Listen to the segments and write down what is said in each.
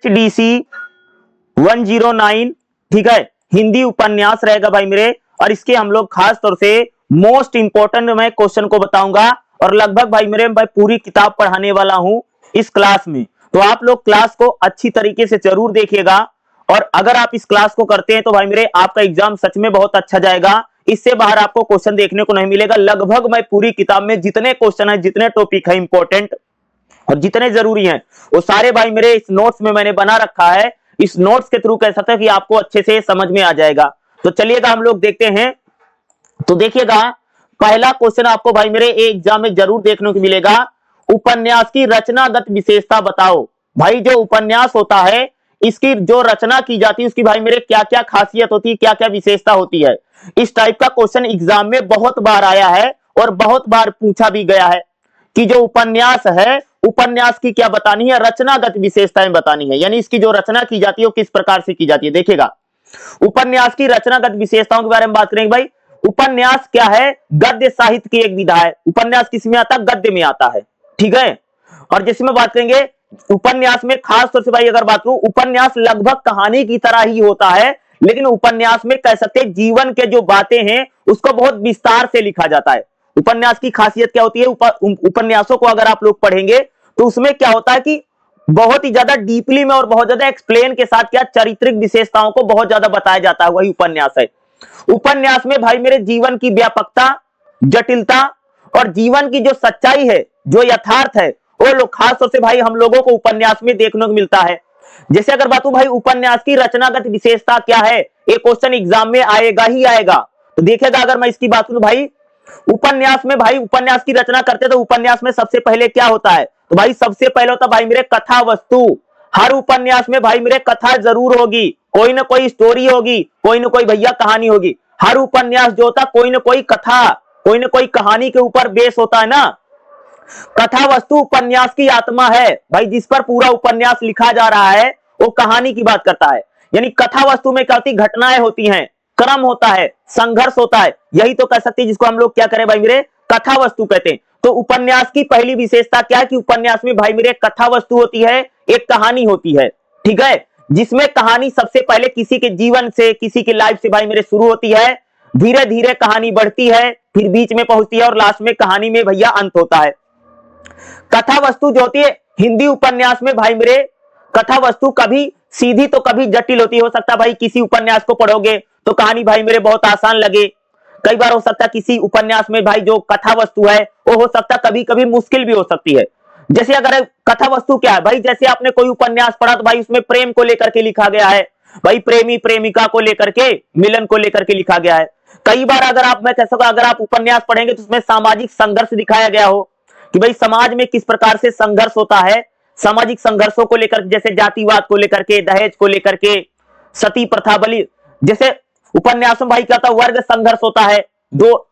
DC 109, ठीक है, हिंदी उपन्यास रहेगा भाई मेरे। और इसके हम लोग खास तौर से मोस्ट इंपोर्टेंट मैं क्वेश्चन को बताऊंगा और लगभग भाई मेरे मैं पूरी किताब पढ़ाने वाला हूं इस क्लास में। तो आप लोग क्लास को अच्छी तरीके से जरूर देखिएगा और अगर आप इस क्लास को करते हैं तो भाई मेरे आपका एग्जाम सच में बहुत अच्छा जाएगा। इससे बाहर आपको क्वेश्चन देखने को नहीं मिलेगा। लगभग मैं पूरी किताब में जितने क्वेश्चन है, जितने टॉपिक है इंपॉर्टेंट और जितने जरूरी हैं, वो सारे भाई मेरे इस नोट्स में मैंने बना रखा है। इस नोट्स के थ्रू कह सकते हैं कि आपको अच्छे से समझ में आ जाएगा। तो चलिएगा हम लोग देखते हैं। तो देखिएगा पहला क्वेश्चन आपको भाई मेरे एग्जाम में जरूर देखने को मिलेगा, उपन्यास की रचनागत विशेषता बताओ। भाई जो उपन्यास होता है इसकी जो रचना की जाती है उसकी भाई मेरे क्या क्या खासियत होती है, क्या क्या विशेषता होती है। इस टाइप का क्वेश्चन एग्जाम में बहुत बार आया है और बहुत बार पूछा भी गया है कि जो उपन्यास है, उपन्यास की क्या बतानी है, रचनागत विशेषताएं बतानी है, यानी इसकी जो रचना की जाती है वो किस प्रकार से की जाती है। देखिएगा उपन्यास की रचनागत विशेषताओं के बारे में बात करेंगे। भाई उपन्यास क्या है, गद्य साहित्य की एक विधा है। उपन्यास किसमें आता है, गद्य में आता है, ठीक है। और जिसमें बात करेंगे उपन्यास में खास तौर से भाई अगर बात करूं, उपन्यास लगभग कहानी की तरह ही होता है, लेकिन उपन्यास में कह सकते हैं जीवन के जो बातें हैं उसको बहुत विस्तार से लिखा जाता है। उपन्यास की खासियत क्या होती है, उपन्यासों को अगर आप लोग पढ़ेंगे तो उसमें क्या होता है कि बहुत ही ज्यादा डीपली में और बहुत ज्यादा एक्सप्लेन के साथ क्या चारित्रिक विशेषताओं को बहुत ज्यादा बताया जाता है, वही उपन्यास है। उपन्यास में भाई मेरे जीवन की व्यापकता, जटिलता और जीवन की जो सच्चाई है, जो यथार्थ है, वो लोग खास तौर से भाई हम लोगों को उपन्यास में देखने को मिलता है। जैसे अगर बात हो भाई उपन्यास की रचनागत विशेषता क्या है, एक क्वेश्चन एग्जाम में आएगा ही आएगा। तो देखिएगा अगर मैं इसकी बात करूं भाई, उपन्यास में भाई उपन्यास की रचना करते तो उपन्यास में सबसे पहले क्या होता है, तो भाई सबसे पहले होता भाई मेरे कथा वस्तु। हर उपन्यास में भाई मेरे कथा जरूर होगी, कोई ना कोई स्टोरी होगी, कोई ना कोई भैया कहानी होगी। हर उपन्यास जो होता कोई ना कोई कथा, कोई ना कोई कहानी के ऊपर बेस होता है ना। कथा वस्तु उपन्यास की आत्मा है भाई, जिस पर पूरा उपन्यास लिखा जा रहा है वो कहानी की बात करता है। यानी कथा वस्तु में क्या होती, घटनाएं होती हैं, क्रम होता है, संघर्ष होता है, यही तो कह सकते हैं जिसको हम लोग क्या करें भाई मेरे कथा वस्तु कहते हैं। तो उपन्यास की पहली विशेषता क्या है कि उपन्यास में भाई मेरे कथा वस्तु होती है, एक कहानी होती है, ठीक है, जिसमें कहानी सबसे पहले किसी के जीवन से, किसी की लाइफ से भाई मेरे शुरू होती है, धीरे धीरे कहानी बढ़ती है, फिर बीच में पहुंचती है और लास्ट में कहानी में भैया अंत होता है। कथा वस्तु जो होती है हिंदी उपन्यास में भाई मेरे, कथा वस्तु कभी सीधी तो कभी जटिल होती है। हो सकता है भाई किसी उपन्यास को पढ़ोगे तो कहानी भाई मेरे बहुत आसान लगे, कई बार हो सकता है किसी उपन्यास में भाई जो कथा वस्तु है वो हो सकता है कभी कभी मुश्किल भी हो सकती है। जैसे अगर कथा वस्तु क्या है भाई, जैसे आपने कोई उपन्यास पढ़ा तो भाई उसमें प्रेम को लेकर के लिखा गया है, भाई प्रेमी प्रेमिका को लेकर के, मिलन को लेकर के लिखा गया है। कई बार अगर आप, मैं कह सकता अगर आप उपन्यास पढ़ेंगे तो उसमें सामाजिक संघर्ष दिखाया गया हो कि भाई समाज में किस प्रकार से संघर्ष होता है, सामाजिक संघर्षों को लेकर, जैसे जातिवाद को लेकर के, दहेज को लेकर के, सती प्रथा, बलि, जैसे उपन्यासों भाई क्या होता है वर्ग संघर्ष होता है, दो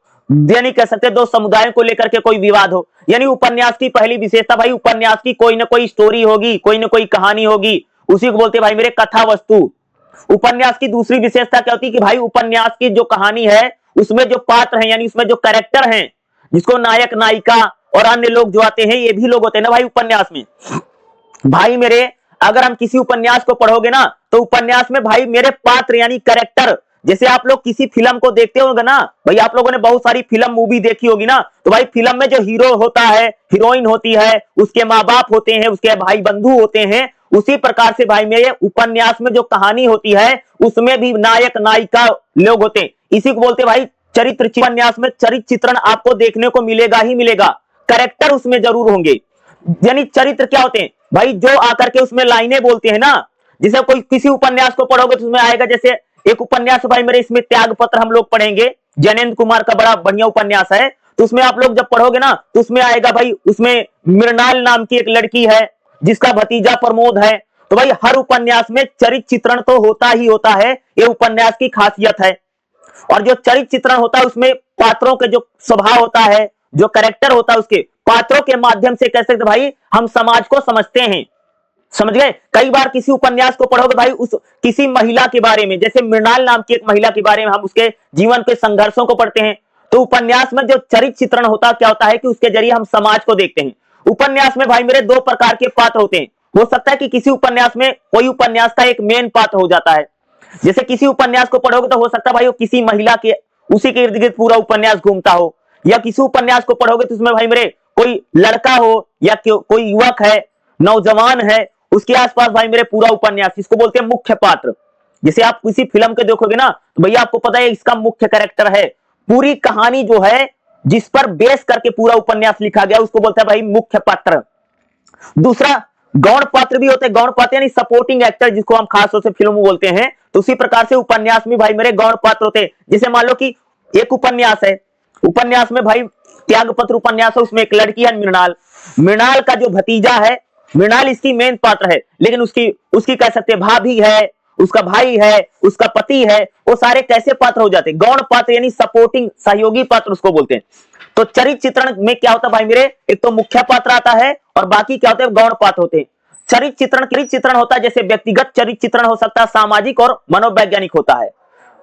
यानी कह सकते दो समुदायों को लेकर के कोई विवाद हो। यानी उपन्यास की पहली विशेषता भाई उपन्यास की कोई ना कोई स्टोरी होगी, कोई ना कोई कहानी होगी, उसी को बोलते हैं भाई मेरे कथा वस्तु। उपन्यास की दूसरी विशेषता क्या होती है कि भाई उपन्यास की जो कहानी है उसमें जो पात्र हैं, यानी उसमें जो कैरेक्टर हैं, जिसको नायक नायिका और अन्य लोग जो आते हैं ये भी लोग होते हैं ना भाई उपन्यास में। भाई मेरे अगर हम किसी उपन्यास को पढ़ोगे ना तो उपन्यास में भाई मेरे पात्र यानी कैरेक्टर, जैसे आप लोग किसी फिल्म को देखते होंगे ना भाई, आप लोगों ने बहुत सारी फिल्म मूवी देखी होगी ना, तो भाई फिल्म में जो हीरो होता है, हीरोइन होती है, उसके माँ बाप होते हैं, उसके भाई बंधु होते हैं, उसी प्रकार से भाई मेरे उपन्यास में जो कहानी होती है उसमें भी नायक नायिका लोग होते हैं। इसी को बोलते भाई चरित्र। उपन्यास में चरित्र चित्रण आपको देखने को मिलेगा ही मिलेगा, कैरेक्टर उसमें जरूर होंगे। यानी चरित्र क्या होते हैं भाई, जो आकर के उसमें लाइनें बोलते हैं ना, जैसे कोई किसी उपन्यास को पढ़ोगे तो उसमें आएगा, जैसे एक उपन्यास भाई मेरे इसमें त्याग पत्र हम लोग पढ़ेंगे, जैनेन्द्र कुमार का बड़ा बढ़िया उपन्यास है। तो उसमें आप लोग जब पढ़ोगे ना तो उसमें आएगा भाई, उसमें मृणाल नाम की एक लड़की है जिसका भतीजा प्रमोद है। तो भाई हर उपन्यास में चरित्र चित्रण तो होता ही होता है, ये उपन्यास की खासियत है। और जो चरित्र चित्रण होता है उसमें पात्रों के जो स्वभाव होता है, जो कैरेक्टर होता है, उसके पात्रों के माध्यम से कह सकते भाई हम समाज को समझते हैं, समझ गए। कई बार किसी उपन्यास को पढ़ोगे भाई उस किसी महिला के बारे में, जैसे मृणाल नाम की एक महिला के बारे में हम उसके जीवन के संघर्षों को पढ़ते हैं, तो उपन्यास में जो चरित्र चित्रण होता क्या होता है कि उसके जरिए हम समाज को देखते हैं। उपन्यास में भाई मेरे दो प्रकार के पात्र होते हैं, हो सकता है कि किसी उपन्यास में कोई उपन्यास का एक मेन पात्र हो जाता है। जैसे किसी उपन्यास को पढ़ोगे तो हो सकता है भाई वो किसी महिला के उसी के इर्द गिर्द पूरा उपन्यास घूमता हो, या किसी उपन्यास को पढ़ोगे तो उसमें भाई मेरे कोई लड़का हो या कोई युवक है, नौजवान है, उसके आसपास भाई मेरे पूरा उपन्यास, इसको बोलते हैं मुख्य पात्र। जैसे आप किसी फिल्म के देखोगे ना तो भैया आपको पता है इसका मुख्य कैरेक्टर है, पूरी कहानी जो है जिस पर बेस करके पूरा उपन्यास लिखा गया उसको बोलते हैं भाई मुख्य पात्र। दूसरा गौण पात्र भी होते हैं, गौण पात्र यानी सपोर्टिंग एक्टर जिसको हम खास तौर से फिल्म में बोलते हैं। तो उसी प्रकार से उपन्यास में भाई मेरे गौण पात्र होते हैं। जैसे मान लो कि एक उपन्यास है, उपन्यास में भाई त्यागपत्र उपन्यास है, उसमें एक लड़की है मृणाल, मृणाल का जो भतीजा है, मृणाल इसकी मेन पात्र है, लेकिन उसकी उसकी कह सकते हैं भाभी है, उसका भाई है, उसका पति है, वो सारे कैसे पात्र हो जाते हैं, गौण पात्र यानी सपोर्टिंग सहयोगी पात्र उसको बोलते हैं। तो चरित्र चित्रण में क्या होता है भाई मेरे, एक तो मुख्य पात्र आता है और बाकी क्या होते हैं गौण पात्र होते हैं। चरित्र चित्रण होता है, जैसे व्यक्तिगत चरित्र चित्रण हो सकता है, सामाजिक और मनोवैज्ञानिक होता है।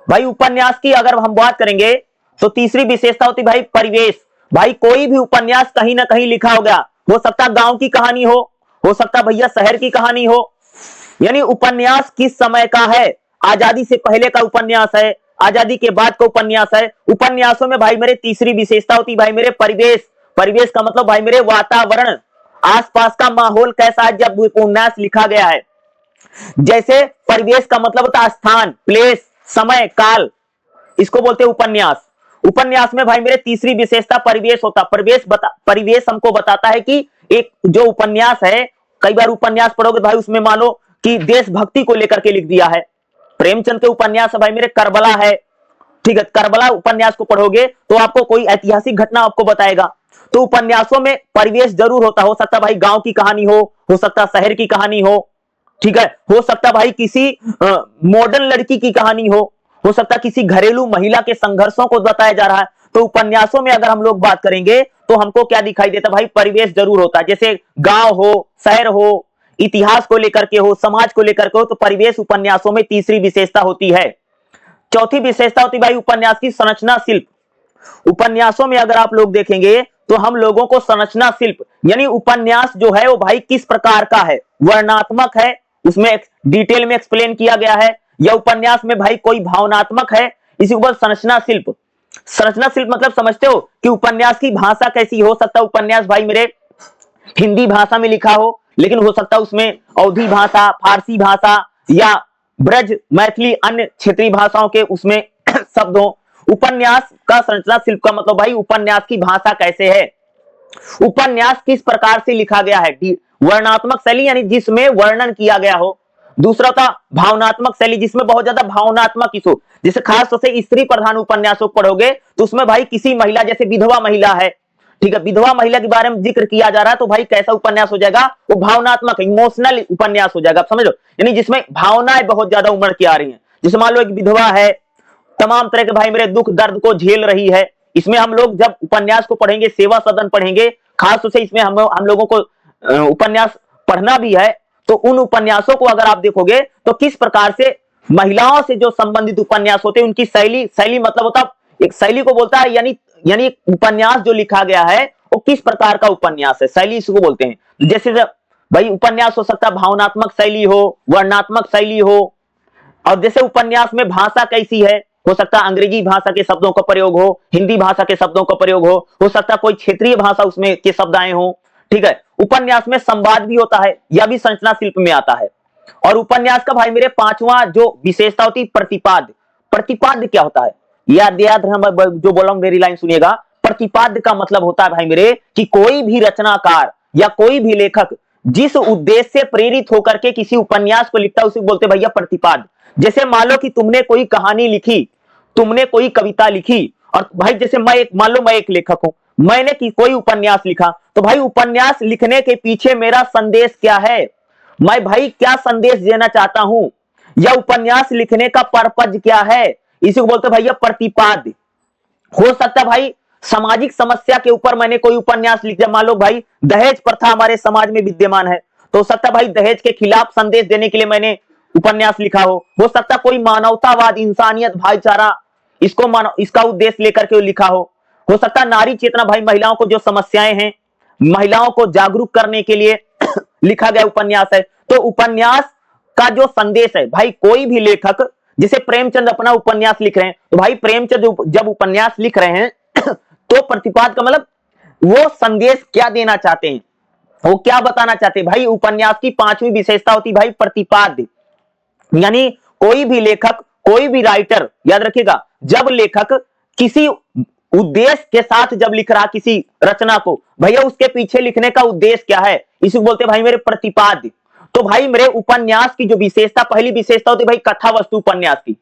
भाई उपन्यास की अगर हम बात करेंगे तो तीसरी विशेषता होती है भाई परिवेश। भाई कोई भी उपन्यास कहीं ना कहीं लिखा हो गया, हो सकता है गांव की कहानी हो सकता है भैया शहर की कहानी हो, यानी उपन्यास किस समय का है, आजादी से पहले का उपन्यास है, आजादी के बाद का उपन्यास है। उपन्यासों में भाई मेरे तीसरी विशेषता होती है भाई मेरे परिवेश। परिवेश का मतलब भाई मेरे वातावरण, आसपास का माहौल कैसा है जब उपन्यास लिखा गया है। जैसे परिवेश का मतलब होता है स्थान, प्लेस, समय, काल, इसको बोलते हैं उपन्यास। उपन्यास में भाई मेरे तीसरी विशेषता परिवेश होता। परिवेश हमको बताता है कि एक जो उपन्यास है, कई बार उपन्यास पढ़ोगे भाई उसमें मानो कि देशभक्ति को लेकर के लिख दिया है। प्रेमचंद के उपन्यास है भाई मेरे करबला है, ठीक है, करबला उपन्यास को पढ़ोगे तो आपको कोई ऐतिहासिक घटना आपको बताएगा। तो उपन्यासों में परिवेश जरूर होता, हो सकता भाई गांव की कहानी हो सकता शहर की कहानी हो, ठीक है, हो सकता भाई किसी मॉडर्न लड़की की कहानी हो सकता किसी घरेलू महिला के संघर्षों को बताया जा रहा है। तो उपन्यासों में अगर हम लोग बात करेंगे तो हमको क्या दिखाई देता भाई परिवेश जरूर होता है, जैसे गांव हो, शहर हो, इतिहास को लेकर के हो, समाज को लेकर के हो, तो परिवेश उपन्यासों में तीसरी विशेषता होती है। चौथी विशेषता होती है भाई उपन्यास की संरचना शिल्प। उपन्यासों में अगर आप लोग देखेंगे तो हम लोगों को संरचना शिल्प यानी उपन्यास जो है वो भाई किस प्रकार का है, वर्णनात्मक है, उसमें डिटेल में एक्सप्लेन किया गया है, या उपन्यास में भाई कोई भावनात्मक है, इसी ऊपर संरचना शिल्प। संरचना शिल्प मतलब समझते हो कि उपन्यास की भाषा कैसी हो सकता है, उपन्यास भाई मेरे हिंदी भाषा में लिखा हो, लेकिन हो सकता है उसमें अवधी भाषा, फारसी भाषा या ब्रज, मैथिली, अन्य क्षेत्रीय भाषाओं के उसमें शब्द हो। उपन्यास का संरचना शिल्प का मतलब भाई उपन्यास की भाषा कैसे है, उपन्यास किस प्रकार से लिखा गया है, वर्णनात्मक शैली यानी जिसमें वर्णन किया गया हो। दूसरा था भावनात्मक शैली, जिसमें बहुत ज्यादा भावनात्मक हो, जैसे खास तौर से स्त्री प्रधान उपन्यासों को पढ़ोगे तो उसमें भाई किसी महिला, जैसे विधवा महिला है, ठीक है, विधवा महिला के बारे में जिक्र किया जा रहा है, तो भाई कैसा उपन्यास हो जाएगा, वो भावनात्मक इमोशनल उपन्यास हो जाएगा, आप समझ लो, यानी जिसमें भावनाएं बहुत ज्यादा उमड़ के आ रही हैं। जैसे मान लो एक विधवा है, तमाम तरह के भाई मेरे दुख दर्द को झेल रही है। इसमें हम लोग जब उपन्यास को पढ़ेंगे, सेवा सदन पढ़ेंगे, खास तौर से इसमें हम लोगों को उपन्यास पढ़ना भी है, तो उन उपन्यासों को अगर आप देखोगे तो किस प्रकार से महिलाओं से जो संबंधित उपन्यास होते हैं उनकी शैली मतलब होता एक शैली को बोलता है, यानी उपन्यास जो लिखा गया है वो किस प्रकार का उपन्यास है, शैली इसको बोलते हैं। जैसे भाई उपन्यास हो सकता है भावनात्मक शैली हो, वर्णनात्मक शैली हो, और जैसे उपन्यास में भाषा कैसी है, हो सकता है अंग्रेजी भाषा के शब्दों का प्रयोग हो, हिंदी भाषा के शब्दों का प्रयोग हो सकता है कोई क्षेत्रीय भाषा उसमें के शब्द आए हो, ठीक है। उपन्यास में संवाद भी होता है, यह भी संरचना शिल्प में आता है। और उपन्यास का भाई मेरे पांचवा जो विशेषता होती है प्रतिपाद्य। प्रतिपाद्य क्या होता है, याद जो बोला हूं मेरी लाइन सुनिएगा। प्रतिपाद्य का मतलब होता है भाई मेरे कि कोई भी रचनाकार या कोई भी लेखक जिस उद्देश्य से प्रेरित होकर के किसी उपन्यास को लिखता है उसे बोलते भैया प्रतिपाद्य। जैसे मान लो कि तुमने कोई कहानी लिखी, तुमने कोई कविता लिखी, और भाई जैसे मान लो मैं एक लेखक हूं, मैंने कोई उपन्यास लिखा, तो भाई उपन्यास लिखने के पीछे मेरा संदेश क्या है, मैं भाई क्या संदेश देना चाहता हूं, या उपन्यास लिखने का पर्पज क्या है, इसी को बोलते भैया प्रतिपाद्य। हो सकता है भाई सामाजिक समस्या के ऊपर मैंने कोई उपन्यास लिख दिया, मान लो भाई दहेज प्रथा हमारे समाज में विद्यमान है, तो हो सकता है भाई दहेज के खिलाफ संदेश देने के लिए मैंने उपन्यास लिखा हो सकता है कोई मानवतावाद, इंसानियत, भाईचारा, इसका उद्देश्य लेकर के लिखा हो सकता है नारी चेतना, भाई महिलाओं को जो समस्याएं हैं, महिलाओं को जागरूक करने के लिए लिखा गया उपन्यास है। तो उपन्यास का जो संदेश है भाई, कोई भी लेखक, जैसे प्रेमचंद अपना उपन्यास लिख रहे हैं, तो भाई प्रेमचंद जब उपन्यास लिख रहे हैं तो प्रतिपाद का मतलब वो संदेश क्या देना चाहते हैं, वो क्या बताना चाहते हैं। भाई उपन्यास की पांचवी विशेषता होती भाई प्रतिपाद्य, यानी कोई भी लेखक, कोई भी राइटर, याद रखिएगा, जब लेखक किसी उद्देश्य के साथ जब लिख रहा किसी रचना को, भैया उसके पीछे लिखने का उद्देश्य क्या है, इसी को बोलते हैं भाई मेरे प्रतिपाद्य। तो भाई मेरे उपन्यास की जो विशेषता, पहली विशेषता होती है भाई कथा वस्तु उपन्यास की।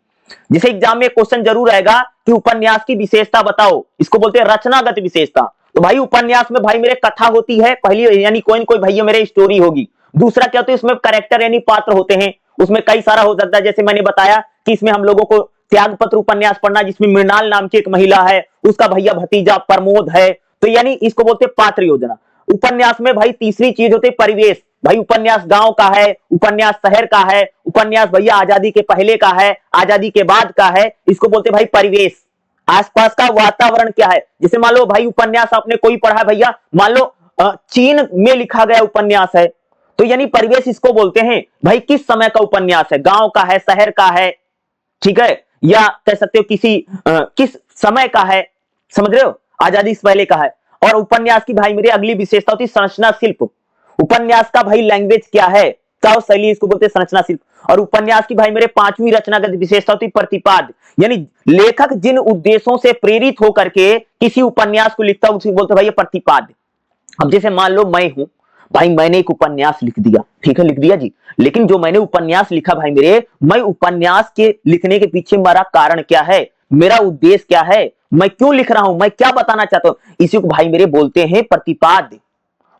जैसे एग्जाम में क्वेश्चन जरूर आएगा कि उपन्यास की विशेषता बताओ, इसको बोलते हैं रचनागत विशेषता। तो भाई उपन्यास में भाई मेरे कथा होती है पहली, यानी कोई न कोई भैया मेरे स्टोरी होगी। दूसरा क्या होता है, इसमें कैरेक्टर यानी पात्र होते हैं, उसमें कई सारा हो सकता है। जैसे मैंने बताया कि इसमें हम लोगों को त्यागपत्र उपन्यास पढ़ना, जिसमें मृणाल नाम की एक महिला है, उसका भैया भतीजा प्रमोद है, तो यानी इसको बोलते हैं पात्र योजना। उपन्यास में भाई तीसरी चीज होती है परिवेश। भाई उपन्यास गांव का है, उपन्यास शहर का है, उपन्यास भैया आजादी के पहले का है, आजादी के बाद का है, इसको बोलते भाई परिवेश। आसपास का वातावरण क्या है, जैसे मान लो भाई उपन्यास आपने कोई पढ़ा है भैया, मान लो चीन में लिखा गया उपन्यास है, तो यानी परिवेश इसको बोलते हैं। भाई किस समय का उपन्यास है, गांव का है, शहर का है, ठीक है, या कह सकते हो किस समय का है, समझ रहे हो, आजादी से पहले का है। और उपन्यास की भाई मेरी अगली विशेषता होती है संरचना शिल्प। उपन्यास का भाई लैंग्वेज क्या है, क्या शैली, इसको बोलते हैं संरचना शिल्प। और उपन्यास की भाई मेरे पांचवी रचनागत विशेषता होती है प्रतिपाद, यानी लेखक जिन उद्देश्यों से प्रेरित होकर के किसी उपन्यास को लिखता है उसे बोलते हैं भाई प्रतिपाद। अब जैसे मान लो मैं हूं भाई, मैंने एक उपन्यास लिख दिया, ठीक है लिख दिया जी, लेकिन जो मैंने उपन्यास लिखा भाई मेरे, मैं उपन्यास के लिखने के पीछे मेरा कारण क्या है, मेरा उद्देश्य क्या है, मैं क्यों लिख रहा हूं, मैं क्या बताना चाहता हूं, इसी को भाई मेरे बोलते हैं प्रतिपाद्य।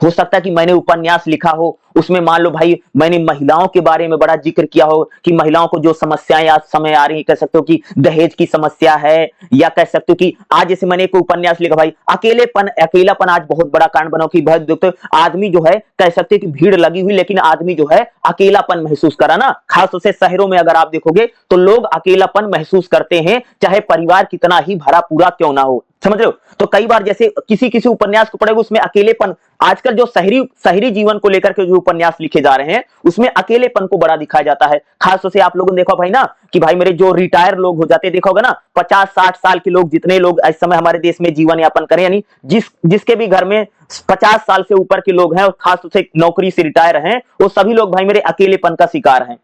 हो सकता है कि मैंने उपन्यास लिखा हो, उसमें मान लो भाई मैंने महिलाओं के बारे में बड़ा जिक्र किया हो कि महिलाओं को जो समस्याएं आज समय आ रही है, कह सकते हो कि दहेज की समस्या है, या कह सकते हो कि आज जैसे मैंने एक उपन्यास लिखा भाई अकेलापन आज बहुत बड़ा कारण बना कि भाई देखते आदमी जो है, कह सकते कि भीड़ लगी हुई लेकिन आदमी जो है अकेलापन महसूस करा ना। खासतौर से शहरों में अगर आप देखोगे तो लोग अकेलापन महसूस करते हैं, चाहे परिवार कितना ही भरा पूरा क्यों ना हो, समझ रहे हो। तो कई बार जैसे किसी उपन्यास को पढ़ेगा उसमें अकेलेपन, आजकल जो शहरी जीवन को लेकर के जो उपन्यास लिखे जा रहे हैं उसमें अकेलेपन को बड़ा दिखाया जाता है। खासतौर से आप लोगों ने देखा भाई ना कि भाई मेरे जो रिटायर लोग हो जाते हैं, देखा होगा ना 50-60 साल के लोग, जितने लोग इस समय हमारे देश में जीवन यापन करें, यानी जिसके भी घर में 50 साल से ऊपर के लोग हैं और खासतौर से नौकरी से रिटायर हैं, वो सभी लोग भाई मेरे अकेलेपन का शिकार हैं।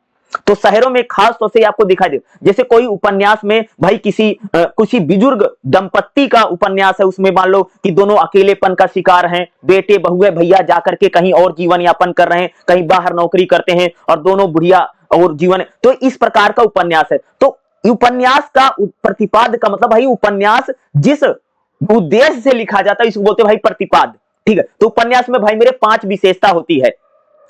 तो शहरों में खास तौर से आपको दिखाई दे, जैसे कोई उपन्यास में भाई किसी बुजुर्ग दंपत्ति का उपन्यास है, उसमें मान लो कि दोनों अकेलेपन का शिकार हैं, बेटे बहुए भैया जाकर के कहीं और जीवन यापन कर रहे हैं, कहीं बाहर नौकरी करते हैं और दोनों बुढ़िया और जीवन, तो इस प्रकार का उपन्यास है। तो उपन्यास का प्रतिपाद का मतलब भाई उपन्यास जिस उद्देश्य से लिखा जाता है इसको बोलते हैं भाई प्रतिपाद, ठीक है। तो उपन्यास में भाई मेरे 5 विशेषता होती है,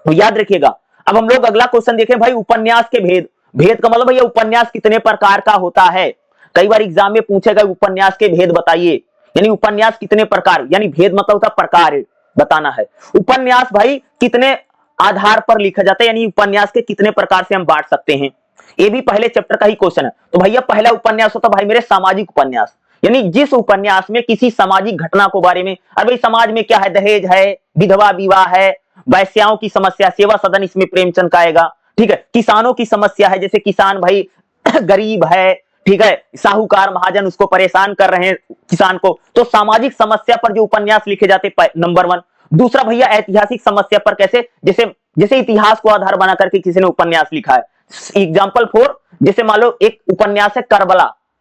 तो याद रखिएगा। अब हम लोग अगला क्वेश्चन देखें भाई, उपन्यास के भेद का मतलब भैया उपन्यास कितने प्रकार का होता है। कई बार एग्जाम में पूछेगा उपन्यास के भेद बताइए, यानी उपन्यास कितने प्रकार, यानी भेद मतलब होता प्रकार बताना है। उपन्यास भाई कितने आधार पर लिखा जाता है, यानी उपन्यास के कितने प्रकार से हम बांट सकते हैं, ये भी पहले चैप्टर का ही क्वेश्चन है। तो भैया पहला उपन्यास होता भाई मेरे सामाजिक उपन्यास, यानी जिस उपन्यास में किसी सामाजिक घटना को बारे में, अरे भाई समाज में क्या है, दहेज है, विधवा विवाह है, वैश्याओं की समस्या, सेवा सदन इसमें प्रेमचंद का आएगा, ठीक है। किसानों की समस्या है, जैसे किसान भाई गरीब है, ठीक है, साहूकार महाजन उसको परेशान कर रहे हैं किसान को, तो सामाजिक समस्या पर जो उपन्यास लिखे जाते नंबर 1। दूसरा भैया ऐतिहासिक समस्या पर, कैसे, जैसे इतिहास को आधार बना करके किसी ने उपन्यास लिखा है। एग्जाम्पल 4, जैसे मान लो एक उपन्यास है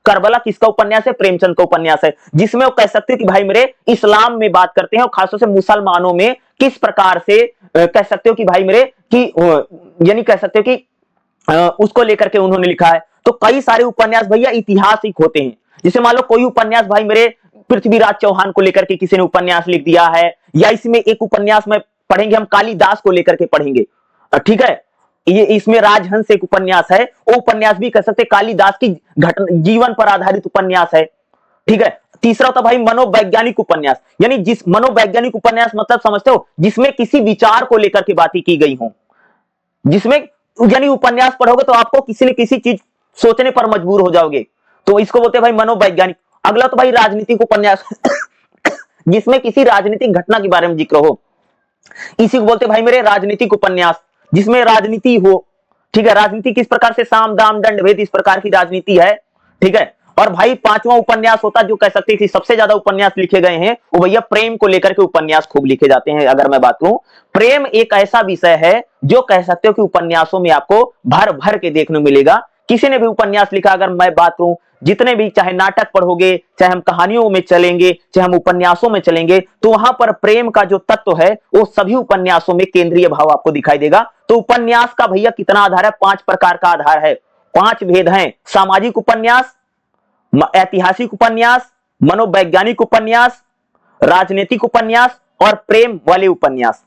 करबला किसका उपन्यास है, प्रेमचंद का उपन्यास है, जिसमें वो कह सकते हो कि भाई मेरे इस्लाम में बात करते हैं और खासतौर से मुसलमानों में किस प्रकार से कह सकते हो कि भाई मेरे कि यानी कह सकते हो कि उसको लेकर के उन्होंने लिखा है। तो कई सारे उपन्यास भैया ऐतिहासिक होते हैं, जैसे मान लो कोई उपन्यास भाई मेरे पृथ्वीराज चौहान को लेकर के किसी ने उपन्यास लिख दिया है, या इसमें एक उपन्यास में पढ़ेंगे हम कालिदास को लेकर के पढ़ेंगे, ठीक है, ये इसमें राजहंस एक उपन्यास है, वो उपन्यास भी कह सकते कालिदास की जीवन पर आधारित उपन्यास है, ठीक है। तीसरा होता भाई मनोवैज्ञानिक उपन्यास, यानी जिस मनोवैज्ञानिक उपन्यास मतलब समझते हो जिसमें किसी विचार को लेकर के बातें की गई हो, जिसमें यानी उपन्यास पढ़ोगे तो आपको किसी न किसी चीज सोचने पर मजबूर हो जाओगे, तो इसको बोलते हैं भाई मनोवैज्ञानिक। अगला तो भाई राजनीतिक उपन्यास जिसमें किसी राजनीतिक घटना के बारे में जिक्र हो, इसी को बोलते भाई मेरे राजनीतिक उपन्यास, जिसमें राजनीति हो। ठीक है, राजनीति किस प्रकार से साम दाम दंड भेद इस प्रकार की राजनीति है। ठीक है, और भाई पांचवा उपन्यास होता जो कह सकते थे सबसे ज्यादा उपन्यास लिखे गए हैं वो भैया प्रेम को लेकर के उपन्यास खूब लिखे जाते हैं। अगर मैं बात करूं, प्रेम एक ऐसा विषय है जो कह सकते हो कि उपन्यासों में आपको भर भर के देखने मिलेगा। किसी ने भी उपन्यास लिखा, अगर मैं बात करूं जितने भी, चाहे नाटक पढ़ोगे, चाहे हम कहानियों में चलेंगे, चाहे हम उपन्यासों में चलेंगे, तो वहां पर प्रेम का जो तत्व है वो सभी उपन्यासों में केंद्रीय भाव आपको दिखाई देगा। तो उपन्यास का भैया कितना आधार है, 5 प्रकार का आधार है, 5 भेद हैं। सामाजिक उपन्यास, ऐतिहासिक उपन्यास, मनोवैज्ञानिक उपन्यास, राजनीतिक उपन्यास और प्रेम वाले उपन्यास।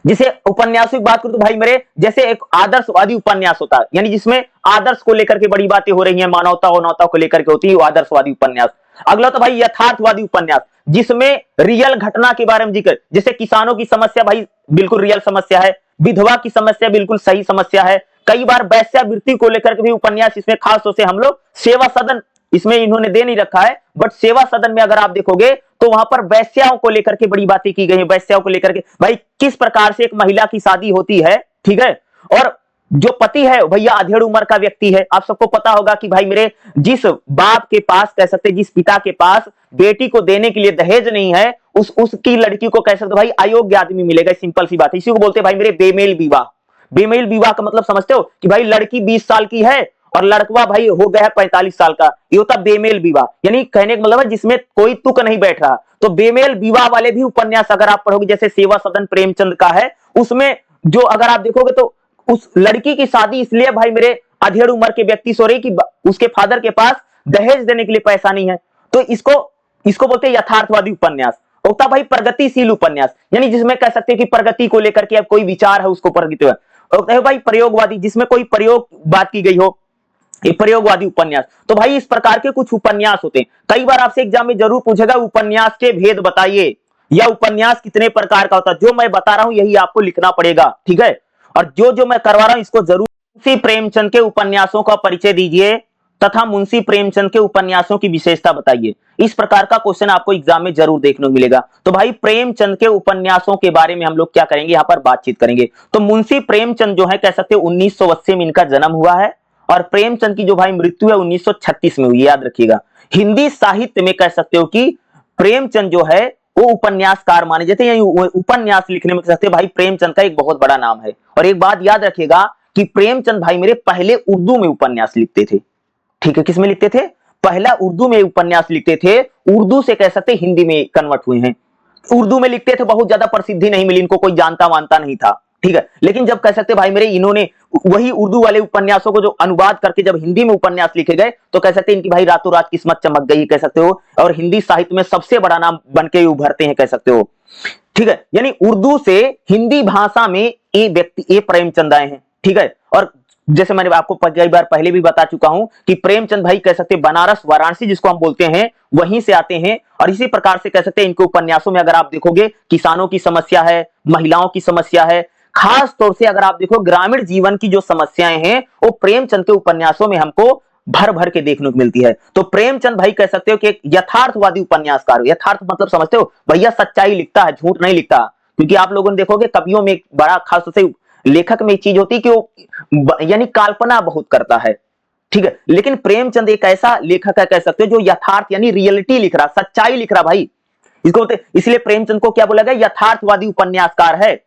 जिसे उपन्यास की बात करूं तो भाई मेरे, जैसे एक आदर्शवादी उपन्यास होता है, यानी जिसमें आदर्श को लेकर के बड़ी बातें हो रही हैं, मानवता मानवता को लेकर के होती है, वो आदर्शवादी उपन्यास। अगला तो भाई यथार्थवादी उपन्यास, जिसमें रियल घटना के बारे में जिक्र, जैसे किसानों की समस्या भाई बिल्कुल रियल समस्या है, विधवा की समस्या बिल्कुल सही समस्या है। कई बार वैश्यावृत्ति को लेकर के भी उपन्यास, इसमें खास तौर से हम लोग सेवा सदन, इसमें इन्होंने दे नहीं रखा है, बट सेवा सदन में अगर आप देखोगे तो वहां पर वैश्याओं को लेकर के बड़ी बातें की गई है। वैश्याओं को लेकर के भाई किस प्रकार से एक महिला की शादी होती है, ठीक है, और जो पति है भैया अधेड़ उम्र का व्यक्ति है। आप सबको पता होगा कि भाई मेरे, जिस बाप के पास कह सकते, जिस पिता के पास बेटी को देने के लिए दहेज नहीं है, उसकी लड़की को कह सकते भाई अयोग्य आदमी मिलेगा। सिंपल सी बात है, इसी को बोलते हैं भाई मेरे बेमेल विवाह। बेमेल विवाह का मतलब समझते हो कि भाई लड़की 20 साल की है और लड़कवा भाई हो गया है 45 साल का, ये होता बेमेल विवाह। यानी कहने का मतलब है जिसमें कोई तुक नहीं बैठ रहा। तो बेमेल विवाह वाले भी उपन्यास अगर आप पढ़ोगे, जैसे सेवा सदन प्रेमचंद का है, उसमें जो अगर आप देखोगे तो उस लड़की की शादी इसलिए भाई मेरे अधेड़ उम्र के व्यक्ति से हो रही कि उसके फादर के पास दहेज देने के लिए पैसा नहीं है। तो इसको बोलते हैं यथार्थवादी उपन्यास। होता भाई प्रगतिशील उपन्यास, यानी जिसमें कह सकते हैं कि प्रगति को लेकर के अब कोई विचार है उसको प्रगति। होता है भाई प्रयोगवादी, जिसमें कोई प्रयोग बात की गई हो, ये प्रयोगवादी उपन्यास। तो भाई इस प्रकार के कुछ उपन्यास होते हैं। कई बार आपसे एग्जाम में जरूर पूछेगा उपन्यास के भेद बताइए, या उपन्यास कितने प्रकार का होता है। जो मैं बता रहा हूं यही आपको लिखना पड़ेगा, ठीक है, और जो मैं करवा रहा हूं इसको जरूर। मुंशी प्रेमचंद के उपन्यासों का परिचय दीजिए तथा मुंशी प्रेमचंद के उपन्यासों की विशेषता बताइए। इस प्रकार का क्वेश्चन आपको एग्जाम में जरूर देखने को मिलेगा। तो भाई प्रेमचंद के उपन्यासों के बारे में हम लोग क्या करेंगे, यहां पर बातचीत करेंगे। तो मुंशी प्रेमचंद जो है कह सकते 1980 में इनका जन्म हुआ है, और प्रेमचंद की जो भाई मृत्यु है 1936 में हुई, याद रखिएगा। हिंदी साहित्य में कह सकते हो कि प्रेमचंद जो है वो उपन्यासकार माने जाते हैं, उपन्यास लिखने में कह सकते भाई प्रेमचंद का एक बहुत बड़ा नाम है। और एक बात याद रखिएगा कि प्रेमचंद भाई मेरे पहले उर्दू में उपन्यास लिखते थे। ठीक है, किस में लिखते थे, पहला उर्दू में उपन्यास लिखते थे, उर्दू से कह सकते हिंदी में कन्वर्ट हुए हैं। उर्दू में लिखते थे, बहुत ज्यादा प्रसिद्धि नहीं मिली, इनको कोई जानता मानता नहीं था, ठीक है। लेकिन जब कह सकते भाई मेरे इन्होंने वही उर्दू वाले उपन्यासों को जो अनुवाद करके जब हिंदी में उपन्यास लिखे गए, तो कह सकते इनकी भाई रातों रात किस्मत चमक गई, कह सकते हो, और हिंदी साहित्य में सबसे बड़ा नाम बनके उभरते हैं, कह सकते हो, ठीक है। यानी उर्दू से हिंदी भाषा में ये व्यक्ति, ये प्रेमचंद आए हैं, ठीक है। और जैसे मैंने आपको कई बार पहले भी बता चुका हूं कि प्रेमचंद भाई कह सकते बनारस वाराणसी जिसको हम बोलते हैं वहीं से आते हैं। और इसी प्रकार से कह सकते हैं इनके उपन्यासों में अगर आप देखोगे किसानों की समस्या है, महिलाओं की समस्या है, खास तौर से अगर आप देखो ग्रामीण जीवन की जो समस्याएं हैं वो प्रेमचंद के उपन्यासों में हमको भर भर के देखने को मिलती है। तो प्रेमचंद भाई कह सकते हो कि एक यथार्थवादी उपन्यासकार हो। यथार्थ मतलब समझते हो भैया, सच्चाई लिखता है, झूठ नहीं लिखता। क्योंकि आप लोगों ने देखोगे कवियों में एक बड़ा खास तौर से लेखक में एक चीज होती है कि वो यानी कल्पना बहुत करता है, ठीक है। लेकिन प्रेमचंद एक ऐसा लेखक है कह सकते हो जो यथार्थ यानी रियलिटी लिख रहा, सच्चाई लिख रहा भाई, इसको बोलते। इसलिए प्रेमचंद को क्या बोला गया, यथार्थवादी उपन्यासकार है।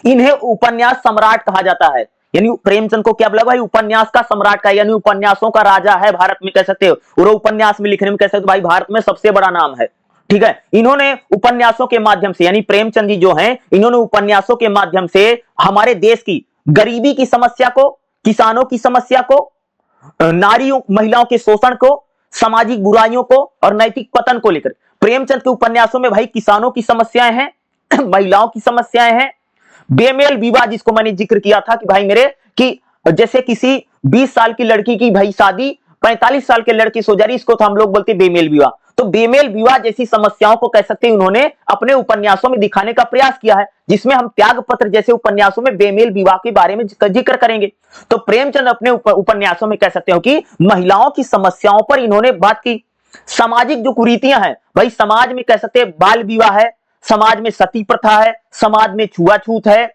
इन्हें उपन्यास सम्राट कहा जाता है, यानी प्रेमचंद को क्या बोला भाई, उपन्यास का सम्राट का, यानी उपन्यासों का राजा है भारत में, कह सकते हो। और उपन्यास में लिखने में कह सकते हो भाई भारत में सबसे बड़ा नाम है, ठीक है। इन्होंने उपन्यासों के माध्यम से, यानी प्रेमचंद जी जो हैं, इन्होंने उपन्यासों के माध्यम से हमारे देश की गरीबी की समस्या को, किसानों की समस्या को, नारियों महिलाओं के शोषण को, सामाजिक बुराइयों को और नैतिक पतन को लेकर प्रेमचंद के उपन्यासों में भाई किसानों की समस्याएं हैं, महिलाओं की समस्याएं हैं, बेमेल विवाह जिसको मैंने जिक्र किया था कि भाई मेरे कि जैसे किसी 20 साल की लड़की की भाई शादी 45 साल के लड़के से हो जा रही, इसको तो हम लोग बोलते हैं बेमेल विवाह। तो बेमेल विवाह जैसी समस्याओं को कह सकते हैं उन्होंने अपने उपन्यासों में दिखाने का प्रयास किया है, जिसमें हम त्यागपत्र जैसे उपन्यासों में बेमेल विवाह के बारे में जिक्र करेंगे। तो प्रेमचंद अपने उपन्यासों में कह सकते हो कि महिलाओं की समस्याओं पर इन्होंने बात की। सामाजिक जो कुरीतियां हैं भाई, समाज में कह सकते हैं बाल विवाह है, समाज में सती प्रथा है, समाज में छुआछूत है,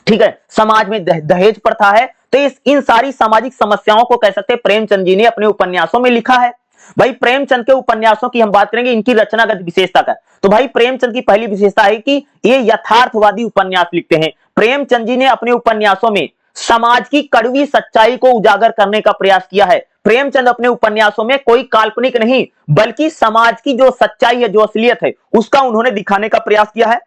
ठीक है, समाज में दहेज प्रथा है। तो इन सारी सामाजिक समस्याओं को कह सकते हैं प्रेमचंद जी ने अपने उपन्यासों में लिखा है। भाई प्रेमचंद के उपन्यासों की हम बात करेंगे इनकी रचनागत विशेषता का, तो भाई प्रेमचंद की पहली विशेषता है कि ये यथार्थवादी उपन्यास लिखते हैं। प्रेमचंद जी ने अपने उपन्यासों में समाज की कड़वी सच्चाई को उजागर करने का प्रयास किया है। प्रेमचंद अपने उपन्यासों में कोई काल्पनिक नहीं बल्कि समाज की जो सच्चाई है, जो असलियत है, उसका उन्होंने दिखाने का प्रयास किया है।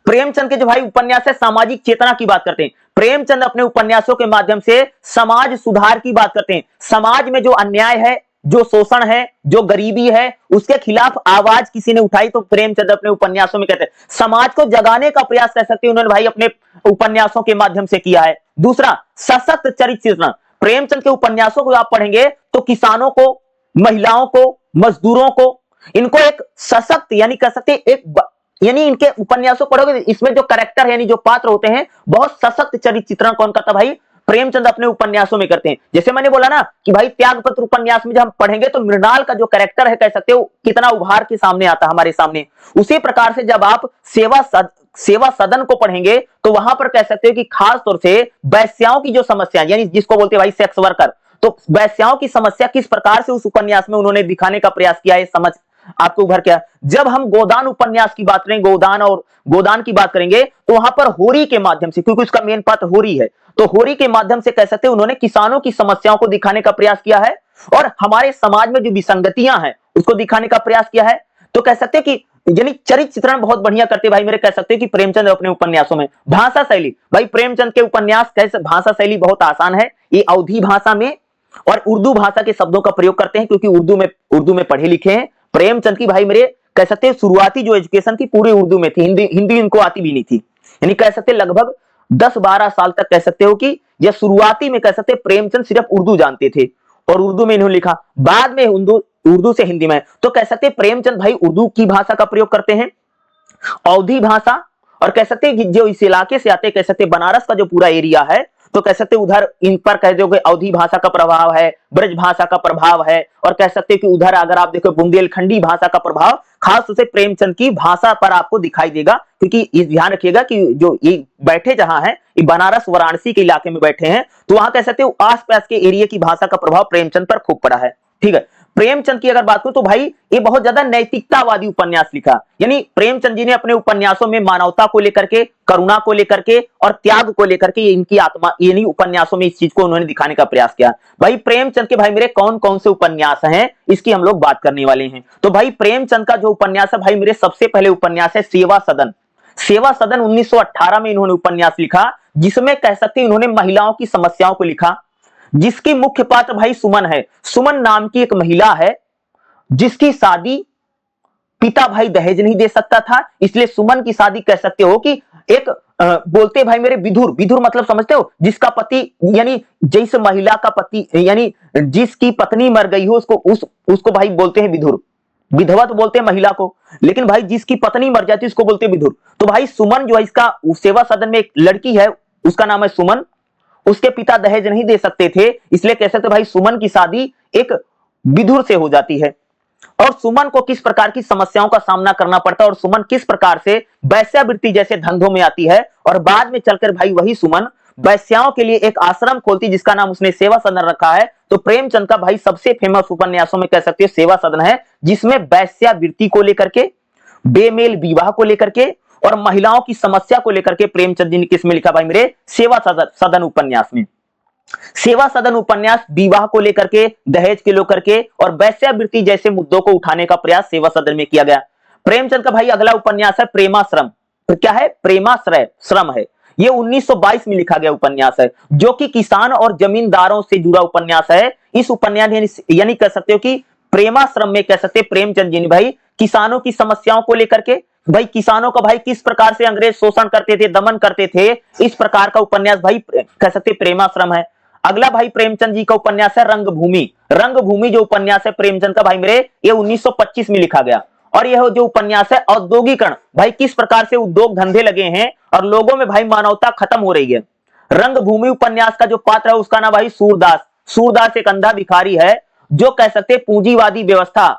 प्रेमचंद के जो भाई उपन्यास है सामाजिक चेतना की बात करते हैं। प्रेमचंद अपने उपन्यासों के माध्यम से समाज सुधार की बात करते हैं। समाज में जो अन्याय है, जो शोषण है, जो गरीबी है, उसके खिलाफ आवाज किसी ने उठाई तो प्रेमचंद अपने उपन्यासों में कहते हैं। समाज को जगाने का प्रयास कर सकते हैं उन्होंने भाई अपने उपन्यासों के माध्यम से किया है। दूसरा, सशक्त चरित्र चित्रण। प्रेमचंद के उपन्यासों को आप पढ़ेंगे तो किसानों को, महिलाओं को, मजदूरों को, इनको एक सशक्त यानी कह सकते एक यानी इनके उपन्यासों पढ़ोगे इसमें जो कैरेक्टर यानी जो पात्र होते हैं बहुत सशक्त चरित्र चित्रण कौन करता भाई? प्रेमचंद अपने उपन्यासों में करते हैं। जैसे मैंने बोला ना कि भाई त्यागपत्र उपन्यास में जब हम पढ़ेंगे तो मृणाल का जो कैरेक्टर है कह सकते हो कितना उभार के सामने आता हमारे सामने। उसी प्रकार से जब आप सेवा सदन को पढ़ेंगे तो वहां पर कह सकते हो कि खास तौर से वैश्याओं की जो समस्या यानी जिसको बोलते हैं भाई सेक्स वर्कर, तो वैश्याओं की समस्या किस प्रकार से उस उपन्यास में उन्होंने दिखाने का प्रयास किया है समझ आपको उभर क्या। जब हम गोदान उपन्यास की बात करेंगे, गोदान की बात करेंगे तो वहां पर होरी के माध्यम से, क्योंकि उसका मेन पात्र होरी है, तो होरी के माध्यम से कह सकते हैं उन्होंने किसानों की समस्याओं को दिखाने का प्रयास किया है और हमारे समाज में जो विसंगतियां हैं उसको दिखाने का प्रयास किया है। तो कह सकते हैं कि यानी चरित्र चित्रण बहुत बढ़िया करते भाई मेरे, कह सकते हैं कि प्रेमचंद अपने उपन्यासों में। भाषा शैली, भाई प्रेमचंद के उपन्यास कैसे, भाषा शैली बहुत आसान है, ये अवधी भाषा में और उर्दू भाषा के शब्दों का प्रयोग करते हैं क्योंकि उर्दू में पढ़े लिखे हैं। प्रेमचंद की भाई मेरे कह सकते हैं शुरुआती जो एजुकेशन थी पूरी उर्दू में थी, हिंदी इनको आती भी नहीं थी, यानी कह सकते लगभग 10-12 साल तक कह सकते हो कि यह शुरुआती में कह सकते प्रेमचंद सिर्फ उर्दू जानते थे और उर्दू में इन्होंने लिखा, बाद में उर्दू से हिंदी में। तो कह सकते प्रेमचंद भाई उर्दू की भाषा का प्रयोग करते हैं, अवधी भाषा, और कह सकते हैं कि जो इस इलाके से आते कह सकते बनारस का जो पूरा एरिया है तो कह सकते उधर इन पर कह दोगे अवधी भाषा का प्रभाव है, ब्रज भाषा का प्रभाव है, और कह सकते कि उधर अगर आप देखो बुंदेलखंडी भाषा का प्रभाव खास तौर से प्रेमचंद की भाषा पर आपको दिखाई देगा। क्योंकि इस ध्यान रखिएगा कि जो ये बैठे जहां है ये बनारस वाराणसी के इलाके में बैठे हैं, तो वहां कह सकते हो आसपास के एरिया की भाषा का प्रभाव प्रेमचंद पर खूब पड़ा है। ठीक है, प्रेमचंद की अगर बात करूं तो भाई ये बहुत ज्यादा नैतिकतावादी उपन्यास लिखा, यानी प्रेमचंद जी ने अपने उपन्यासों में मानवता को लेकर के, करुणा को लेकर के और त्याग को लेकर के इनकी आत्मा यानी उपन्यासों में इस चीज को उन्होंने दिखाने का प्रयास किया। भाई प्रेमचंद के भाई मेरे कौन कौन से उपन्यास हैं इसकी हम लोग बात करने वाले हैं। तो भाई प्रेमचंद का जो उपन्यास है भाई मेरे सबसे पहले उपन्यास है सेवा सदन। सेवा सदन 1918 में इन्होंने उपन्यास लिखा जिसमें कह सकते हैं इन्होंने महिलाओं की समस्याओं को लिखा, जिसकी मुख्य पात्र भाई सुमन है। सुमन नाम की एक महिला है जिसकी शादी पिता भाई दहेज नहीं दे सकता था, इसलिए सुमन की शादी कह सकते हो कि एक बोलते भाई मेरे विधुर मतलब समझते हो जिसका पति यानी जिस महिला का पति यानी जिसकी पत्नी मर गई हो उसको भाई बोलते हैं विधुर, विधवा तो बोलते हैं महिला को, लेकिन भाई जिसकी पत्नी मर जाती है उसको बोलते हैं विधुर। तो भाई सुमन जो है इसका सेवा सदन में एक लड़की है उसका नाम है सुमन, उसके पिता दहेज नहीं दे सकते थे इसलिए कह सकते भाई सुमन की शादी एक विधुर से हो जाती है। और सुमन को किस प्रकार की समस्याओं का सामना करना पड़ता है और सुमन किस प्रकार से वैश्यावृत्ति जैसे धंधों में आती है, और बाद में चलकर भाई वही सुमन वैश्याओं के लिए एक आश्रम खोलती जिसका नाम उसने सेवा सदन रखा है। तो प्रेमचंद का भाई सबसे फेमस उपन्यासों में कह सकते हो सेवा सदन है, जिसमें वैश्यावृत्ति को लेकर के, बेमेल विवाह को लेकर के और महिलाओं की समस्या को लेकर के प्रेमचंद जी ने किसमें लिखा भाई मेरे सेवा सदन उपन्यास में। सेवा सदन उपन्यास विवाह को लेकर के, दहेज के लेकर के और वैश्यावृत्ति जैसे मुद्दों को उठाने का प्रयास सेवा सदन में किया गया। प्रेमचंद का भाई अगला उपन्यास है प्रेमाश्रम। तो क्या है? प्रेमाश्रय श्रम है। ये 1922 में लिखा गया उपन्यास है जो कि किसान और जमींदारों से जुड़ा उपन्यास है। इस उपन्यास यानी कह सकते हो कि प्रेमाश्रम में कह सकते प्रेमचंद जी ने भाई किसानों की समस्याओं को लेकर के, भाई किसानों का भाई किस प्रकार से अंग्रेज शोषण करते थे, दमन करते थे, इस प्रकार का उपन्यास भाई कह सकते प्रेमाश्रम है। अगला भाई प्रेमचंद जी का उपन्यास है रंगभूमि। रंगभूमि जो उपन्यास है प्रेमचंद का भाई मेरे ये 1925 में लिखा गया, और यह जो उपन्यास है औद्योगिकरण, भाई किस प्रकार से उद्योग धंधे लगे हैं और लोगों में भाई मानवता खत्म हो रही है। रंगभूमि उपन्यास का जो पात्र है उसका नाम भाई सूरदास। सूरदास एक अंधा भिखारी है जो कह सकते पूंजीवादी व्यवस्था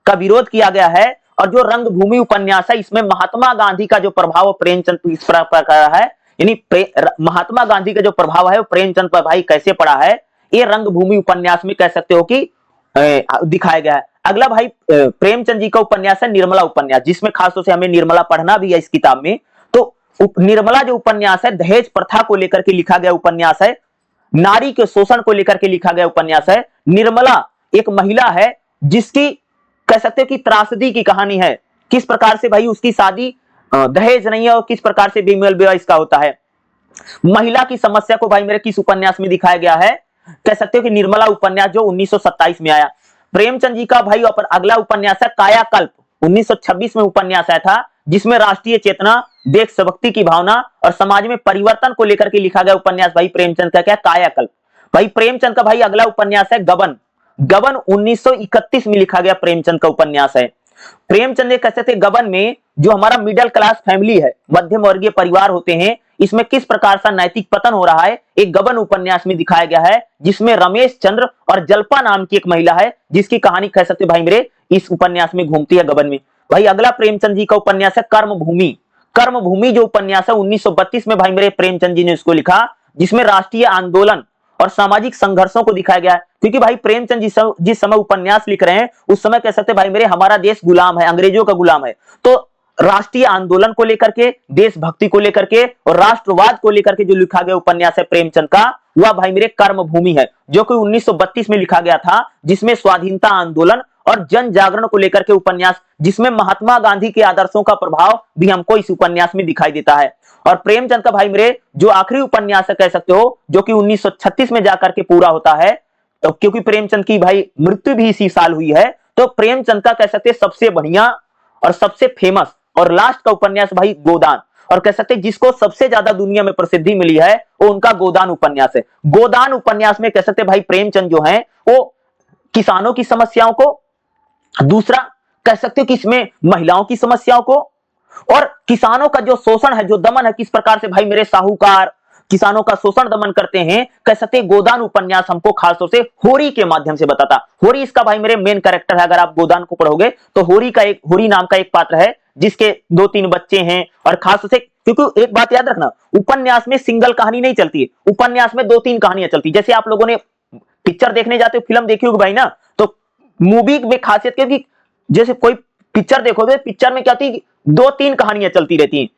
का विरोध किया गया है और जो रंगभूमि उपन्यास है इसमें महात्मा गांधी का जो प्रभाव प्रेमचंद इस प्रकार का है, यानी महात्मा गांधी का जो प्रभाव है वो प्रेमचंद पर भाई कैसे पड़ा है, ये रंगभूमि उपन्यास में कह सकते हो कि दिखाया गया है। अगला भाई प्रेमचंद जी का उपन्यास है निर्मला उपन्यास, जिसमें खासतौर से हमें निर्मला पढ़ना भी है इस किताब में। तो निर्मला जो उपन्यास है दहेज प्रथा को लेकर के लिखा गया उपन्यास है, नारी के शोषण को लेकर के लिखा गया उपन्यास है। निर्मला एक महिला है जिसकी कह सकते हो कि त्रासदी की कहानी है, किस प्रकार से भाई उसकी शादी दहेज नहीं है और किस प्रकार से बेमेल विवाह इसका होता है। महिला की समस्या को भाई मेरे किस उपन्यास में दिखाया गया है, कह सकते हो कि निर्मला उपन्यास जो 1927 में आया। प्रेमचंद जी का भाई अगला उपन्यास है कायाकल्प, 1926 में उपन्यास आया था, जिसमें राष्ट्रीय चेतना, देशभक्ति की भावना और समाज में परिवर्तन को लेकर के लिखा गया उपन्यास भाई प्रेमचंद का क्या कायाकल्प। भाई प्रेमचंद का भाई अगला उपन्यास है गबन, गबन 1931 में लिखा गया प्रेमचंद का उपन्यास है। प्रेमचंद कह सकते गबन में जो हमारा मिडिल क्लास फैमिली है, मध्यम वर्गीय परिवार होते हैं, इसमें किस प्रकार का नैतिक पतन हो रहा है एक गबन उपन्यास में दिखाया गया है, जिसमें रमेश चंद्र और जल्पा नाम की एक महिला है जिसकी कहानी कह सकते भाई मेरे इस उपन्यास में घूमती है गबन में। भाई अगला प्रेमचंद जी का उपन्यास है कर्मभूमि। कर्मभूमि जो उपन्यास है 1932 में भाई मेरे प्रेमचंद जी ने इसको लिखा, जिसमें राष्ट्रीय आंदोलन और सामाजिक संघर्षों को दिखाया गया है। क्योंकि भाई प्रेमचंद जी जिस समय उपन्यास लिख रहे हैं उस समय कह सकते भाई मेरे हमारा देश गुलाम है, अंग्रेजों का गुलाम है। तो राष्ट्रीय आंदोलन को लेकर के, देशभक्ति को लेकर के और राष्ट्रवाद को लेकर के जो लिखा गया उपन्यास है प्रेमचंद का, वह भाई मेरे कर्मभूमि है, जो कि 1932 में लिखा गया था, जिसमें स्वाधीनता आंदोलन और जन जागरण को लेकर के उपन्यास, जिसमें महात्मा गांधी के आदर्शों का प्रभाव भी हमको इस उपन्यास में दिखाई देता है। और प्रेमचंद का भाई मेरे जो आखिरी उपन्यास है कह सकते हो, जो कि 1936 में जाकर के पूरा होता है, तो क्योंकि प्रेमचंद की भाई मृत्यु भी इसी साल हुई है, तो प्रेमचंद का कह सकते सबसे बढ़िया और सबसे फेमस और लास्ट का उपन्यास भाई गोदान, और कह सकते जिसको सबसे ज्यादा दुनिया में प्रसिद्धि मिली है वो उनका गोदान उपन्यास है। गोदान उपन्यास में कह सकते भाई प्रेमचंद जो है वो किसानों की समस्याओं को, दूसरा कह सकते हो कि इसमें महिलाओं की समस्याओं को और किसानों का जो शोषण है, जो दमन है, किस प्रकार से भाई मेरे साहूकार किसानों का शोषण दमन करते हैं, कह सकते हैं गोदान उपन्यास हमको खासतौर से होरी के माध्यम से बताता। होरी इसका भाई मेरे मेन कैरेक्टर है। अगर आप गोदान को पढ़ोगे तो होरी नाम का एक पात्र है जिसके 2-3 बच्चे हैं, और खासतौर से क्योंकि एक बात याद रखना, उपन्यास में सिंगल कहानी नहीं चलती है, उपन्यास में 2-3 कहानियां चलती है। जैसे आप लोगों ने पिक्चर देखने जाते हो, फिल्म देखी होगी भाई ना, तो मूवी में खासियत क्या है कि जैसे कोई पिक्चर देखोगे, पिक्चर में क्या होती है 2-3 कहानियां चलती रहती हैं,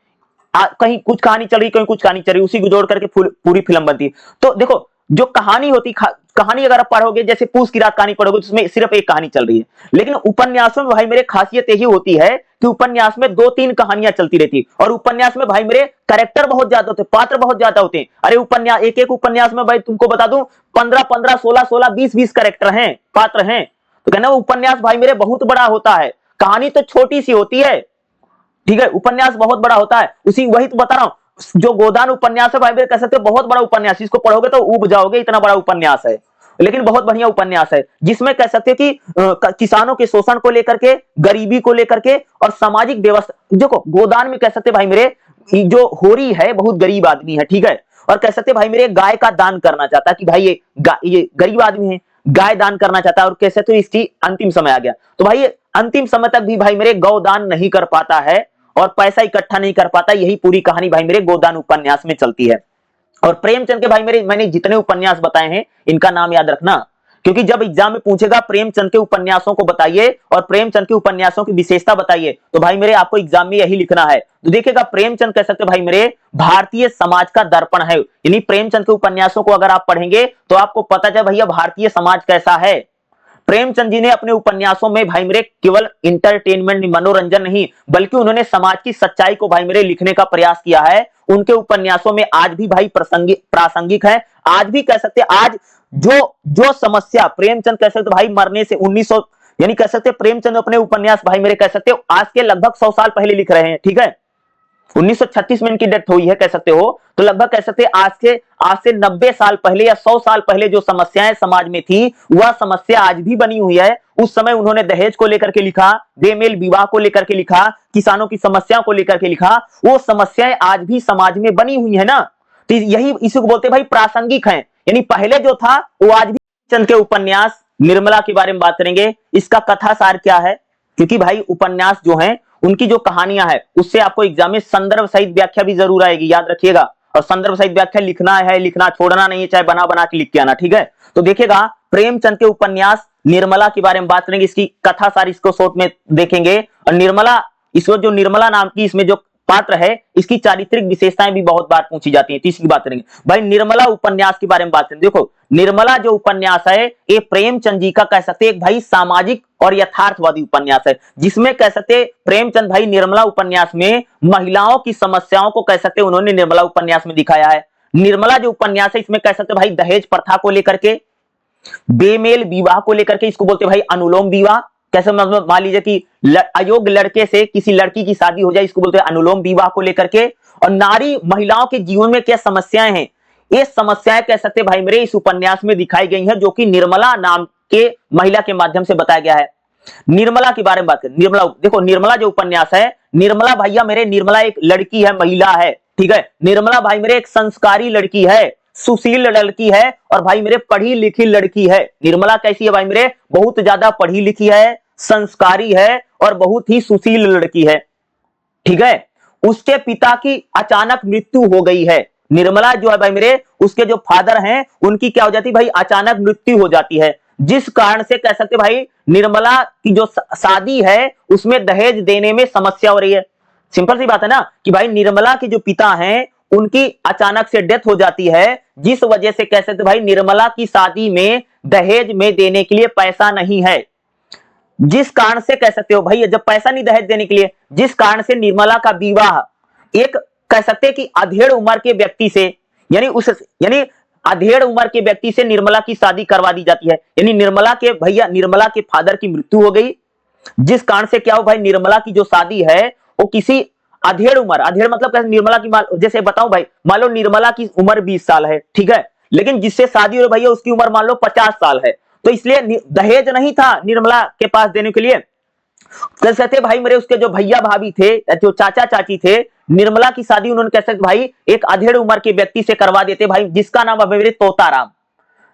कहीं कुछ कहानी चल रही, कहीं कुछ कहानी चल रही, उसी को जोड़ करके पूरी फिल्म बनती है। तो देखो जो कहानी होती, कहानी अगर आप पढ़ोगे, जैसे पूस की रात कहानी पढ़ोगे तो उसमें सिर्फ एक कहानी चल रही है, लेकिन उपन्यासों में भाई मेरे खासियत यही होती है कि उपन्यास में 2-3 कहानियां चलती रहती है, और उपन्यास में भाई मेरे कैरेक्टर बहुत ज्यादा होते हैं, पात्र बहुत ज्यादा होते हैं। अरे उपन्यास एक उपन्यास में भाई तुमको बता दूं 15-15, 16-16, 20-20 कैरेक्टर हैं, पात्र हैं। तो कहना उपन्यास भाई मेरे बहुत बड़ा होता है, कहानी तो छोटी सी होती है, ठीक है, उपन्यास बहुत बड़ा होता है। वही तो बता रहा हूं, जो गोदान उपन्यास है भाई मेरे कह सकते हो बहुत बड़ा उपन्यास, इसको पढ़ोगे तो उब जाओगे, इतना बड़ा उपन्यास है, लेकिन बहुत बढ़िया उपन्यास है, जिसमें कह सकते हैं कि किसानों के शोषण को लेकर के, गरीबी को लेकर के और सामाजिक व्यवस्था। देखो गोदान में कह सकते भाई मेरे जो होरी है बहुत गरीब आदमी है, ठीक है, और कह सकते भाई मेरे गाय का दान करना चाहता है कि भाई ये गरीब आदमी है, गाय दान करना चाहता है, और कह सकते इसकी अंतिम समय आ गया, तो भाई अंतिम समय तक भी भाई मेरे गौ दान नहीं कर पाता है और पैसा इकट्ठा नहीं कर पाता। यही पूरी कहानी भाई मेरे गोदान उपन्यास में चलती है। और प्रेमचंद के भाई मेरे मैंने जितने उपन्यास बताए हैं इनका नाम याद रखना, क्योंकि जब एग्जाम में पूछेगा प्रेमचंद के उपन्यासों को बताइए और प्रेमचंद के उपन्यासों की विशेषता बताइए, तो भाई मेरे आपको एग्जाम में यही लिखना है। तो देखिएगा प्रेमचंद कह सकते भाई मेरे भारतीय समाज का दर्पण है, यानी प्रेमचंद के उपन्यासों को अगर आप पढ़ेंगे तो आपको पता चले भैया भारतीय समाज कैसा है। प्रेमचंद जी ने अपने उपन्यासों में भाई मेरे केवल इंटरटेनमेंट, मनोरंजन नहीं, बल्कि उन्होंने समाज की सच्चाई को भाई मेरे लिखने का प्रयास किया है। उनके उपन्यासों में आज भी भाई प्रासंगिक है, आज भी कह सकते आज जो समस्या प्रेमचंद कह सकते भाई मरने से 1900 यानी कह सकते प्रेमचंद अपने उपन्यास भाई मेरे कह सकते आज के लगभग 100 साल पहले लिख रहे हैं, ठीक है, 1936 में इनकी डेथ हुई है कह सकते हो, तो लगभग कह सकते आज से 90 साल पहले या 100 साल पहले जो समस्याएं समाज में थी वह समस्या आज भी बनी हुई है। उस समय उन्होंने दहेज को लेकर के लिखा, बेमेल विवाह को लेकर के लिखा, किसानों की समस्याओं को लेकर के लिखा, वो समस्याएं आज भी समाज में बनी हुई है ना, तो यही इसी को बोलते हैं भाई प्रासंगिक है, यानी पहले जो था वो आज भी। चंद के उपन्यास निर्मला के बारे में बात करेंगे, इसका कथा सार क्या है, क्योंकि भाई उपन्यास जो हैं उनकी जो कहानियां है उससे आपको एग्जाम में संदर्भ सहित व्याख्या भी जरूर आएगी, याद रखिएगा। और संदर्भ सहित व्याख्या लिखना है, लिखना छोड़ना नहीं है, चाहे बना बना के लिख के आना, ठीक है। तो देखिएगा प्रेमचंद के उपन्यास निर्मला के बारे में बात करेंगे, इसकी कथा सारी इसको शॉर्ट में देखेंगे। और निर्मला, इसको जो निर्मला नाम की इसमें जो पात्र है इसकी चारित्रिक विशेषताएं भी बहुत बार पूछी जाती हैं, तो इसकी बात करेंगे। भाई निर्मला उपन्यास के बारे में बात करें, देखो निर्मला जो उपन्यास है ये प्रेमचंद जी का कह सकते हैं भाई सामाजिक और यथार्थवादी उपन्यास है, जिसमें कह सकते प्रेमचंद भाई निर्मला उपन्यास में महिलाओं की समस्याओं को कह सकते उन्होंने निर्मला उपन्यास में दिखाया है। निर्मला जो उपन्यास है इसमें कह सकते भाई दहेज प्रथा को लेकर के, बेमेल विवाह को लेकर के, इसको बोलते भाई अनुलोम विवाह। कैसे मतलब मान लीजिए कि अयोग्य लड़के से किसी लड़की की शादी हो जाए, इसको बोलते हैं अनुलोम विवाह को लेकर के। और नारी महिलाओं के जीवन में क्या समस्याएं हैं, ये समस्याएं कह सकते भाई मेरे इस उपन्यास में दिखाई गई हैं, जो कि निर्मला नाम के महिला के माध्यम से बताया गया है। निर्मला के बारे में बात करें, निर्मला देखो निर्मला जो उपन्यास है, निर्मला भैया मेरे, निर्मला एक लड़की है, महिला है, ठीक है। निर्मला भाई मेरे एक संस्कारी लड़की है, सुशील लड़की है, और भाई मेरे पढ़ी लिखी लड़की है। निर्मला कैसी है भाई मेरे, बहुत ज्यादा पढ़ी लिखी है, संस्कारी है और बहुत ही सुशील लड़की है, ठीक है। उसके पिता की अचानक मृत्यु हो गई है। निर्मला जो है भाई मेरे, उसके जो फादर हैं उनकी क्या हो जाती है भाई, अचानक मृत्यु हो जाती है, जिस कारण से कह सकते भाई निर्मला की जो शादी है उसमें दहेज देने में समस्या हो रही है। सिंपल सी बात है ना कि भाई निर्मला के जो पिता हैं उनकी अचानक से डेथ हो जाती है, जिस वजह से कह सकते भाई निर्मला की शादी में दहेज में देने के लिए पैसा नहीं है, जिस कारण से कह सकते हो भाई जब पैसा नहीं दहेज देने के लिए, जिस कारण से निर्मला का विवाह एक कह सकते कि अधेड़ उम्र के व्यक्ति से, यानी अधेड़ उम्र के व्यक्ति से निर्मला की शादी करवा दी जाती है। यानी निर्मला के फादर की मृत्यु हो गई, जिस कारण से क्या हो भाई निर्मला की जो शादी है वो किसी अधेड़ उम्र, अधेड़ मतलब कैसे, निर्मला की जैसे बताऊं भाई, मान लो निर्मला की उम्र 20 साल है, ठीक है, लेकिन जिससे शादी हो भैया उसकी उम्र मान लो 50 साल है, तो इसलिए दहेज नहीं था निर्मला के पास देने के लिए। कह सकते भाई मेरे उसके जो भैया भाभी थे, जो चाचा चाची थे, निर्मला की शादी उन्होंने कह सकते भाई एक अधेड़ उम्र के व्यक्ति से करवा देते भाई, जिसका नाम है मेरे तोताराम।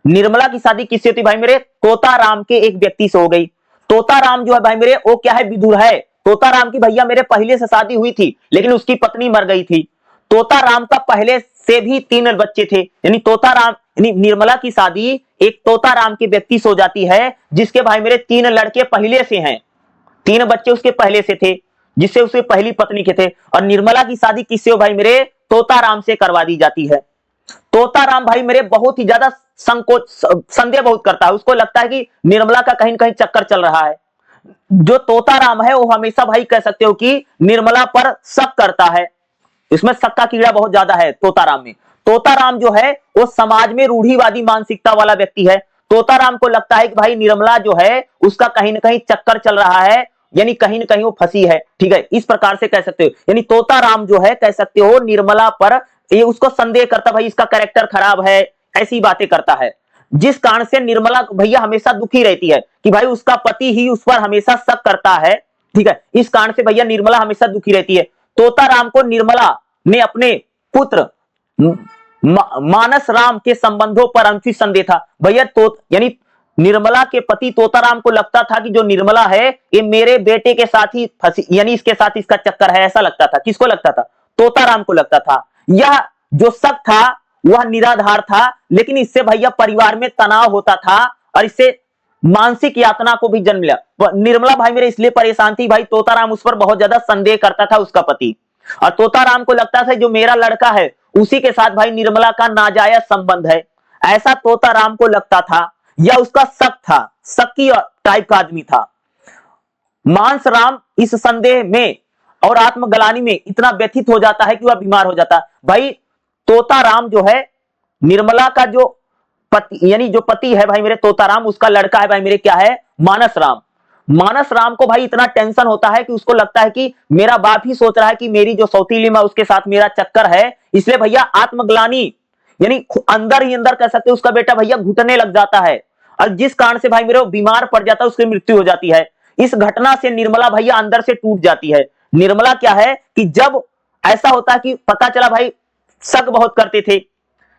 निर्मला की शादी किससे होती भाई मेरे, तोताराम के एक व्यक्ति से हो गई। तोताराम जो है भाई मेरे वो क्या है, विदुर है। तोताराम की भैया मेरे पहले से शादी हुई थी, लेकिन उसकी पत्नी मर गई थी। तोताराम का पहले से भी 3 बच्चे थे, यानी तोताराम यानी निर्मला की शादी एक तोताराम के व्यक्ति से हो जाती है, जिसके भाई मेरे 3 लड़के पहले से हैं, 3 बच्चे उसके पहले से थे, जिससे उसके पहली पत्नी के थे। और निर्मला की शादी किससे हो भाई मेरे, तोताराम से करवा दी जाती है। तोताराम भाई मेरे बहुत ही ज्यादा संकोच, संदेह बहुत करता है, उसको लगता है कि निर्मला का कहीं कहीं चक्कर चल रहा है। जो तोताराम है वो हमेशा भाई कह सकते हो कि निर्मला पर शक करता है, इसमें शक का कीड़ा बहुत ज्यादा है तोताराम में। तोताराम जो है वो समाज में रूढ़िवादी मानसिकता वाला व्यक्ति है। तोताराम को लगता है कि भाई निर्मला जो है उसका कहीं ना कहीं चक्कर चल रहा है, यानी कहीं ना कहीं वो फंसी है, ठीक है, इस प्रकार से कह सकते हो। यानी तोताराम जो है कह सकते हो निर्मला पर ये उसको संदेह करता, भाई इसका कैरेक्टर खराब है, ऐसी बातें करता है, जिस कारण से निर्मला भैया हमेशा दुखी रहती है कि भाई उसका पति ही उस पर हमेशा शक करता है, ठीक है, इस कारण से भैया निर्मला हमेशा दुखी रहती है। तोताराम को निर्मला ने अपने पुत्र मानस राम के संबंधों पर अनुचित संदेह था भैया। यानी निर्मला के पति तोताराम को लगता था कि जो निर्मला है ये मेरे बेटे के साथ ही फंसी, यानी इसके साथ इसका चक्कर है, ऐसा लगता था। किसको लगता था, तोताराम को लगता था। यह जो शक था वह निराधार था, लेकिन इससे भैया परिवार में तनाव होता था और इससे मानसिक यातना को भी जन्म लिया। निर्मला भाई मेरे इसलिए परेशान थी, भाई तोताराम उस पर बहुत ज्यादा संदेह करता था, उसका पति, और तोताराम को लगता था जो मेरा लड़का है उसी के साथ भाई निर्मला का नाजायज संबंध है, ऐसा तोताराम को लगता था, या उसका शक था, शक्की टाइप का आदमी था। मानसराम इस संदेह में और आत्मग्लानि में इतना व्यथित हो जाता है कि वह बीमार हो जाता है। भाई तोताराम जो है निर्मला का जो पति, यानी जो पति है भाई मेरे तोताराम, उसका लड़का है भाई मेरे क्या है, मानस राम। मानस राम को भाई इतना टेंशन होता है कि उसको लगता है कि मेरा बाप ही सोच रहा है कि मेरी जो सौतीली मां उसके साथ मेरा चक्कर है, इसलिए भैया आत्मग्लानि यानी अंदर ही अंदर कह सकते उसका बेटा भैया घुटने लग जाता है, और जिस कारण से भाई मेरे बीमार पड़ जाता है, उसकी मृत्यु हो जाती है। इस घटना से निर्मला भैया अंदर से टूट जाती है। निर्मला क्या है कि जब ऐसा होता है कि पता चला, भाई शक बहुत करते थे,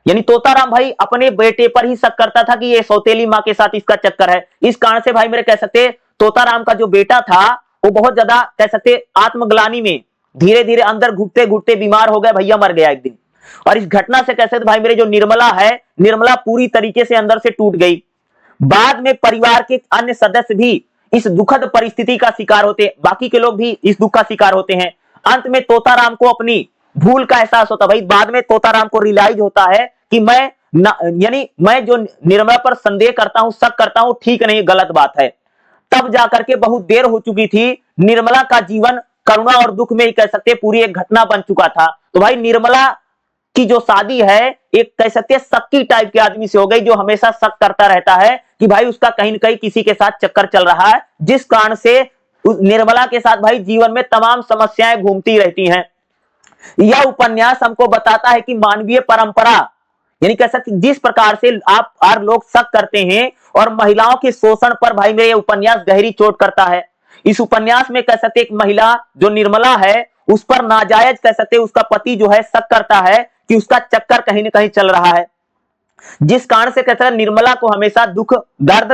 यानी तोताराम भाई अपने बेटे पर ही शक करता था कि ये सौतेली मां के साथ इसका चक्कर है। इस कारण से भाई मेरे कह सकते तोताराम का जो बेटा था वो बहुत ज्यादा कह सकते आत्मग्लानि में धीरे धीरे अंदर घुटते घुटते बीमार हो गए, भैया मर गया एक दिन। और इस घटना से कह सकते भाई मेरे जो निर्मला है, निर्मला पूरी तरीके से अंदर से टूट गई। बाद में परिवार के अन्य सदस्य भी इस दुखद परिस्थिति का शिकार होते, बाकी के लोग भी इस दुख का शिकार होते हैं। अंत में तोताराम को अपनी भूल का एहसास होता भाई, बाद में तोताराम को रियलाइज होता है कि यानी मैं जो निर्मला पर संदेह करता हूं, शक करता हूं, ठीक नहीं, गलत बात है। तब जाकर के बहुत देर हो चुकी थी, निर्मला का जीवन करुणा और दुख में ही कह सकते पूरी एक घटना बन चुका था। तो भाई निर्मला की जो शादी है एक कह सकते शक्की टाइप के आदमी से हो गई, जो हमेशा शक करता रहता है कि भाई उसका कहीं न कहीं किसी के साथ चक्कर चल रहा है, जिस कारण से निर्मला के साथ भाई जीवन में तमाम समस्याएं घूमती रहती हैं। यह उपन्यास हमको बताता है कि मानवीय परंपरा यानी कह सकते जिस प्रकार से आप हर लोग शक करते हैं और महिलाओं के शोषण पर भाई मेरे उपन्यास गहरी चोट करता है। इस उपन्यास में कह सकते एक महिला जो निर्मला है उस पर नाजायज कह सकते उसका पति जो है शक करता है कि उसका चक्कर कहीं न कहीं चल रहा है, जिस कारण से कहते हैं निर्मला को हमेशा दुख दर्द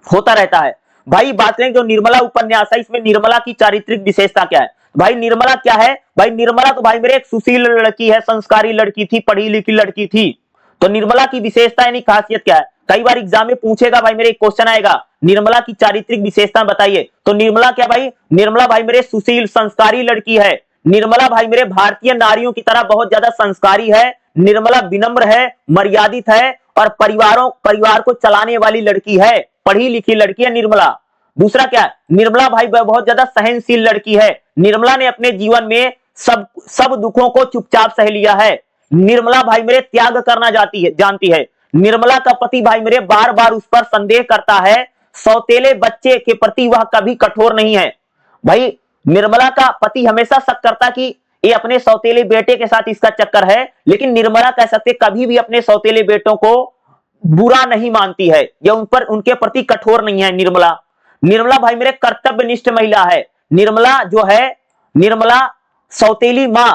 होता रहता है। भाई बात करें जो निर्मला उपन्यास है, इसमें निर्मला की चारित्रिक विशेषता क्या है? भाई निर्मला क्या है? भाई निर्मला तो भाई मेरे एक सुशील लड़की है, संस्कारी लड़की थी, पढ़ी लिखी लड़की थी। तो निर्मला की विशेषता यानी खासियत क्या है? कई बार एग्जाम में पूछेगा भाई मेरे, एक क्वेश्चन आएगा निर्मला की चारित्रिक विशेषता बताइए। तो निर्मला क्या भाई? निर्मला भाई मेरे सुशील संस्कारी लड़की है। निर्मला भाई मेरे भारतीय नारियों की तरह बहुत ज्यादा संस्कारी है। निर्मला विनम्र है, मर्यादित है और परिवार को चलाने वाली लड़की है, पढ़ी लिखी लड़की है निर्मला। दूसरा क्या? निर्मला भाई बहुत ज्यादा सहनशील लड़की है। निर्मला ने अपने जीवन में सब दुखों को चुपचाप सह लिया है। निर्मला भाई मेरे त्याग करना जानती है। निर्मला का पति भाई मेरे बार बार उस पर संदेह करता है। सौतेले बच्चे के प्रति वह कभी कठोर नहीं है। भाई निर्मला का पति हमेशा शक करता कि ये अपने सौतेले बेटे के साथ इसका चक्कर है, लेकिन निर्मला कह सकते कभी भी अपने सौतेले बेटों को बुरा नहीं मानती है या उनके प्रति कठोर नहीं है। निर्मला भाई मेरे कर्तव्यनिष्ठ महिला है। निर्मला जो है, निर्मला सौतेली मां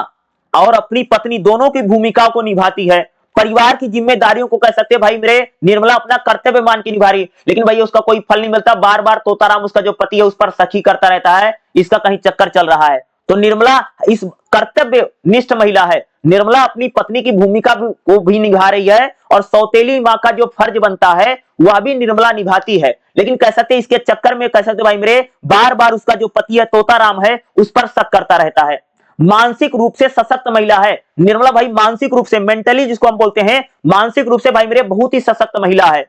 और अपनी पत्नी दोनों की भूमिकाओं को निभाती है। परिवार की जिम्मेदारियों को कह सकते भाई मेरे निर्मला अपना कर्तव्य मान के निभा रही है, लेकिन भाई उसका कोई फल नहीं मिलता। बार बार तोताराम उसका जो पति है उस पर सखी करता रहता है, इसका कहीं चक्कर चल रहा है। तो निर्मला इस कर्तव्य निष्ठ महिला है। निर्मला अपनी पत्नी की भूमिका को भी निभा रही है और सौतेली मां का जो फर्ज बनता है वह भी निर्मला निभाती है। लेकिन कह सकते इसके चक्कर में कह सकते भाई मेरे बार बार उसका जो पति है तोताराम है उस पर शक करता रहता है। मानसिक रूप से सशक्त महिला है निर्मला भाई, मानसिक रूप से मेंटली जिसको हम बोलते हैं, मानसिक रूप से भाई मेरे बहुत ही सशक्त महिला है।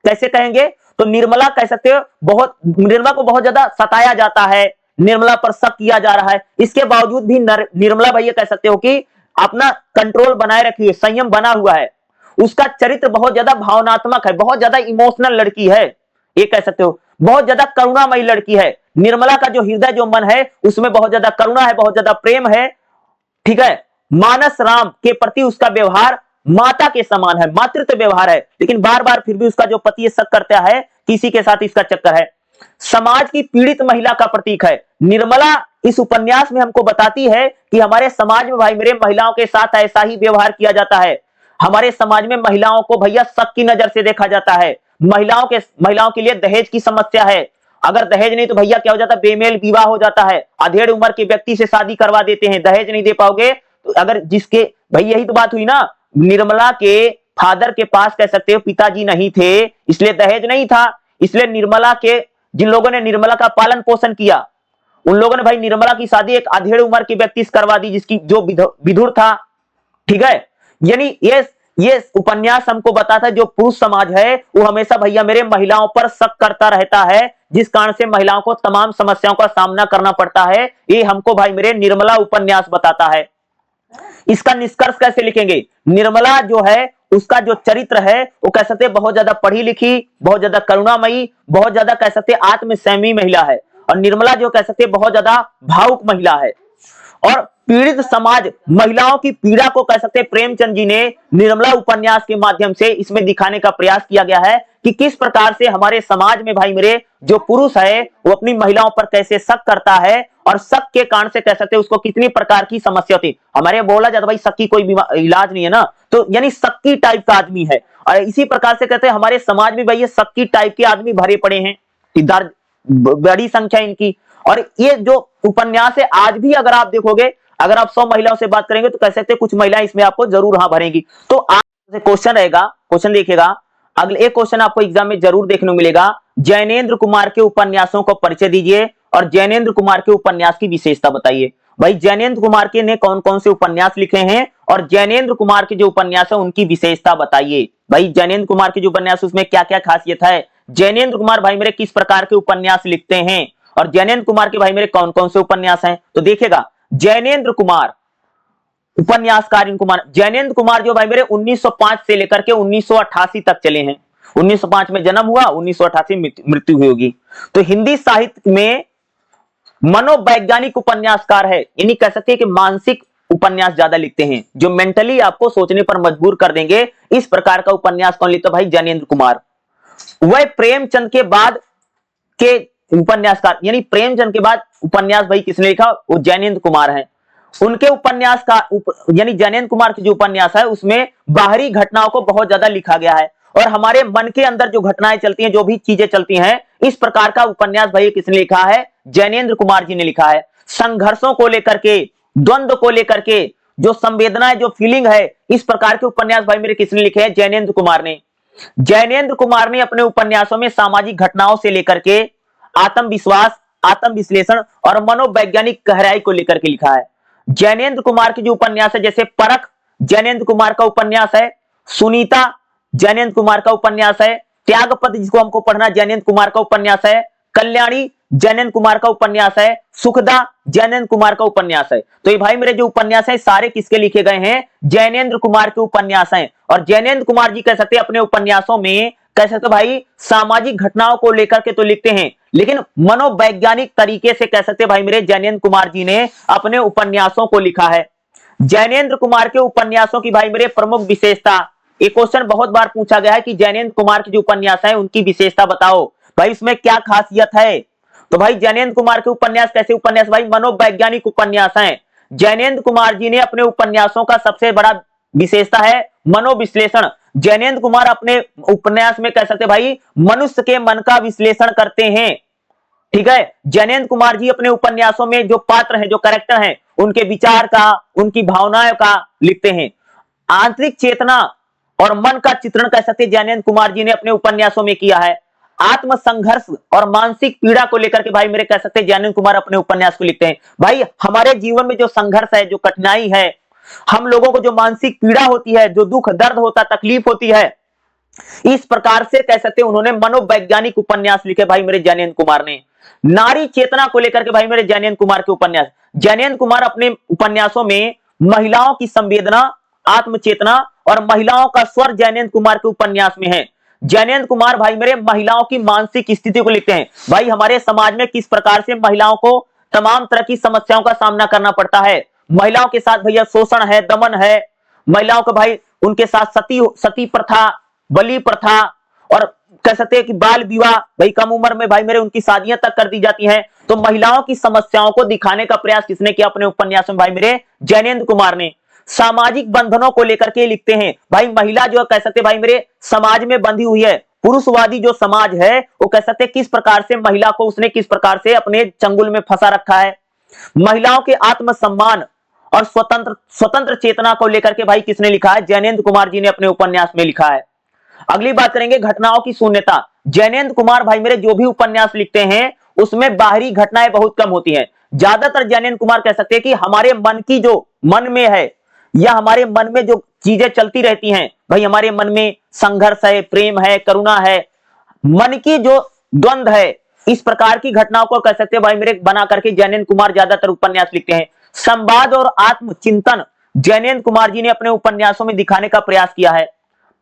कैसे कहेंगे? तो निर्मला कह सकते हो निर्मला को बहुत ज्यादा सताया जाता है, निर्मला पर शक किया जा रहा है, इसके बावजूद भी निर्मला भाई ये कह सकते हो कि अपना कंट्रोल बनाए रखी है, संयम बना हुआ है। उसका चरित्र बहुत ज्यादा भावनात्मक है, बहुत ज्यादा इमोशनल लड़की है, ये कह सकते हो बहुत ज्यादा करुणामयी लड़की है। निर्मला का जो हृदय जो मन है उसमें बहुत ज्यादा करुणा है, बहुत ज्यादा प्रेम है। ठीक है, मानस राम के प्रति उसका व्यवहार माता के समान है, मातृत्व व्यवहार है, लेकिन बार बार फिर भी उसका जो पति शक करता है किसी के साथ इसका चक्कर है। समाज की पीड़ित महिला का प्रतीक है निर्मला। इस उपन्यास में हमको बताती है कि हमारे समाज में भाई मेरे महिलाओं के साथ ऐसा ही व्यवहार किया जाता है। हमारे समाज में महिलाओं को भैया शक की नजर से देखा जाता है। महिलाओं के लिए दहेज की समस्या है। अगर दहेज नहीं तो भैया क्या हो जाता है? बेमेल विवाह हो जाता है, अधेड़ उम्र के व्यक्ति से शादी करवा देते हैं। दहेज नहीं दे पाओगे तो अगर जिसके भाई यही तो बात हुई ना, निर्मला के फादर के पास कह सकते हो पिताजी नहीं थे, इसलिए दहेज नहीं था, इसलिए निर्मला के जिन लोगों ने निर्मला का पालन पोषण किया उन लोगों ने भाई निर्मला की शादी एक अधेड़ उम्र के व्यक्ति से करवा दी जिसकी जो विधुर था। ठीक है, यानी ये उपन्यास हमको बताता है जो पुरुष समाज है वो हमेशा भैया मेरे महिलाओं पर शक करता रहता है, जिस कारण से महिलाओं को तमाम समस्याओं का सामना करना पड़ता है। ये हमको भाई मेरे निर्मला उपन्यास बताता है। इसका निष्कर्ष कैसे लिखेंगे? निर्मला जो है उसका जो चरित्र है वो कह सकते बहुत ज्यादा पढ़ी लिखी, बहुत ज्यादा करुणामयी, बहुत ज्यादा कह सकते आत्मसंयमी महिला है। और निर्मला जो कह सकते बहुत ज्यादा भावुक महिला है। और पीड़ित समाज महिलाओं की पीड़ा को कह सकते प्रेमचंद जी ने निर्मला उपन्यास के माध्यम से इसमें दिखाने का प्रयास किया गया है कि किस प्रकार से हमारे समाज में भाई मेरे जो पुरुष है वो अपनी महिलाओं पर कैसे शक करता है और शक के कारण से कह सकते उसको कितनी प्रकार की समस्या होती। हमारे बोला जाता भाई शक की कोई इलाज नहीं है ना, तो यानी शक्की टाइप का आदमी है। और इसी प्रकार से कहते हैं हमारे समाज में भाई ये शक्की टाइप के आदमी भरे पड़े हैं, बड़ी संख्या इनकी। और ये जो उपन्यास है आज भी अगर आप देखोगे, अगर आप 100 महिलाओं से बात करेंगे तो कह सकते हैं कुछ महिलाएं इसमें आपको जरूर हाँ भरेंगी। तो आज क्वेश्चन रहेगा, क्वेश्चन देखिएगा, अगले एक क्वेश्चन आपको एग्जाम में जरूर देखने को मिलेगा, जैनेंद्र कुमार के उपन्यासों को परिचय दीजिए और जैनेंद्र कुमार के उपन्यास की विशेषता बताइए। भाई जैनेंद्र कुमार के ने कौन कौन से उपन्यास लिखे हैं और जैनेंद्र कुमार के जो उपन्यास है उनकी विशेषता बताइए। भाई जैनेंद्र कुमार के जो उपन्यास उसमें क्या क्या खासियत है, जैनेंद्र कुमार भाई मेरे किस प्रकार के उपन्यास लिखते हैं और जैनेंद्र कुमार के भाई मेरे कौन कौन से उपन्यास हैं। तो देखिएगा जैनेंद्र कुमार उपन्यासकार कुमार, जैनेंद्र कुमार जो भाई मेरे 1905 से लेकर के 1988 तक चले हैं। 1905 में जन्म हुआ, 1988 में मृत्यु हुई होगी। तो हिंदी साहित्य में मनोवैज्ञानिक उपन्यासकार है, यानी कह सकते हैं कि मानसिक उपन्यास ज्यादा लिखते हैं जो मेंटली आपको सोचने पर मजबूर कर देंगे। इस प्रकार का उपन्यास कौन लिखता? भाई जैनेंद्र कुमार। वह प्रेमचंद के बाद के उपन्यासकार, यानी प्रेमचंद के बाद उपन्यास भाई किसने लिखा? वो जैनेंद्र कुमार है। उनके उपन्यास का यानी जैनेंद्र कुमार की जो उपन्यास है उसमें बाहरी घटनाओं को बहुत ज्यादा लिखा गया है और हमारे मन के अंदर जो घटनाएं चलती हैं, जो भी चीजें चलती हैं, इस प्रकार का उपन्यास भाई किसने लिखा है? जैनेंद्र कुमार जी ने लिखा है। संघर्षों को लेकर के, द्वंद्व को लेकर के जो संवेदनाएं, जो फीलिंग है, इस प्रकार के उपन्यास भाई मेरे किसने लिखे हैं? जैनेंद्र कुमार ने। जैनेंद्र कुमार ने अपने उपन्यासों में सामाजिक घटनाओं से लेकर के आत्मविश्वास, आत्म विश्लेषण और मनोवैज्ञानिक गहराई को लेकर के लिखा है। जैनेंद्र कुमार के जो उपन्यास है, जैसे परख जैनेंद्र कुमार का उपन्यास है, सुनीता जैनेंद्र कुमार का उपन्यास है, त्यागपत्र जिसको हमको पढ़ना जैनेंद्र कुमार का उपन्यास है, कल्याणी जैनेंद्र कुमार का उपन्यास है, सुखदा जैनेंद्र कुमार का उपन्यास है। तो ये भाई मेरे जो उपन्यास है सारे किसके लिखे गए हैं? जैनेंद्र कुमार के उपन्यास हैं। और जैनेंद्र कुमार जी कह सकते हैं अपने उपन्यासों में, कह सकते भाई सामाजिक घटनाओं को लेकर के तो लिखते हैं, लेकिन मनोवैज्ञानिक तरीके से कह सकते भाई मेरे जैनेंद्र कुमार जी ने अपने उपन्यासों को लिखा है। जैनेंद्र कुमार के उपन्यासों की भाई मेरे प्रमुख विशेषता, एक क्वेश्चन बहुत बार पूछा गया है कि जैनेंद्र कुमार के जो उपन्यास है उनकी विशेषता बताओ, भाई इसमें क्या खासियत है? तो भाई जैनेंद्र कुमार के उपन्यास कैसे उपन्यास? भाई मनोवैज्ञानिक उपन्यास हैं। जैनेंद्र कुमार जी ने अपने उपन्यासों का सबसे बड़ा विशेषता है मनोविश्लेषण। जैनेंद्र कुमार अपने उपन्यास में कह सकते भाई मनुष्य के मन का विश्लेषण करते हैं। ठीक है, जैनेंद्र कुमार जी अपने उपन्यासों में जो पात्र हैं, जो कैरेक्टर हैं, उनके विचार का, उनकी भावनाओं का लिखते हैं। आंतरिक चेतना और मन का चित्रण कह सकते जैनेंद्र कुमार जी ने अपने उपन्यासों में किया है। आत्म संघर्ष और मानसिक पीड़ा को लेकर के भाई मेरे कह सकते जैनेंद्र कुमार अपने उपन्यास को लिखते हैं। भाई हमारे जीवन में जो संघर्ष है, जो कठिनाई है, हम लोगों को जो मानसिक पीड़ा होती है, जो दुख दर्द होता, तकलीफ होती है, इस प्रकार से कह सकते उन्होंने मनोवैज्ञानिक उपन्यास लिखे भाई मेरे जैनेंद्र कुमार ने। नारी चेतना को लेकर के भाई मेरे जैनेंद्र कुमार के उपन्यास, जैनेंद्र कुमार अपने उपन्यासों में महिलाओं की संवेदना, आत्मचेतना और महिलाओं का स्वर जैनेंद्र कुमार के उपन्यास में है। जैनेंद्र कुमार भाई मेरे महिलाओं की मानसिक स्थिति को लिखते हैं। भाई हमारे समाज में किस प्रकार से महिलाओं को तमाम तरह की समस्याओं का सामना करना पड़ता है, महिलाओं के साथ भैया शोषण है, दमन है, महिलाओं को भाई उनके साथ सती प्रथा, बलि प्रथा और कह सकते हैं कि बाल विवाह, भाई कम उम्र में भाई मेरे उनकी शादियां तक कर दी जाती हैं। तो महिलाओं की समस्याओं को दिखाने का प्रयास किसने किया अपने उपन्यास में? भाई मेरे जैनेंद्र कुमार ने। सामाजिक बंधनों को लेकर के लिखते हैं। भाई महिला जो कह सकते भाई मेरे समाज में बंधी हुई है, पुरुषवादी जो समाज है वो कह सकते किस प्रकार से महिला को उसने किस प्रकार से अपने चंगुल में फंसा रखा है। महिलाओं के आत्मसम्मान और स्वतंत्र चेतना को लेकर के भाई किसने लिखा है? जैनेंद्र कुमार जी ने अपने उपन्यास में लिखा है। अगली बात करेंगे घटनाओं की शून्यता। जैनेंद्र कुमार भाई मेरे जो भी उपन्यास लिखते हैं उसमें बाहरी घटनाएं बहुत कम होती हैं। ज्यादातर जैनेंद्र कुमार कह सकते हैं कि हमारे मन की जो मन में है या हमारे मन में जो चीजें चलती रहती हैं, भाई हमारे मन में संघर्ष है, प्रेम है, करुणा है, मन की जो द्वंद्व है, इस प्रकार की घटनाओं को कह सकते हैं भाई मेरे बना करके जैनेंद्र कुमार ज्यादातर उपन्यास लिखते हैं। संवाद और आत्मचिंतन जैनेंद्र कुमार जी ने अपने उपन्यासों में दिखाने का प्रयास किया है।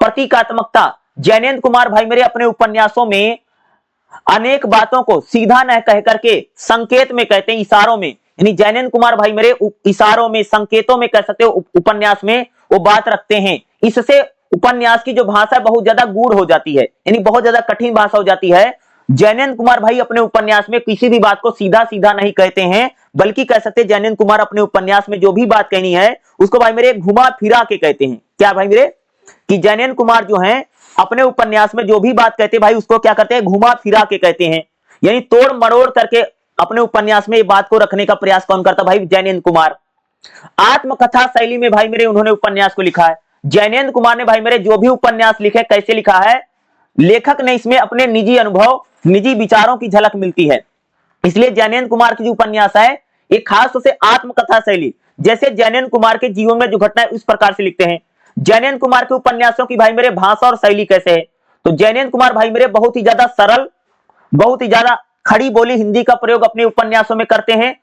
प्रतीकात्मकता, जैनेंद्र कुमार भाई मेरे अपने उपन्यासों में अनेक बातों को सीधा न कह करके संकेत में कहते हैं, इशारों में, यानी जैनेंद्र कुमार भाई मेरे इशारों में, संकेतों में कह सकते हो उपन्यास में वो बात रखते हैं। इससे उपन्यास की जो भाषा है बहुत ज्यादा गूढ़ हो जाती है, यानी बहुत ज्यादा कठिन भाषा हो जाती है। जैनेंद्र कुमार भाई अपने उपन्यास में किसी भी बात को सीधा सीधा नहीं कहते हैं, बल्कि कह सकते हैं जैनेंद्र कुमार अपने उपन्यास में जो भी बात कहनी है उसको भाई मेरे घुमा फिरा के कहते हैं। क्या भाई मेरे कि जैनेंद्र कुमार जो हैं अपने उपन्यास में जो भी बात कहते हैं भाई उसको क्या करते हैं? घुमा फिरा के कहते हैं, यानी तोड़ मरोड़ करके अपने उपन्यास में ये बात को रखने का प्रयास कौन करता भाई? जैनेंद्र कुमार। आत्मकथा शैली में भाई मेरे उन्होंने उपन्यास को लिखा है। जैनेंद्र कुमार ने भाई मेरे जो भी उपन्यास लिखे कैसे लिखा है? लेखक ने इसमें अपने निजी अनुभव, निजी विचारों की झलक मिलती है। इसलिए जैनेंद्र कुमार की जो उपन्यास है ये खास तौर से आत्मकथा शैली, जैसे जैनेंद्र कुमार के जीवन में जो घटना है उस प्रकार से लिखते हैं। जैनेंद्र कुमार के उपन्यासों की भाई मेरे भाषा और शैली कैसे है? तो जैनेंद्र कुमार भाई मेरे बहुत ही ज्यादा सरल, बहुत ही ज्यादा खड़ी बोली हिंदी का प्रयोग अपने उपन्यासों में करते हैं,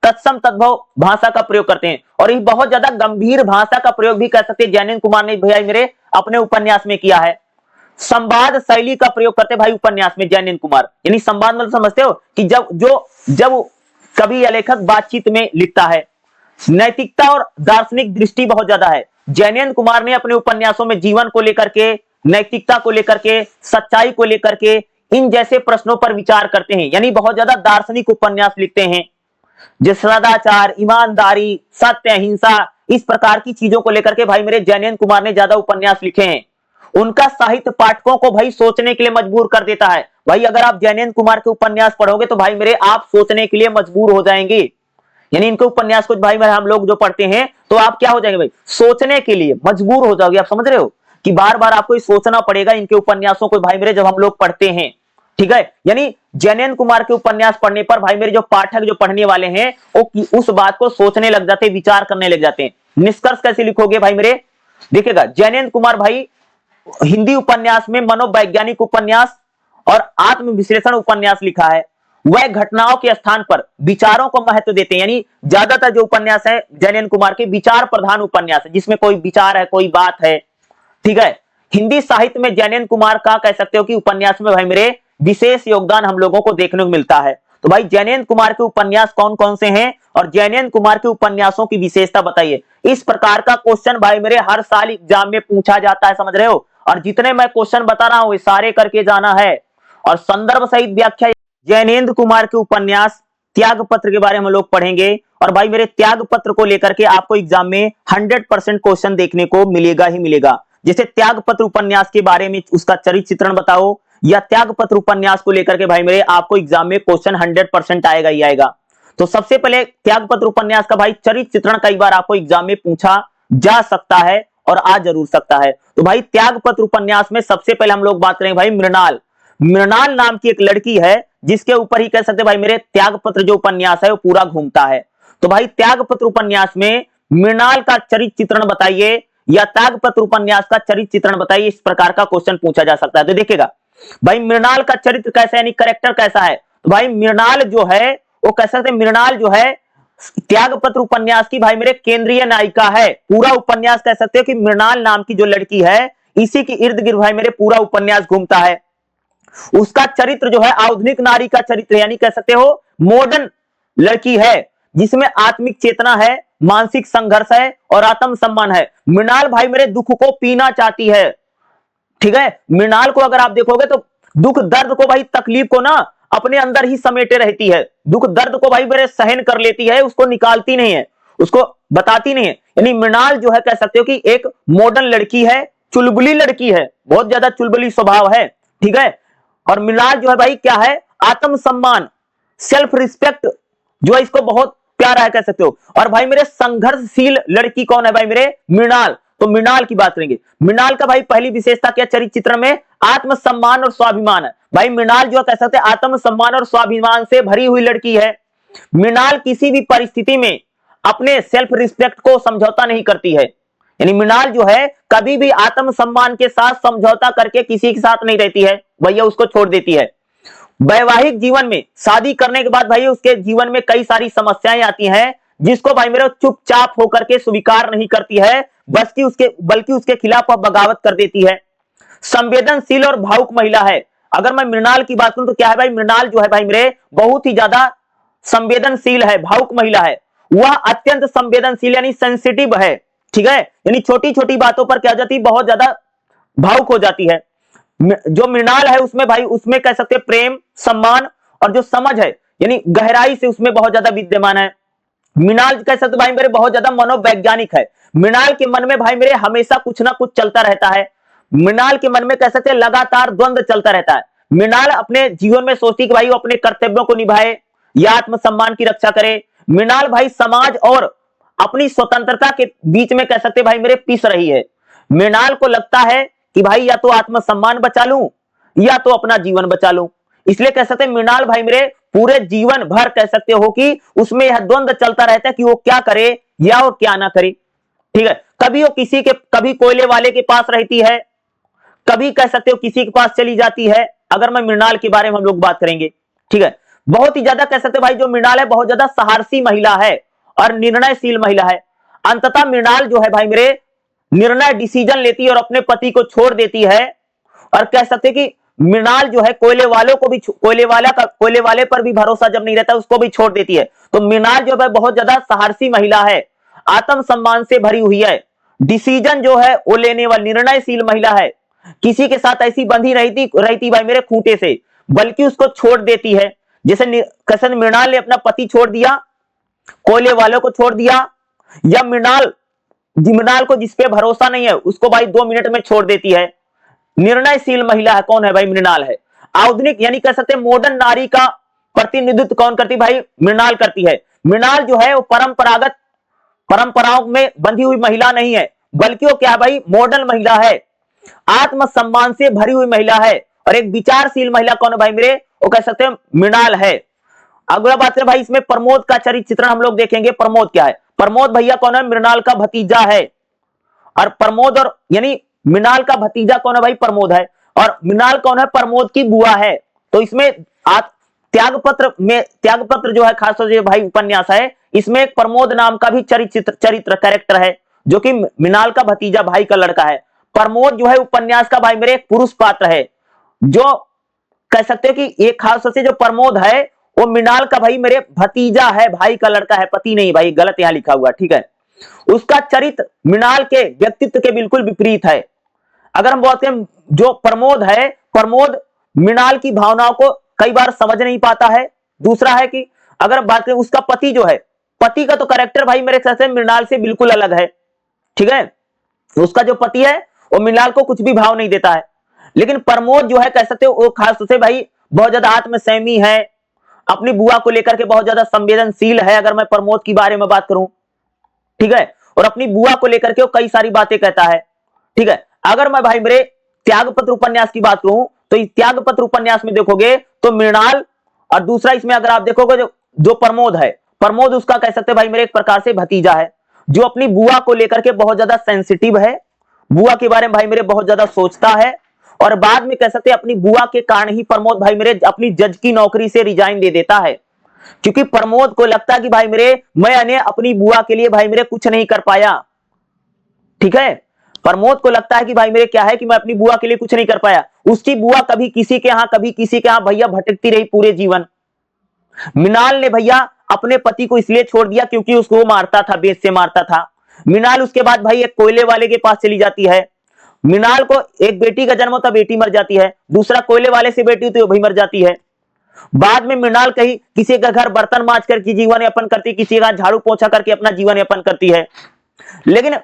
तत्सम तद्भव भाषा का प्रयोग करते हैं, और ये बहुत ज्यादा गंभीर भाषा का प्रयोग भी कर सकते हैं जैनेंद्र कुमार ने भाई मेरे अपने उपन्यास में किया है। संवाद शैली का प्रयोग करते भाई उपन्यास में जैनेंद्र कुमार, यानी संवाद मतलब समझते हो कि जब कवि या लेखक बातचीत में लिखता है। नैतिकता और दार्शनिक दृष्टि बहुत ज्यादा है। जैनेंद्र कुमार ने अपने उपन्यासों में जीवन को लेकर के, नैतिकता को लेकर के, सच्चाई को लेकर के, इन जैसे प्रश्नों पर विचार करते हैं, यानी बहुत ज्यादा दार्शनिक उपन्यास लिखते हैं। जो सदाचार, ईमानदारी, सत्य, अहिंसा, इस प्रकार की चीजों को लेकर के भाई मेरे जैनेंद्र कुमार ने ज्यादा उपन्यास लिखे हैं। उनका साहित्य पाठकों को भाई सोचने के लिए मजबूर कर देता है। भाई अगर आप जैनेंद्र कुमार के उपन्यास पढ़ोगे तो भाई मेरे आप सोचने के लिए मजबूर हो जाएंगे। यानी इनके उपन्यास को भाई मेरे हम लोग जो पढ़ते हैं तो आप क्या हो जाएंगे भाई? सोचने के लिए मजबूर हो जाओगे। आप समझ रहे हो कि बार बार आपको सोचना पड़ेगा इनके उपन्यासों को भाई मेरे जब हम लोग पढ़ते हैं। ठीक है, यानी जैनेंद्र कुमार के उपन्यास पढ़ने पर भाई मेरे जो पाठक, जो पढ़ने वाले हैं, वो उस बात को सोचने लग जाते हैं, विचार करने लग जाते हैं। निष्कर्ष कैसे लिखोगे भाई मेरे? देखिएगा, जैनेंद्र कुमार भाई हिंदी उपन्यास में मनोवैज्ञानिक उपन्यास और आत्मविश्लेषण उपन्यास लिखा है। वह घटनाओं के स्थान पर विचारों को महत्व देते हैं, यानी ज्यादातर जो उपन्यास है जैनेंद्र कुमार के विचार प्रधान उपन्यास है, जिसमें कोई विचार है, कोई बात है। ठीक है, हिंदी साहित्य में जैनेंद्र कुमार का कह सकते हो कि उपन्यास में भाई मेरे विशेष योगदान हम लोगों को देखने को मिलता है। तो भाई जैनेंद्र कुमार के उपन्यास कौन कौन से हैं और जैनेंद्र कुमार के उपन्यासों की विशेषता बताइए। इस प्रकार का क्वेश्चन भाई मेरे हर साल एग्जाम में पूछा जाता है, समझ रहे हो? और जितने मैं क्वेश्चन बता रहा हूं ये सारे करके जाना है। और संदर्भ सहित व्याख्या जैनेंद्र कुमार के उपन्यास त्याग पत्र के बारे में हम लोग पढ़ेंगे। और भाई मेरे त्याग पत्र को लेकर के आपको एग्जाम में 100% क्वेश्चन देखने को मिलेगा ही मिलेगा। जैसे त्याग पत्र उपन्यास के बारे में उसका चरित्र चित्रण बताओ, या त्याग पत्र उपन्यास को लेकर के भाई मेरे आपको एग्जाम में क्वेश्चन 100% आएगा ही आएगा। तो सबसे पहले त्याग पत्र उपन्यास का भाई चरित्र चित्रण कई बार आपको एग्जाम में पूछा जा सकता है और आ जरूर सकता है। तो भाई त्याग पत्र उपन्यास में सबसे पहले हम लोग बात करेंगे भाई मृणाल। मृणाल नाम की एक लड़की है जिसके ऊपर ही कह सकते भाई मेरे त्याग पत्र जो उपन्यास है वो पूरा घूमता है। तो भाई त्याग पत्र उपन्यास में मृणाल का चरित्र चित्रण बताइए, या त्याग पत्र उपन्यास का चरित्र चित्रण बताइए। इस प्रकार का क्वेश्चन पूछा जा सकता है। तो देखिएगा भाई मृणाल का चरित्र कैसा है, यानी कैरेक्टर कैसा है? तो भाई मृणाल जो है वो कह सकते मृणाल जो है त्याग पत्र उपन्यास की भाई मेरे केंद्रीय नायिका है। पूरा उपन्यास कह सकते हो कि मृणाल नाम की जो लड़की है इसी के इर्द गिर्द भाई मेरे पूरा उपन्यास घूमता है। उसका चरित्र जो है आधुनिक नारी का चरित्र, यानी कह सकते हो मॉडर्न लड़की है जिसमें आत्मिक चेतना है, मानसिक संघर्ष है और आत्मसम्मान है। मृणाल भाई मेरे दुख को पीना चाहती है। ठीक है, मृणाल को अगर आप देखोगे तो दुख दर्द को भाई, तकलीफ को ना अपने अंदर ही समेटे रहती है। दुख दर्द को भाई मेरे सहन कर लेती है, उसको निकालती नहीं है, उसको बताती नहीं है। यानी मृणाल जो है कह सकते हो कि एक मॉडर्न लड़की है, चुलबुली लड़की है, बहुत ज्यादा चुलबुली स्वभाव है। ठीक है, और मृणाल जो है भाई क्या है? आत्मसम्मान, सेल्फ रिस्पेक्ट जो है इसको बहुत प्यारा है कह सकते हो। और भाई मेरे संघर्षशील लड़की कौन है भाई मेरे? मृणाल। तो मृणाल की बात करेंगे। मृणाल का भाई पहली विशेषता क्या चरित्र चित्रण में? आत्मसम्मान और स्वाभिमान है। भाई मृणाल जो कह सकते हैं आत्मसम्मान और स्वाभिमान से भरी हुई लड़की है। मृणाल किसी भी परिस्थिति में अपने सेल्फ रिस्पेक्ट को समझौता नहीं करती है। यानी मृणाल जो है कभी भी आत्मसम्मान के साथ समझौता करके किसी के साथ नहीं रहती है, भैया उसको छोड़ देती है। वैवाहिक जीवन में शादी करने के बाद भाई उसके जीवन में कई सारी समस्याएं आती हैं जिसको भाई मेरे चुपचाप होकर के स्वीकार नहीं करती है, बल्कि उसके खिलाफ वह बगावत कर देती है। संवेदनशील और भावुक महिला है। अगर मैं मृणाल की बात करूं तो क्या है भाई? मृणाल जो है भाई मेरे बहुत ही ज्यादा संवेदनशील है, भावुक महिला है। वह अत्यंत संवेदनशील यानी सेंसिटिव है। ठीक है, यानी छोटी छोटी बातों पर क्या हो जाती है? बहुत ज्यादा भावुक हो जाती है। जो मृणाल है उसमें भाई, उसमें कह सकते प्रेम, सम्मान और जो समझ है यानी गहराई से उसमें बहुत ज्यादा विद्यमान है। मृणाल कह सकते भाई मेरे बहुत ज्यादा मनोवैज्ञानिक है। मृणाल के मन में भाई मेरे हमेशा कुछ ना कुछ चलता रहता है। मृणाल के मन में कह सकते लगातार द्वंद्व चलता रहता है। मृणाल अपने जीवन में सोचती कि भाई वो अपने कर्तव्यों को निभाए या आत्मसम्मान की रक्षा करे। मृणाल भाई समाज और अपनी स्वतंत्रता के बीच में कह सकते भाई मेरे पिस रही है। मृणाल को लगता है कि भाई या तो आत्मसम्मान बचा लूं या तो अपना जीवन बचा लूं। इसलिए कह सकते मृणाल भाई मेरे पूरे जीवन भर कह सकते हो कि उसमें यह द्वंद्व चलता रहता है कि वो क्या करे या वो क्या ना करे। ठीक है, कभी वो कभी कोयले वाले के पास रहती है, कभी कह सकते हो किसी के पास चली जाती है। अगर मैं मृणाल के बारे में हम लोग बात करेंगे, ठीक है, बहुत ही ज्यादा कह सकते भाई जो मृणाल है बहुत ज्यादा साहसी महिला है और निर्णयशील महिला है। अंततः मृणाल जो है भाई मेरे निर्णय डिसीजन लेती है और अपने पति को छोड़ देती है। और कह सकते कि मृणाल जो है कोयले वाले पर भी भरोसा जब नहीं रहता उसको भी छोड़ देती है। तो मृणाल जो है बहुत ज्यादा साहसी महिला है, आत्मसम्मान से भरी हुई है, डिसीजन जो है वो लेने वाली निर्णयशील महिला है। किसी के साथ ऐसी बंधी रहती भाई मेरे खूंटे से, बल्कि उसको छोड़ देती है। जैसे कसन मृणाल ने अपना पति छोड़ दिया, कोयले वालों को छोड़ दिया, या मृणाल को जिसपे भरोसा नहीं है उसको भाई 2 मिनट में छोड़ देती है। निर्णयशील महिला है, कौन है भाई? मृणाल है। आधुनिक यानी कह सकते मॉडर्न नारी का प्रतिनिधित्व कौन करती भाई? मृणाल करती है। मृणाल जो है वो परंपराओं में बंधी हुई महिला नहीं है, बल्कि वो क्या है भाई? मॉडर्न महिला है, आत्मसम्मान से भरी हुई महिला है और एक विचारशील महिला कौन है भाई मेरे? वो कह सकते हैं मृणाल है। अगला बात है भाई इसमें प्रमोद का चरित्र चित्रण हम लोग देखेंगे। प्रमोद क्या है? प्रमोद भैया कौन है? मृणाल का भतीजा है। और प्रमोद और यानी मृणाल का भतीजा कौन है भाई? प्रमोद है। और मृणाल कौन है? प्रमोद की बुआ है। तो इसमें त्यागपत्र जो है खासतौर से भाई उपन्यास है, इसमें एक प्रमोद नाम का भी चरित्र कैरेक्टर है जो कि मृणाल का भतीजा भाई का लड़का है। प्रमोद जो है उपन्यास का भाई मेरे एक पुरुष पात्र है, जो कह सकते हो कि एक खासतौर से जो प्रमोद है वो मृणाल का भाई मेरे भतीजा है, भाई का लड़का है, पति नहीं भाई, गलत यहां लिखा हुआ, ठीक है। उसका चरित्र मृणाल के व्यक्तित्व के बिल्कुल विपरीत है। अगर हम बात करें जो प्रमोद है, प्रमोद मृणाल की भावनाओं को कई बार समझ नहीं पाता है। दूसरा है कि अगर बात करें उसका पति जो है, पति का तो कैरेक्टर भाई मेरे ख्याल से मृणाल से बिल्कुल अलग है, ठीक है। उसका जो पति है वो मृणाल को कुछ भी भाव नहीं देता है। लेकिन प्रमोद जो है कह सकते हो वो खास तौर से भाई बहुत ज्यादा आत्मसंयमी है, अपनी बुआ को लेकर के बहुत ज्यादा संवेदनशील है। अगर मैं प्रमोद की बारे में बात करूं, ठीक है, और अपनी बुआ को लेकर के वो कई सारी बातें कहता है, ठीक है। अगर मैं भाई मेरे त्यागपत्र उपन्यास की बात करूं तो इस त्यागपत्र उपन्यास में देखोगे तो मृणाल, और दूसरा इसमें अगर आप देखोगे जो प्रमोद है, प्रमोद उसका कह सकते भाई मेरे एक प्रकार से भतीजा है, जो अपनी बुआ को लेकर के बहुत ज्यादा सेंसिटिव है, बुआ के बारे में भाई मेरे बहुत ज्यादा सोचता है। और बाद में कह सकते अपनी बुआ के कारण ही प्रमोद भाई मेरे अपनी जज की नौकरी से रिजाइन दे देता है, क्योंकि प्रमोद को लगता कि भाई मेरे मैंने अपनी बुआ के लिए भाई मेरे कुछ नहीं कर पाया, ठीक है। प्रमोद को लगता है कि भाई मेरे क्या है कि मैं अपनी बुआ के लिए कुछ नहीं कर पाया। उसकी बुआ कभी किसी के यहां कभी किसी के यहां भैया भटकती रही पूरे जीवन। मृणाल ने भैया अपने पति को इसलिए छोड़ दिया क्योंकि उसको मारता था, बेच से मारता था। मृणाल उसके बाद भाई एक कोयले वाले के पास चली जाती है। मृणाल को एक बेटी का जन्म होता, बेटी मर जाती है। दूसरा कोयले वाले से बेटी होती है, वो भी मर जाती है। बाद में मृणाल कहीं किसी का घर बर्तन मांज करके जीवन यापन करती, किसी का झाड़ू पोछा करके अपना जीवन यापन करती है। लेकिन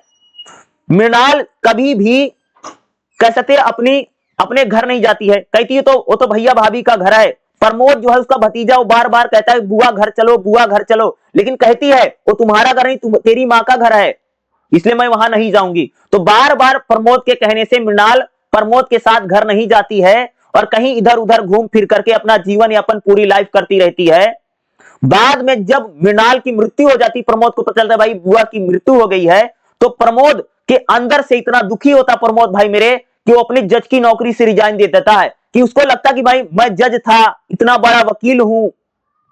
मृणाल कभी भी कह सकते अपने घर नहीं जाती है, कहती है तो वो तो भैया भाभी का घर है। प्रमोद जो है उसका भतीजा, वो बार बार कहता है बुआ घर चलो, बुआ घर चलो, लेकिन कहती है वो तुम्हारा घर नहीं, तेरी माँ का घर है, इसलिए मैं वहां नहीं जाऊंगी। तो बार बार प्रमोद के कहने से मृणाल प्रमोद के साथ घर नहीं जाती है और कहीं इधर उधर घूम फिर करके अपना जीवन यापन पूरी लाइफ करती रहती है। बाद में जब मृणाल की मृत्यु हो जाती, प्रमोद को पता चलता है भाई बुआ की मृत्यु हो गई है, तो प्रमोद के अंदर से इतना दुखी होता प्रमोद भाई मेरे कि वो अपनी जज की नौकरी से रिजाइन दे देता है, कि उसको लगता कि भाई मैं जज था, इतना बड़ा वकील हूं,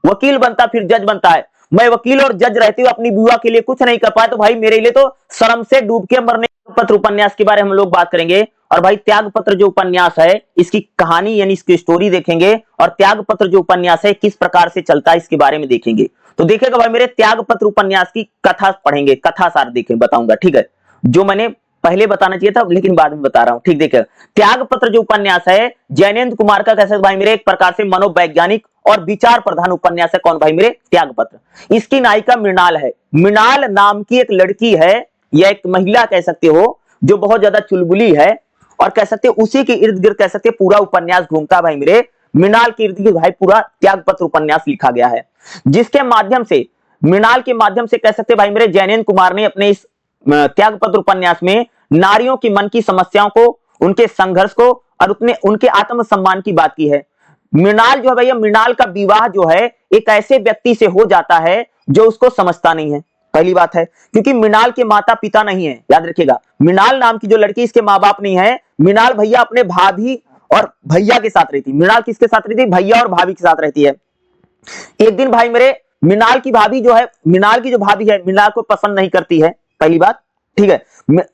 वकील बनता फिर जज बनता है, मैं वकील और जज रहते हुए अपनी बुआ के लिए कुछ नहीं कर पाया, तो भाई मेरे लिए तो शर्म से डूब के मरने। पत्र उपन्यास के बारे में हम लोग बात करेंगे। और भाई त्यागपत्र जो उपन्यास है इसकी कहानी यानी इसकी स्टोरी देखेंगे, और त्यागपत्र जो उपन्यास है किस प्रकार से चलता है इसके बारे में देखेंगे। तो देखिएगा भाई मेरे त्यागपत्र उपन्यास की कथा पढ़ेंगे, कथा सार देखें बताऊंगा, ठीक है, जो मैंने पहले बताना चाहिए था लेकिन बाद में बता रहा हूं, ठीक। देखिए त्यागपत्र जो उपन्यास है जैनेन्द्र कुमार का कैसे भाई मेरे एक प्रकार से मनोवैज्ञानिक और विचार प्रधान उपन्यास है। कौन भाई मेरे? त्यागपत्र। इसकी नायिका मृणाल है। मृणाल नाम की एक लड़की है या एक महिला कह सकते हो, जो बहुत ज्यादा चुलबुली है, और कह सकते उसी के इर्द गिर्द कह सकते पूरा उपन्यास घूमता भाई मेरे। मृणाल के इर्द गिर्द भाई पूरा त्यागपत्र उपन्यास लिखा गया है। जिसके माध्यम से, मृणाल के माध्यम से कह सकते भाई मेरे, जैनेन्द्र कुमार ने अपने इस त्यागपत्र उपन्यास में नारियों की मन की समस्याओं को, उनके संघर्ष को और उनके आत्मसम्मान की बात की है। मृणाल जो है भैया, मृणाल का विवाह जो है एक ऐसे व्यक्ति से हो जाता है जो उसको समझता नहीं है, पहली बात है, क्योंकि मृणाल के माता पिता नहीं है, याद रखिएगा। मृणाल नाम की जो लड़की, इसके माँ बाप नहीं है। मृणाल भैया अपने भाभी और भैया के साथ रहती। मृणाल किसके साथ रहती? भैया और भाभी के साथ रहती है। एक दिन भाई मेरे, मृणाल की भाभी जो है, मृणाल की जो भाभी है, मृणाल को पसंद नहीं करती है, पहली बात, ठीक है।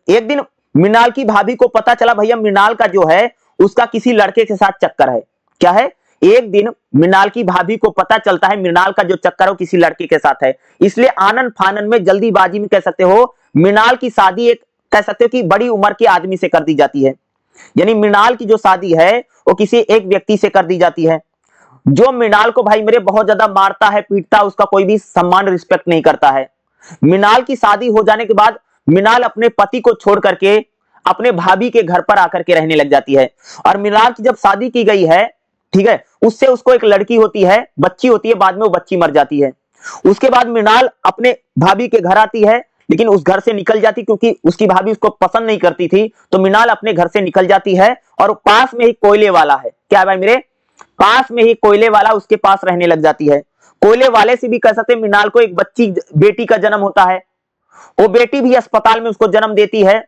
एक दिन मृणाल की भाभी को पता चला भैया मृणाल का जो है उसका किसी लड़के के साथ चक्कर है। क्या है? एक दिन मृणाल की भाभी को पता चलता है मृणाल का जो चक्कर है वो किसी लड़के के साथ है। इसलिए आनन फानन में, जल्दीबाजी में कह सकते हो, मृणाल की शादी एक, कह सकते हो कि बड़ी उम्र के आदमी से कर दी जाती है। यानी मृणाल की जो शादी है वो किसी एक व्यक्ति से कर दी जाती है, जो मृणाल को भाई मेरे बहुत ज्यादा मारता है, पीटता है, उसका कोई भी सम्मान रिस्पेक्ट नहीं करता है। मृणाल की शादी हो जाने के बाद मृणाल अपने पति को छोड़ करके अपने भाभी के घर पर आकर के रहने लग जाती है। और मृणाल की जब शादी की गई है, ठीक है, उससे उसको एक लड़की होती है, बच्ची होती है, बाद में वो बच्ची मर जाती है। उसके बाद मृणाल अपने भाभी के घर आती है, लेकिन उस घर से निकल जाती क्योंकि उसकी भाभी उसको पसंद नहीं करती थी। तो मृणाल अपने घर से निकल जाती है और पास में ही कोयले वाला है, क्या है भाई मेरे, पास में ही कोयले वाला उसके पास रहने लग जाती है। कोयले वाले से भी कह सकते मृणाल को एक बच्ची, बेटी का जन्म होता है। वो बेटी भी अस्पताल में उसको जन्म देती है।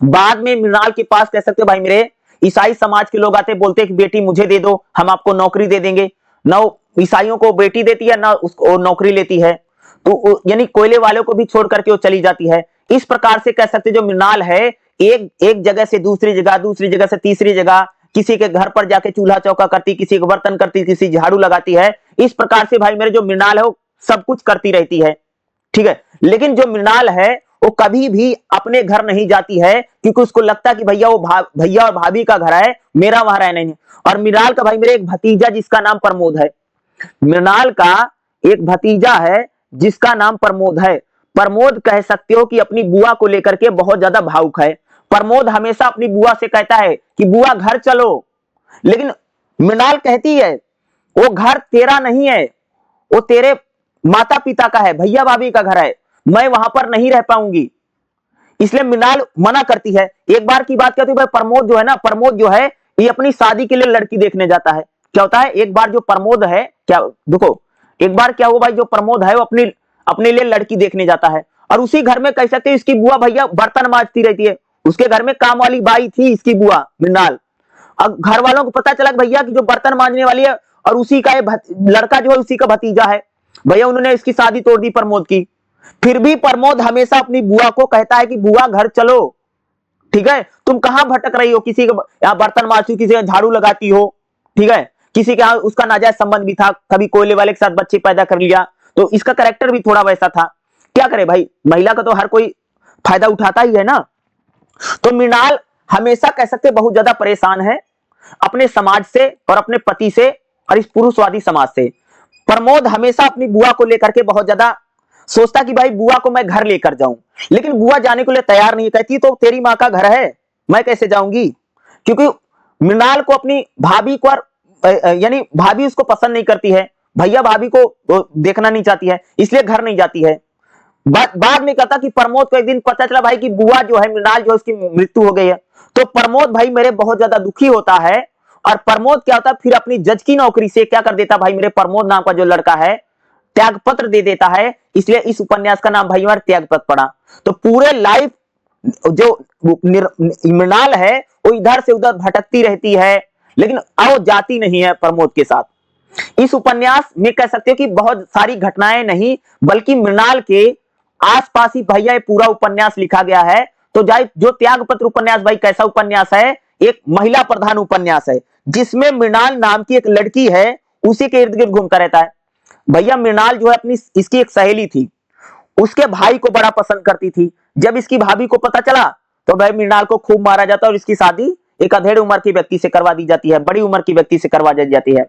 बाद में मृणाल के पास कह सकते भाई मेरे, ईसाई समाज के लोग आते, बोलते कि बेटी मुझे दे दो, हम आपको नौकरी दे देंगे। ना ईसाइयों को बेटी देती है, ना उसको नौकरी लेती है। तो यानी कोयले वालों को भी छोड़ करके वो चली जाती है। इस प्रकार से कह सकते जो मृणाल है, एक जगह से दूसरी जगह, दूसरी जगह से तीसरी जगह, किसी के घर पर जाके चूल्हा चौका करती, किसी को बर्तन करती, किसी झाड़ू लगाती है। इस प्रकार से भाई मेरे जो मृणाल है वो सब कुछ करती रहती है, ठीक है। लेकिन जो मृणाल है वो कभी भी अपने घर नहीं जाती है, क्योंकि उसको लगता है कि भैया वो भैया और भाभी का घर है, मेरा वहां रहना नहीं। और मृणाल का भाई मेरे एक भतीजा जिसका नाम प्रमोद है, मृणाल का एक भतीजा है जिसका नाम प्रमोद है। प्रमोद कह सकते हो कि अपनी बुआ को लेकर के बहुत ज्यादा भावुक है। प्रमोद हमेशा अपनी बुआ से कहता है कि बुआ घर चलो, लेकिन मृणाल कहती है वो घर तेरा नहीं है, वो तेरे माता पिता का है, भैया भाभी का घर है, मैं वहां पर नहीं रह पाऊंगी। इसलिए मृणाल मना करती है। एक बार की बात कहती है, भाई प्रमोद जो है ना, प्रमोद जो है ये अपनी शादी के लिए लड़की देखने जाता है। क्या होता है, एक बार जो प्रमोद है, क्या देखो, एक बार क्या हुआ भाई, जो प्रमोद है वो अपने लिए लड़की देखने जाता है। और उसी घर में कह सकते इसकी बुआ भैया बर्तन मांजती रहती है। उसके घर में काम वाली बाई थी इसकी बुआ मृणाल। अब घर वालों को पता चला भैया कि जो बर्तन मांजने वाली है और उसी का लड़का जो है उसी का भतीजा है, भैया उन्होंने इसकी शादी तोड़ दी प्रमोद की। फिर भी प्रमोद हमेशा अपनी बुआ को कहता है कि बुआ घर चलो, ठीक है, तुम कहां भटक रही हो, किसी के यहाँ बर्तन मांजती हो, किसी का झाड़ू लगाती हो, ठीक है, किसी के यहाँ उसका नाजायज संबंध भी था, कभी कोयले वाले के साथ बच्चे पैदा कर लिया। तो इसका कैरेक्टर भी थोड़ा वैसा था। क्या करे भाई, महिला का तो हर कोई फायदा उठाता ही है ना। तो मृणाल हमेशा कह सकते बहुत ज्यादा परेशान है अपने समाज से और अपने पति से और इस पुरुषवादी समाज से। प्रमोद हमेशा अपनी बुआ को लेकर के बहुत ज्यादा सोचता कि भाई बुआ को मैं घर लेकर जाऊं, लेकिन बुआ जाने के लिए तैयार नहीं, कहती तो तेरी माँ का घर है, मैं कैसे जाऊंगी। क्योंकि मृणाल को अपनी भाभी को, यानी भाभी उसको पसंद नहीं करती है, भैया भाभी को देखना नहीं चाहती है, इसलिए घर नहीं जाती है। बाद में कहता कि प्रमोद को एक दिन पता चला भाई कि बुआ जो है मृणाल जो है उसकी मृत्यु हो गई है। तो प्रमोद भाई मेरे बहुत ज्यादा दुखी होता है। और प्रमोद क्या होता है, फिर अपनी जज की नौकरी से क्या कर देता भाई मेरे, प्रमोद नाम का जो लड़का है त्याग पत्र दे देता है। इसलिए इस उपन्यास का नाम भाई हमारे त्याग पत्र पड़ा। तो पूरे लाइफ जो मृणाल है वो इधर से उधर भटकती रहती है, लेकिन वो जाती नहीं है प्रमोद के साथ। इस उपन्यास में कह सकते हो कि बहुत सारी घटनाएं नहीं, बल्कि मृणाल के आसपास ही भैया ये पूरा उपन्यास लिखा गया है। तो जो त्याग पत्र उपन्यास भाई कैसा उपन्यास है, एक महिला प्रधान उपन्यास है, जिसमें मृणाल नाम की एक लड़की है, उसी के इर्द गिर्द घूमता रहता है। भैया मृणाल जो है अपनी, इसकी एक सहेली थी, उसके भाई को बड़ा पसंद करती थी। जब इसकी भाभी को पता चला तो भाई मृणाल को खूब मारा जाता है और इसकी शादी एक अधेड़ उम्र की व्यक्ति से करवा दी जाती है, बड़ी उम्र की व्यक्ति से करवा दी जाती है।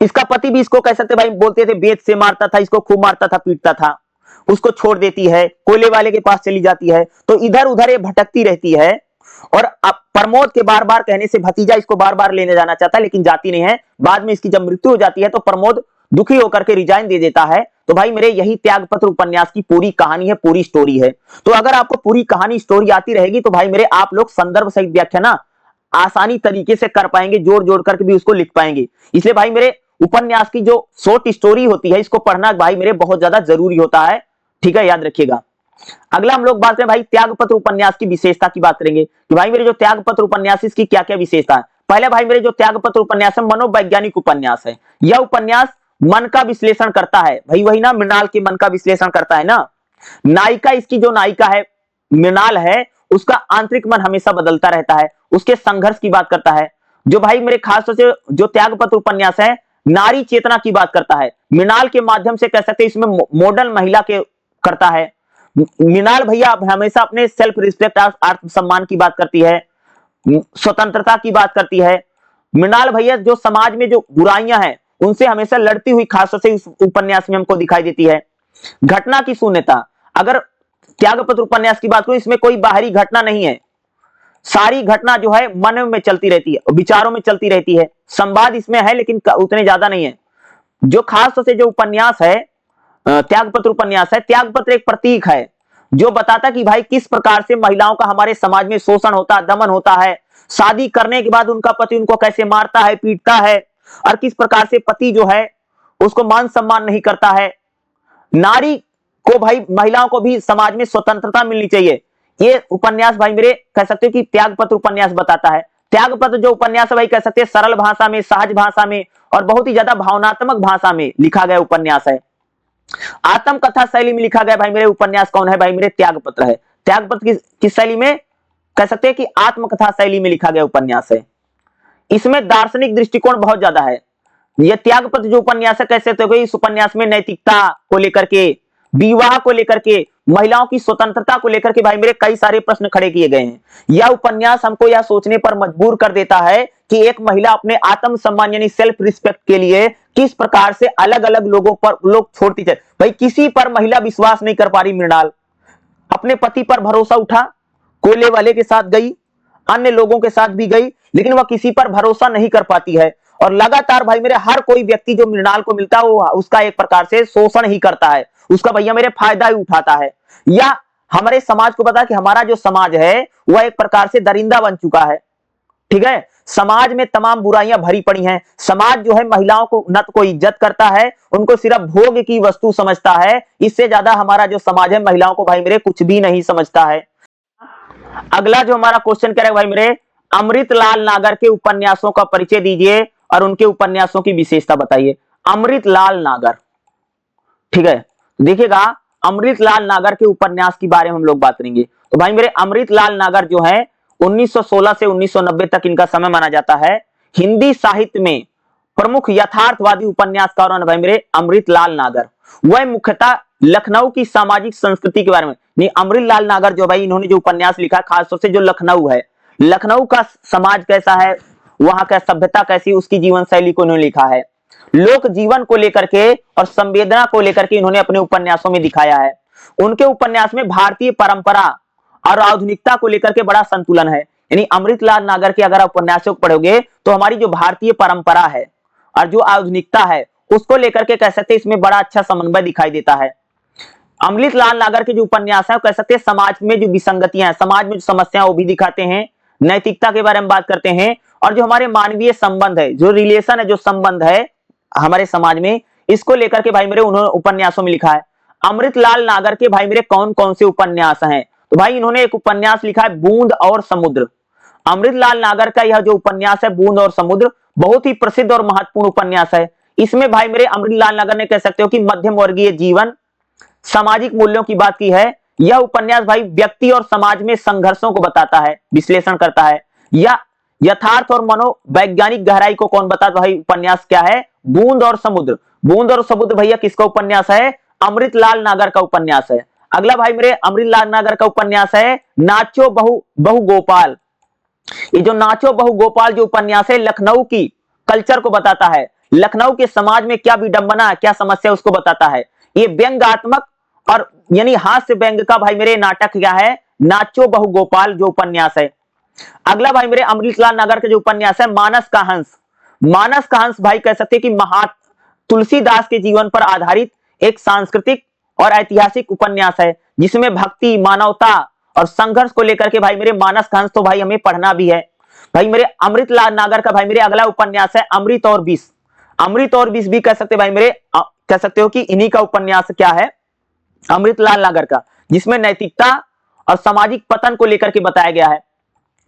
इसका पति भी इसको कह सकते भाई, बोलते थे बेत से मारता था, इसको खूब मारता था, पीटता था, उसको छोड़ देती है, कोयले वाले के पास चली जाती है। तो इधर उधर ये भटकती रहती है। और अब प्रमोद के बार बार कहने से भतीजा इसको बार बार लेने जाना चाहता है, लेकिन जाती नहीं है। बाद में इसकी जब मृत्यु हो जाती है तो प्रमोद दुखी होकर के रिजाइन दे देता है। तो भाई मेरे यही त्यागपत्र उपन्यास की पूरी कहानी है, पूरी स्टोरी है। तो अगर आपको पूरी कहानी स्टोरी आती रहेगी तो भाई मेरे आप लोग संदर्भ सहित व्याख्या ना आसानी तरीके से कर पाएंगे, जोड़ जोड़ करके भी उसको लिख पाएंगे। इसलिए भाई मेरे उपन्यास की जो शॉर्ट स्टोरी होती है इसको पढ़ना भाई मेरे बहुत ज्यादा जरूरी होता है, ठीक है, याद रखिएगा। अगला हम लोग बात करें भाई त्यागपत्र उपन्यास की विशेषता की बात करेंगे कि भाई मेरे जो त्यागपत्र उपन्यास इसकी क्या क्या विशेषता है। पहले भाई मेरे जो त्यागपत्र उपन्यास है मनोवैज्ञानिक उपन्यास है। यह उपन्यास मन का विश्लेषण करता है, भाई वही ना मृणाल के मन का विश्लेषण करता है ना। नायिका, इसकी जो नायिका है मृणाल है, उसका आंतरिक मन हमेशा बदलता रहता है, उसके संघर्ष की बात करता है। जो भाई मेरे खास तौर से जो त्यागपत्र उपन्यास है नारी चेतना की बात करता है। मृणाल के माध्यम से कह सकते हैं इसमें मॉडर्न महिला के करता है। मृणाल भैया हमेशा अपने सेल्फ रिस्पेक्ट, आत्मसम्मान की बात करती है, स्वतंत्रता की बात करती है। मृणाल भैया जो समाज में जो बुराइयां हैं उनसे हमेशा लड़ती हुई खासतौर से इस उपन्यास में हमको दिखाई देती है। घटना की शून्यता, अगर त्यागपत्र उपन्यास की बात करूं इसमें कोई बाहरी घटना नहीं है, सारी घटना जो है मन में चलती रहती है, विचारों में चलती रहती है। संवाद इसमें है लेकिन उतने ज्यादा नहीं है। जो खास तौर से जो उपन्यास है त्यागपत्र उपन्यास है, त्यागपत्र एक प्रतीक है जो बताता कि भाई किस प्रकार से महिलाओं का हमारे समाज में शोषण होता है, दमन होता है। शादी करने के बाद उनका पति उनको कैसे मारता है, पीटता है, और किस प्रकार से पति जो है उसको मान सम्मान नहीं करता है। नारी को भाई महिलाओं को भी समाज में स्वतंत्रता मिलनी चाहिए। ये उपन्यास भाई मेरे कह सकते हो कि त्यागपत्र उपन्यास बताता है। त्यागपत्र जो उपन्यास है भाई कह सकते हैं सरल भाषा में, सहज भाषा में और बहुत ही ज्यादा भावनात्मक भाषा में लिखा गया उपन्यास है। आत्मकथा शैली में लिखा गया भाई मेरे उपन्यास कौन है, भाई मेरे त्यागपत्र है। त्यागपत्र किस शैली में, कह सकते हैं कि आत्मकथा शैली में लिखा गया उपन्यास है। इसमें दार्शनिक दृष्टिकोण बहुत ज्यादा है। यह त्यागपत्र जो उपन्यास है कैसे तो इस उपन्यास में नैतिकता को लेकर के, विवाह को लेकर के, महिलाओं की स्वतंत्रता को लेकर के भाई मेरे कई सारे प्रश्न खड़े किए गए हैं। यह उपन्यास हमको यह सोचने पर मजबूर कर देता है कि एक महिला अपने आत्मसम्मान यानी सेल्फ रिस्पेक्ट के लिए किस प्रकार से अलग अलग लोगों पर लोग छोड़ती है। भाई किसी पर महिला विश्वास नहीं कर पा रही। मृणाल अपने पति पर भरोसा उठा, कोयले वाले के साथ गई, अन्य लोगों के साथ भी गई, लेकिन वह किसी पर भरोसा नहीं कर पाती है। और लगातार भाई मेरे हर कोई व्यक्ति जो मृणाल को मिलता है वो उसका एक प्रकार से शोषण ही करता है, उसका भैया मेरे फायदा ही उठाता है। या हमारे समाज को पता कि हमारा जो समाज है वह एक प्रकार से दरिंदा बन चुका है, ठीक है। समाज में तमाम बुराइयां भरी पड़ी हैं। समाज जो है महिलाओं को न तो कोई इज्जत करता है, उनको सिर्फ भोग की वस्तु समझता है। इससे ज्यादा हमारा जो समाज है महिलाओं को भाई मेरे कुछ भी नहीं समझता है। अगला जो हमारा क्वेश्चन कह रहा है भाई मेरे, अमृतलाल नागर के उपन्यासों का परिचय दीजिए और उनके उपन्यासों की विशेषता बताइए। अमृतलाल नागर, ठीक है, देखिएगा अमृतलाल नागर के उपन्यास के बारे में हम लोग बात करेंगे। तो भाई मेरे अमृतलाल नागर जो है 1916 से 1990 तक इनका समय माना जाता है। हिंदी साहित्य में प्रमुख यथार्थवादी उपन्यासकार हैं भाई मेरे अमृतलाल नागर। वह मुख्यतः लखनऊ की सामाजिक संस्कृति के बारे में, नहीं अमृतलाल नागर जो भाई इन्होंने जो उपन्यास लिखा खासतौर से जो लखनऊ है, लखनऊ का समाज कैसा है, वहां का सभ्यता कैसी, उसकी जीवन शैली को इन्होंने लिखा है। लोक जीवन को लेकर के और संवेदना को लेकर के इन्होंने अपने उपन्यासों में दिखाया है। उनके उपन्यास में भारतीय परंपरा और आधुनिकता को लेकर के बड़ा संतुलन है। यानी अमृतलाल नागर के अगर आप उपन्यासों को पढ़ोगे तो हमारी जो भारतीय परंपरा है और जो आधुनिकता है उसको लेकर के कह सकते हैं इसमें बड़ा अच्छा समन्वय दिखाई देता है। अमृतलाल नागर के जो उपन्यास है कह सकते हैं समाज में जो विसंगतियां हैं, समाज में जो समस्याएं वो भी दिखाते हैं, नैतिकता के बारे में बात करते हैं, और जो हमारे मानवीय संबंध है, जो रिलेशन है, जो संबंध है हमारे समाज में, इसको लेकर के भाई मेरे उन्होंने उपन्यासों में लिखा है। अमृतलाल नागर के भाई मेरे कौन कौन से उपन्यास हैं, तो भाई इन्होंने एक उपन्यास लिखा है बूंद और समुद्र। अमृतलाल नागर का यह जो उपन्यास है बूंद और समुद्र बहुत ही प्रसिद्ध और महत्वपूर्ण उपन्यास है। इसमें भाई मेरे अमृतलाल नागर ने कह सकते हो कि मध्यम वर्गीय जीवन, सामाजिक मूल्यों की बात की है। यह उपन्यास भाई व्यक्ति और समाज में संघर्षों को बताता है, विश्लेषण करता है। या यथार्थ और मनोवैज्ञानिक गहराई को कौन बताता भाई, उपन्यास क्या है, बूंद और समुद्र। बूंद और समुद्र भैया किसका उपन्यास है, अमृतलाल नागर का उपन्यास है। अगला भाई मेरे अमृतलाल नागर का उपन्यास है नाचो बहु गोपाल। ये जो नाचो बहु गोपाल जो उपन्यास है लखनऊ की कल्चर को बताता है, लखनऊ के समाज में क्या विडंबना, क्या समस्या उसको बताता है। ये व्यंग्यात्मक और यानी हास्य व्यंग का भाई मेरे नाटक क्या है, नाचो बहु गोपाल जो उपन्यास है। अगला भाई मेरे अमृतलाल नागर का जो उपन्यास है मानस का हंस। मानस का हंस भाई कह सकते हैं कि तुलसीदास के जीवन पर आधारित एक सांस्कृतिक और ऐतिहासिक उपन्यास है, जिसमें भक्ति, मानवता और संघर्ष को लेकर के भाई मेरे मानस का अंश तो भाई हमें पढ़ना भी है। भाई मेरे अमृतलाल नागर का भाई मेरे अगला उपन्यास है अमृत और विष। अमृत और विष भी कह सकते भाई मेरे, कह सकते हो कि इन्हीं का उपन्यास क्या है, अमृतलाल नागर का, जिसमें नैतिकता और सामाजिक पतन को लेकर के बताया गया है।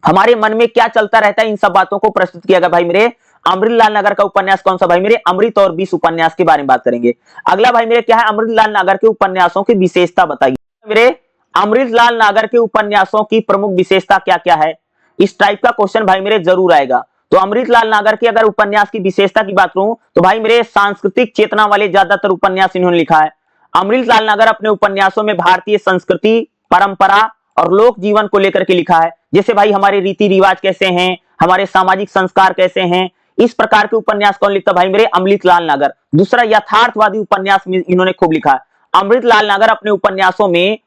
हमारे मन में क्या चलता रहता है, इन सब बातों को प्रस्तुत किया गया भाई मेरे। अमृतलाल नागर का उपन्यास कौन सा भाई मेरे, अमृत और विष उपन्यास के बारे में बात करेंगे। अगला भाई मेरे क्या है, अमृतलाल नागर के उपन्यासों की विशेषता बताइए। मेरे अमृतलाल नागर के उपन्यासों की प्रमुख विशेषता क्या क्या है, इस टाइप का क्वेश्चन भाई मेरे जरूर आएगा। तो अमृतलाल नागर के अगर उपन्यास की विशेषता की बात करूं तो भाई मेरे सांस्कृतिक चेतना वाले ज्यादातर उपन्यास इन्होंने लिखा है। अमृतलाल नागर अपने उपन्यासों में भारतीय संस्कृति, परंपरा और लोक जीवन को लेकर के लिखा है, जैसे भाई हमारे रीति रिवाज कैसे हैं, हमारे सामाजिक संस्कार कैसे हैं, इस प्रकार के उपन्यास कौन लिखता भाई मेरे, अमृतलाल नागर। दूसरा, यथार्थवादी उपन्यास में इन्होंने खूब लिखा है। अमृतलाल नागर अपने उपन्यासों में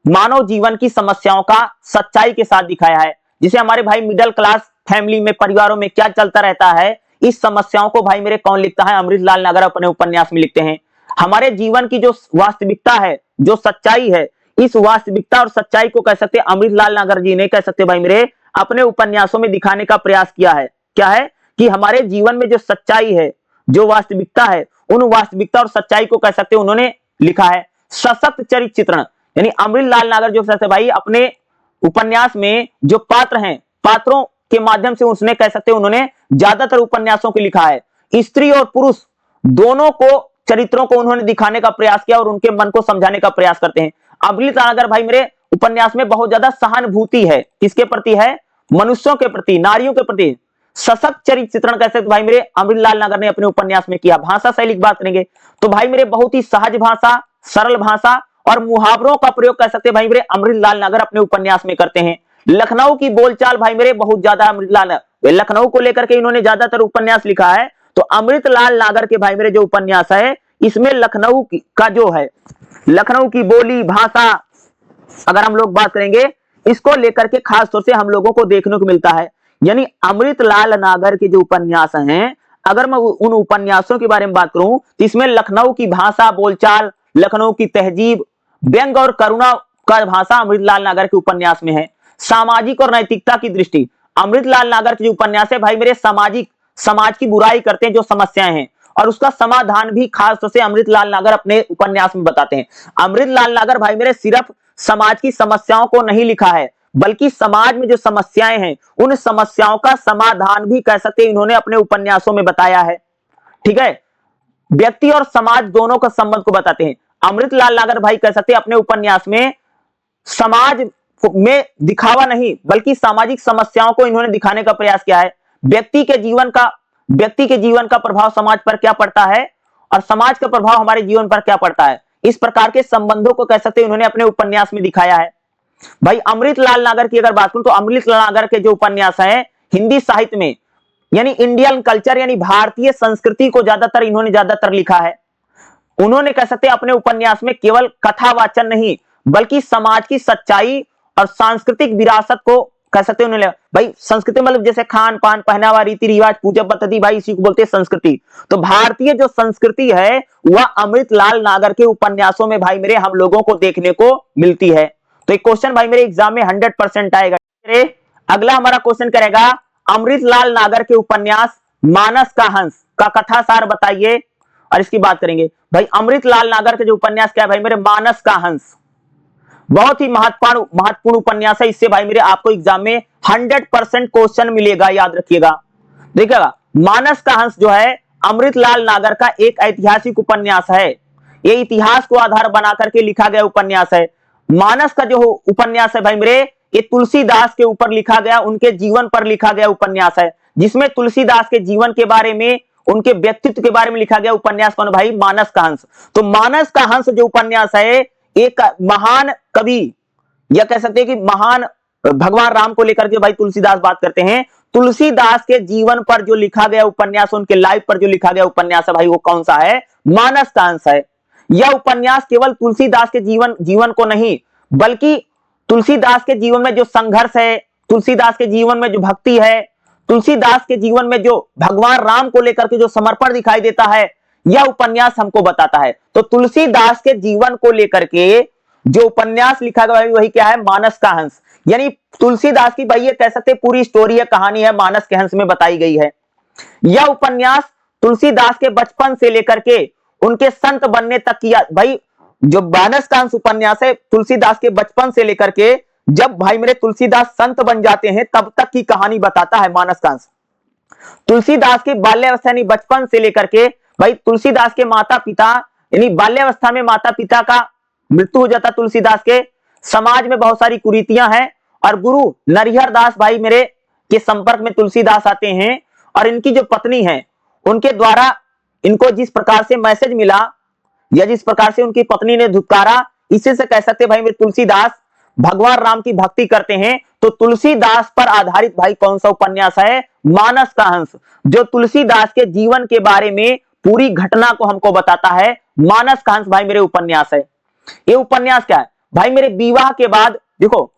मानव जीवन की समस्याओं का सच्चाई के साथ दिखाया है, जिसे हमारे भाई मिडिल क्लास फैमिली में, परिवारों में क्या चलता रहता है, इस समस्याओं को भाई मेरे कौन लिखता है, अमृतलाल नागर अपने उपन्यास में लिखते हैं। हमारे जीवन की जो वास्तविकता है, जो सच्चाई है, इस वास्तविकता और सच्चाई को कह सकते हैं अमृतलाल नागर जी ने, कह सकते भाई मेरे, अपने उपन्यासों में दिखाने का प्रयास किया है। क्या है कि हमारे जीवन में जो सच्चाई है, जो वास्तविकता है, उन वास्तविकता और सच्चाई को कह सकते उन्होंने लिखा है। सशक्त चरित्र चित्रण, यानी अमृतलाल नागर जो कहते भाई अपने उपन्यास में जो पात्र हैं, पात्रों के माध्यम से उसने कह सकते उन्होंने ज्यादातर उपन्यासों को लिखा है। स्त्री और पुरुष दोनों को, चरित्रों को उन्होंने दिखाने का प्रयास किया और उनके मन को समझाने का प्रयास करते हैं। अमृतलाल नागर भाई मेरे उपन्यास में बहुत ज्यादा सहानुभूति है, किसके प्रति है, मनुष्यों के प्रति, नारियों के प्रति। सशक्त चरित्र चित्रण कैसे भाई मेरे अमृतलाल नागर ने अपने उपन्यास में किया। भाषा शैली की बात करेंगे तो भाई मेरे बहुत ही सहज भाषा, सरल भाषा और मुहावरों का प्रयोग कर सकते भाई मेरे अमृतलाल नागर अपने उपन्यास में करते हैं। लखनऊ की बोलचाल भाई मेरे बहुत ज्यादा अमृतलाल, लखनऊ को लेकर के इन्होंने ज्यादातर उपन्यास लिखा है। तो अमृतलाल नागर के भाई मेरे जो उपन्यास है, इसमें लखनऊ का जो है, लखनऊ की बोली भाषा, अगर हम लोग बात करेंगे, इसको लेकर के खास तौर से हम लोगों को देखने को मिलता है। यानी अमृतलाल नागर के जो उपन्यास हैं, अगर मैं उन उपन्यासों के बारे में बात करूं तो इसमें लखनऊ की भाषा, बोलचाल, लखनऊ की तहजीब, व्यंग और करुणा का भाषा अमृतलाल नागर के उपन्यास में है। सामाजिक और नैतिकता की दृष्टि, अमृतलाल नागर के जो उपन्यास है भाई मेरे सामाजिक, समाज की बुराई करते हैं जो समस्याएं हैं, और उसका समाधान भी खास तौर से अमृतलाल नागर अपने उपन्यास में बताते हैं। अमृतलाल नागर भाई मेरे सिर्फ समाज की समस्याओं को नहीं लिखा है, बल्कि समाज में जो समस्याएं हैं, उन समस्याओं का समाधान भी कह सकते हैं इन्होंने अपने उपन्यासों में बताया है। ठीक है, व्यक्ति और समाज दोनों का संबंध को बताते हैं। अमृतलाल नागर भाई कह सकते हैं अपने उपन्यास में समाज में दिखावा नहीं, बल्कि सामाजिक समस्याओं को इन्होंने दिखाने का प्रयास किया है। व्यक्ति के जीवन का प्रभाव समाज पर क्या पड़ता है और समाज का प्रभाव हमारे जीवन पर क्या पड़ता है, इस प्रकार के संबंधों को कह सकते हैं उन्होंने अपने उपन्यास में दिखाया है। भाई अमृतलाल नागर की अगर बात करूं तो अमृतलाल नागर के जो उपन्यास हैं, हिंदी साहित्य में, यानी इंडियन कल्चर, यानी भारतीय संस्कृति को ज्यादातर लिखा है। उन्होंने कह सकते हैं अपने उपन्यास में केवल कथा वाचन नहीं, बल्कि समाज की सच्चाई और सांस्कृतिक विरासत को कह सकते हैं उन्होंने, भाई संस्कृति मतलब जैसे खान पान, पहनावा, रीति रिवाज, पूजा पद्धति, भाई इसी को बोलते हैं संस्कृति। तो भारतीय जो संस्कृति है वह अमृतलाल नागर के उपन्यासों में भाई मेरे हम लोगों को देखने को मिलती है। तो एक क्वेश्चन भाई मेरे एग्जाम में 100% आएगा। अगला हमारा क्वेश्चन करेगा, अमृतलाल नागर के उपन्यास मानस का हंस का कथासार बताइए, और इसकी बात करेंगे। भाई अमृतलाल नागर के जो उपन्यास क्या है भाई मेरे, मानस का हंस, बहुत ही महत्वपूर्ण उपन्यास है। इससे भाई मेरे आपको एग्जाम में 100% क्वेश्चन मिलेगा, याद रखिएगा। देखिएगा, मानस का हंस जो है अमृतलाल नागर का एक ऐतिहासिक उपन्यास है। ये इतिहास को आधार बना करके लिखा गया उपन्यास है। मानस का जो उपन्यास है भाई मेरे, ये तुलसीदास के ऊपर लिखा गया, उनके जीवन पर लिखा गया उपन्यास है, जिसमें तुलसीदास के जीवन के बारे में, उनके व्यक्तित्व के बारे में लिखा गया उपन्यास कौन भाई, मानस का हंस। तो मानस का हंस जो उपन्यास है, एक महान कवि, या कह सकते हैं कि महान भगवान राम को लेकर के भाई तुलसीदास बात करते हैं। तुलसीदास के जीवन पर जो लिखा गया उपन्यास, उनके लाइफ पर जो लिखा गया उपन्यास है भाई, वो कौन सा है, मानस का हंस है। यह उपन्यास केवल तुलसीदास के जीवन को नहीं, बल्कि तुलसीदास के जीवन में जो संघर्ष है, तुलसीदास के जीवन में जो भक्ति है, तुलसीदास के जीवन में जो भगवान राम को लेकर के जो समर्पण दिखाई देता है, यह उपन्यास हमको बताता है। तो तुलसीदास के जीवन को लेकर के जो उपन्यास लिखा गया है वही क्या है, मानस का हंस। यानी तुलसीदास की भाई ये कह सकते पूरी स्टोरी है, कहानी है, मानस के हंस में बताई गई है। यह उपन्यास तुलसीदास के बचपन से लेकर के उनके संत बनने तक किया। भाई जो मानस का हंस उपन्यास है तुलसीदास के बचपन से लेकर के जब भाई मेरे तुलसीदास संत बन जाते हैं तब तक की कहानी बताता है मानस का हंस। तुलसीदास की बाल्यावस्था यानी बचपन से लेकर के भाई तुलसीदास के माता पिता यानी बाल्यावस्था में माता पिता का मृत्यु हो जाता तुलसीदास के, समाज में बहुत सारी कुरीतियां हैं और गुरु नरिहर दास भाई मेरे के संपर्क में तुलसीदास आते हैं और इनकी जो पत्नी है उनके द्वारा इनको जिस प्रकार से मैसेज मिला या जिस प्रकार से उनकी पत्नी ने धुतकारा, इसी से कह सकते भाई मेरे तुलसीदास भगवान राम की भक्ति करते हैं। तो तुलसीदास पर आधारित भाई कौन सा उपन्यास है, मानस का हंस, जो तुलसीदास के जीवन के बारे में पूरी घटना को हमको बताता है। मानस का हंस भाई मेरे उपन्यास है। ये उपन्यास क्या है भाई मेरे, विवाह के बाद देखो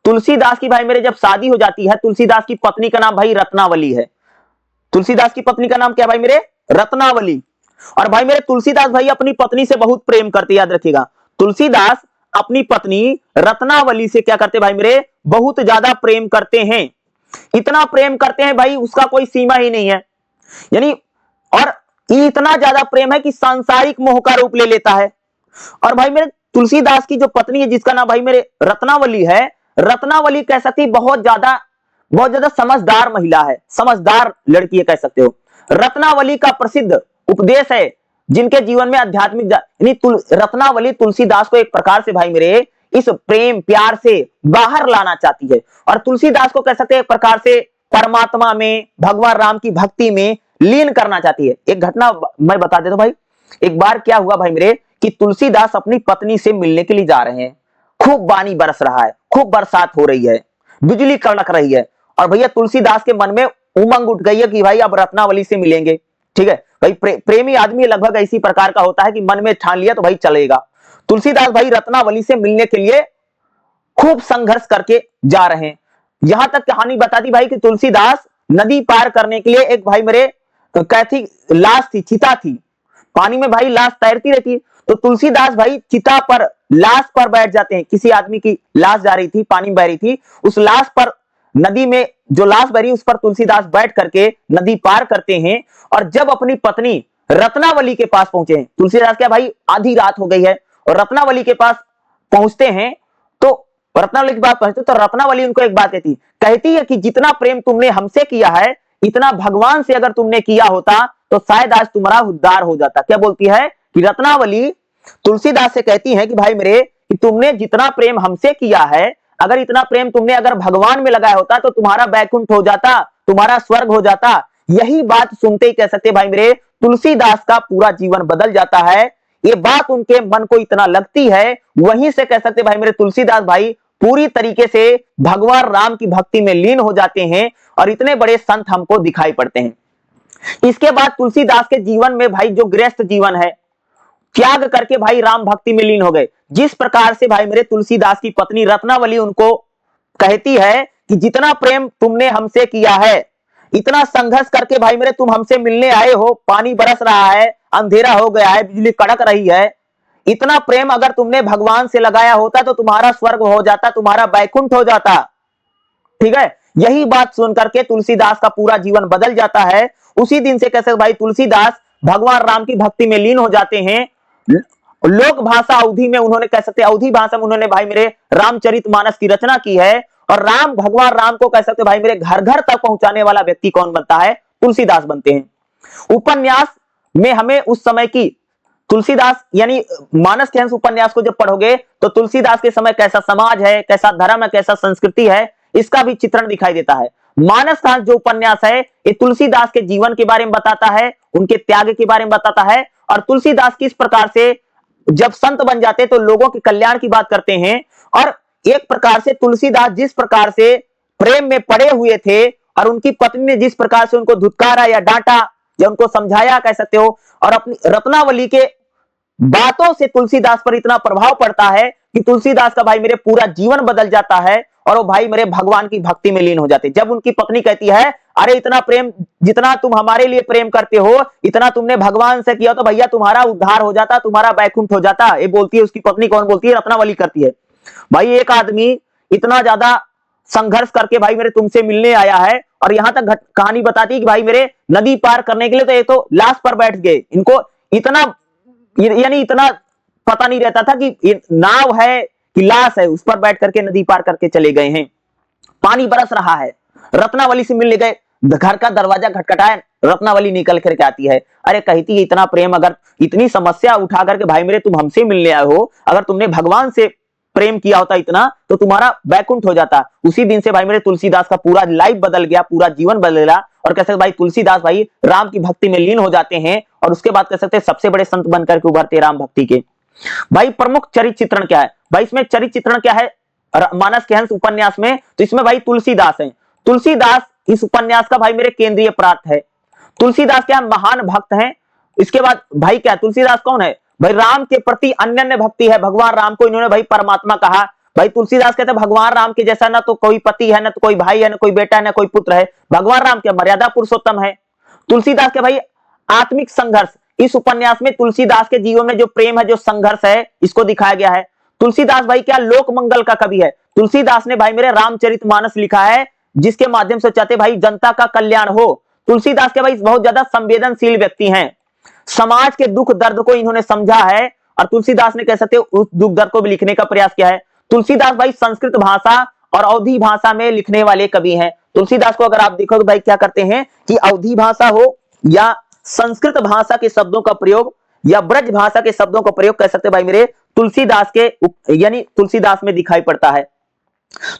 तुलसीदास की भाई मेरे जब शादी हो जाती है, तुलसीदास की पत्नी का नाम भाई रत्नावली है। तुलसीदास की पत्नी का नाम क्या भाई मेरे, रत्नावली। और भाई मेरे तुलसीदास भाई अपनी पत्नी से बहुत प्रेम करते, याद रखिएगा तुलसीदास अपनी पत्नी रत्नावली से क्या करते भाई मेरे, बहुत ज्यादा प्रेम करते हैं। इतना प्रेम करते हैं भाई उसका कोई सीमा ही नहीं है, यानी और इतना ज्यादा प्रेम है कि सांसारिक मोह का रूप ले लेता है। और भाई मेरे तुलसीदास की जो पत्नी है जिसका नाम भाई मेरे रत्नावली है, रत्नावली कह सकती बहुत ज्यादा समझदार महिला है, समझदार लड़की है कह सकते हो। रत्नावली का प्रसिद्ध उपदेश है जिनके जीवन में आध्यात्मिक रत्नावली तुलसीदास को एक प्रकार से भाई मेरे इस प्रेम प्यार से बाहर लाना चाहती है और तुलसीदास को कह सकते हैं एक प्रकार से परमात्मा में भगवान राम की भक्ति में लीन करना चाहती है। एक घटना मैं बता देता हूं भाई, एक बार क्या हुआ भाई मेरे कि तुलसीदास अपनी पत्नी से मिलने के लिए जा रहे हैं, खूब पानी बरस रहा है, खूब बरसात हो रही है, बिजली कड़क रही है और भैया तुलसीदास के मन में उमंग उठ गई है कि भाई अब रत्नावली से मिलेंगे। ठीक है भाई, प्रेमी आदमी लगभग इसी प्रकार का होता है कि मन में ठान लिया तो भाई चलेगा। तुलसीदास भाई रत्नावली से मिलने के लिए खूब संघर्ष करके जा रहे हैं। यहां तक कहानी बताती भाई कि तुलसीदास नदी पार करने के लिए एक भाई मेरे कैथी लाश थी, चिता थी, पानी में भाई लाश तैरती रहती है। तो तुलसीदास भाई चिता पर लाश पर बैठ जाते हैं, किसी आदमी की लाश जा रही थी, पानी बह रही थी, उस लाश पर नदी में जो लाश बह रही उस पर तुलसीदास बैठ करके नदी पार करते हैं। और जब अपनी पत्नी रत्नावली के पास पहुंचे हैं, तुलसीदास क्या भाई आधी रात हो गई है और रत्नावली के पास पहुंचते हैं, तो रत्नावली के पास पहुंचते तो रत्नावली उनको एक बात कहती है कि जितना प्रेम तुमने हमसे किया है इतना भगवान से अगर तुमने किया होता तो शायद आज तुम्हारा उद्धार हो जाता। क्या बोलती है कि रत्नावली तुलसीदास से कहती है कि भाई मेरे कि तुमने जितना प्रेम हमसे किया है, अगर इतना प्रेम तुमने अगर भगवान में लगाया होता तो तुम्हारा बैकुंठ हो जाता, तुम्हारा स्वर्ग हो जाता। यही बात सुनते ही कह सकते भाई मेरे तुलसीदास का पूरा जीवन बदल जाता है। ये बात उनके मन को इतना लगती है, वहीं से कह सकते भाई मेरे तुलसीदास भाई पूरी तरीके से भगवान राम की भक्ति में लीन हो जाते हैं और इतने बड़े संत हमको दिखाई पड़ते हैं। इसके बाद तुलसीदास के जीवन में भाई जो गृहस्थ जीवन है, त्याग करके भाई राम भक्ति में लीन हो गए। जिस प्रकार से भाई मेरे तुलसीदास की पत्नी रत्नावली उनको कहती है कि जितना प्रेम तुमने हमसे किया है, इतना संघर्ष करके भाई मेरे तुम हमसे मिलने आए हो, पानी बरस रहा है, अंधेरा हो गया है, बिजली कड़क रही है, इतना प्रेम अगर तुमने भगवान से लगाया होता तो तुम्हारा स्वर्ग हो जाता, तुम्हारा बैकुंठ हो जाता। ठीक है, यही बात सुनकर के तुलसीदास का पूरा जीवन बदल जाता है। उसी दिन से कैसे भाई तुलसीदास भगवान राम की भक्ति में लीन हो जाते हैं। लोक भाषा अवधि में उन्होंने कह सकते अवधि भाषा में उन्होंने भाई मेरे रामचरितमानस की रचना की है और भगवान राम को कह सकते भाई मेरे घर घर तक पहुंचाने वाला व्यक्ति कौन बनता है, तुलसीदास बनते हैं। उपन्यास में हमें उस समय की तुलसीदास यानी मानस के हंस उपन्यास को जब पढ़ोगे तो तुलसीदास के समय कैसा समाज है, कैसा धर्म है, कैसा संस्कृति है, इसका भी चित्रण दिखाई देता है। मानस का जो उपन्यास है ये तुलसीदास के जीवन के बारे में बताता है, उनके त्याग के बारे में बताता है और तुलसीदास किस प्रकार से जब संत बन जाते तो लोगों के कल्याण की बात करते हैं। और एक प्रकार से तुलसीदास जिस प्रकार से प्रेम में पड़े हुए थे और उनकी पत्नी ने जिस प्रकार से उनको धुतकारा या डांटा या उनको समझाया कह सकते हो, और अपनी रत्नावली के बातों से तुलसीदास पर इतना प्रभाव पड़ता है कि तुलसीदास का भाई मेरे पूरा जीवन बदल जाता है और वो भाई मेरे भगवान की भक्ति में लीन हो जाते। जब उनकी पत्नी कहती है अरे इतना प्रेम, जितना तुम हमारे लिए प्रेम करते हो इतना तुमने भगवान से किया तो भैया तुम्हारा उद्धार हो जाता, तुम्हारा बैकुंठ हो जाता। ये बोलती है उसकी पत्नी, कौन बोलती है? रत्नावली करती है। भाई एक आदमी इतना ज्यादा संघर्ष करके भाई मेरे तुमसे मिलने आया है, और यहां तक कहानी बताती है कि भाई मेरे नदी पार करने के लिए तो ये तो लाश पर बैठ गए, इनको इतना यानी इतना पता नहीं रहता था कि ये नाव है कि लाश है, उस पर बैठ करके नदी पार करके चले गए हैं। पानी बरस रहा है, रत्नावली से मिलने गए, घर का दरवाजा खटखटाया, रत्नावली निकल करके आती है। अरे कहती है इतना प्रेम, अगर इतनी समस्या उठा करके भाई मेरे तुम हमसे मिलने आए हो, अगर तुमने भगवान से प्रेम किया होता इतना तो तुम्हारा बैकुंठ हो जाता। उसी दिन से भाई मेरे तुलसीदास का पूरा लाइफ बदल गया, पूरा जीवन बदला। और कह सकते भाई तुलसीदास भाई राम की भक्ति में लीन हो जाते हैं, और उसके बाद कह सकते सबसे बड़े संत बनकर के उभरते राम भक्ति के। भाई प्रमुख चरित्र चित्रण क्या है? भाई इसमें चरित्र चित्रण क्या है मानस के हंस उपन्यास में? तो इसमें भाई तुलसीदास है। तुलसीदास इस उपन्यास का भाई मेरे केंद्रीय पात्र है। तुलसीदास क्या महान भक्त हैं। इसके बाद भाई क्या तुलसीदास कौन है? भाई राम के प्रति अनन्य भक्ति है। भगवान राम को इन्होंने भाई परमात्मा कहा। भाई तुलसीदास कहते हैं भगवान राम के जैसा ना तो कोई पति है, ना तो कोई भाई है, ना कोई बेटा है, ना कोई पुत्र है। भगवान राम के मर्यादा पुरुषोत्तम है। तुलसीदास के भाई आत्मिक संघर्ष, इस उपन्यास में तुलसीदास के जीवन में जो प्रेम है, जो संघर्ष है, इसको दिखाया गया है। तुलसीदास भाई क्या लोक मंगल का कवि है। तुलसीदास ने भाई मेरे रामचरितमानस लिखा है, जिसके माध्यम से चाहते भाई जनता का कल्याण हो। तुलसीदास के भाई बहुत ज्यादा संवेदनशील व्यक्ति हैं। समाज के दुख दर्द को इन्होंने समझा है, और तुलसीदास ने कह सकते उस दुख दर्द को भी लिखने का प्रयास किया है। तुलसीदास भाई संस्कृत भाषा और अवधी भाषा में लिखने वाले कवि हैं। तुलसीदास को अगर आप देखो तो भाई क्या करते हैं कि अवधी भाषा हो या संस्कृत भाषा के शब्दों का प्रयोग या ब्रज भाषा के शब्दों का प्रयोग कह सकते भाई मेरे तुलसीदास के यानी तुलसीदास में दिखाई पड़ता है।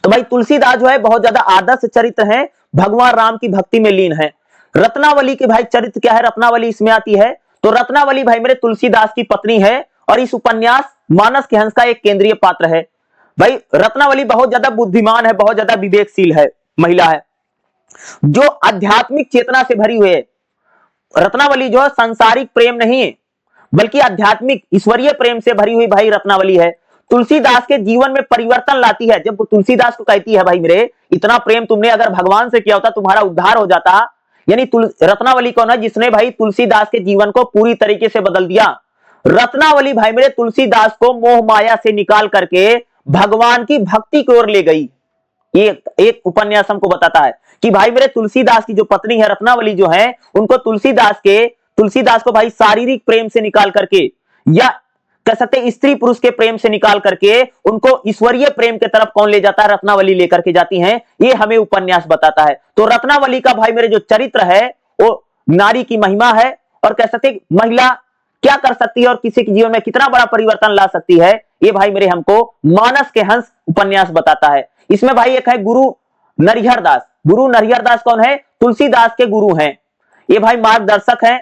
तो भाई तुलसीदास जो है बहुत ज्यादा आदर्श चरित्र है, भगवान राम की भक्ति में लीन है। रत्नावली के भाई चरित्र क्या है? रत्नावली इसमें आती है। तो रत्नावली भाई मेरे तुलसीदास की पत्नी है, और इस उपन्यास मानस के हंस का एक केंद्रीय पात्र है। भाई रत्नावली बहुत ज्यादा बुद्धिमान है, बहुत ज्यादा विवेकशील है, महिला है, जो आध्यात्मिक चेतना से भरी हुई है। रत्नावली जो है सांसारिक प्रेम नहीं बल्कि आध्यात्मिक ईश्वरीय प्रेम से भरी हुई भाई रत्नावली है। तुलसीदास के जीवन में परिवर्तन लाती है। जब तुलसीदास को कहती है भाई मेरे इतना प्रेम तुमने अगर भगवान से किया होता तुम्हारा उद्धार हो जाता, यानी रत्नावली कौन है? जिसने भाई तुलसीदास के जीवन को पूरी तरीके से बदल दिया। रत्नावली भाई मेरे तुलसीदास को मोह माया से निकाल करके भगवान की भक्ति की ओर ले गई। ये एक उपन्यास हमको बताता है कि भाई मेरे तुलसीदास की जो पत्नी है रत्नावली जो है, उनको तुलसीदास को भाई शारीरिक प्रेम से निकाल करके या कह सकते स्त्री पुरुष के प्रेम से निकाल करके उनको ईश्वरीय प्रेम के तरफ कौन ले जाता है? रत्नावली लेकर के जाती हैं। ये हमें उपन्यास बताता है। तो रत्नावली का भाई मेरे जो चरित्र है वो नारी की महिमा है, और कह सकते महिला क्या कर सकती है और किसी के जीवन में कितना बड़ा परिवर्तन ला सकती है, ये भाई मेरे हमको मानस के हंस उपन्यास बताता है। इसमें भाई एक है गुरु नरिहर दास। गुरु नरिहर दास कौन है? तुलसीदास के गुरु हैं। ये भाई मार्गदर्शक हैं।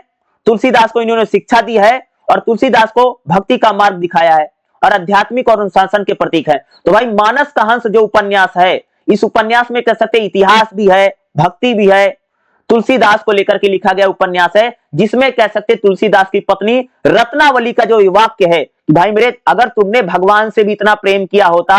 तुलसीदास को इन्होंने शिक्षा दी है और तुलसीदास को भक्ति का मार्ग दिखाया है, और आध्यात्मिक और अनुशासन के प्रतीक है। तो भाई मानस का हंस जो उपन्यास है, इस उपन्यास में कह सकते इतिहास भी है, भक्ति भी है, तुलसीदास को लेकर के लिखा गया उपन्यास है, जिसमें कह सकते तुलसीदास की पत्नी रत्नावली का जो वाक्य है कि भाई मेरे अगर तुमने भगवान से भी इतना प्रेम किया होता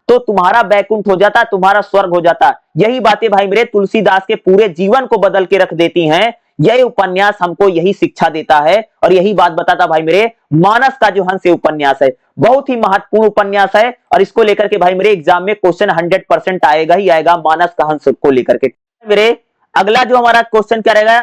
तो तुम्हारा बैकुंठ हो जाता, तुम्हारा स्वर्ग हो जाता। यही बातें भाई मेरे तुलसीदास के पूरे जीवन को बदल के रख देती हैं। यह उपन्यास हमको यही शिक्षा देता है, और यही बात बताता भाई मेरे मानस का जो हंस उपन्यास है, बहुत ही महत्वपूर्ण उपन्यास है। और इसको लेकर के भाई मेरे एग्जाम में क्वेश्चन 100% आएगा ही आएगा मानस का हंस को लेकर के। मेरे अगला जो हमारा क्वेश्चन क्या रहेगा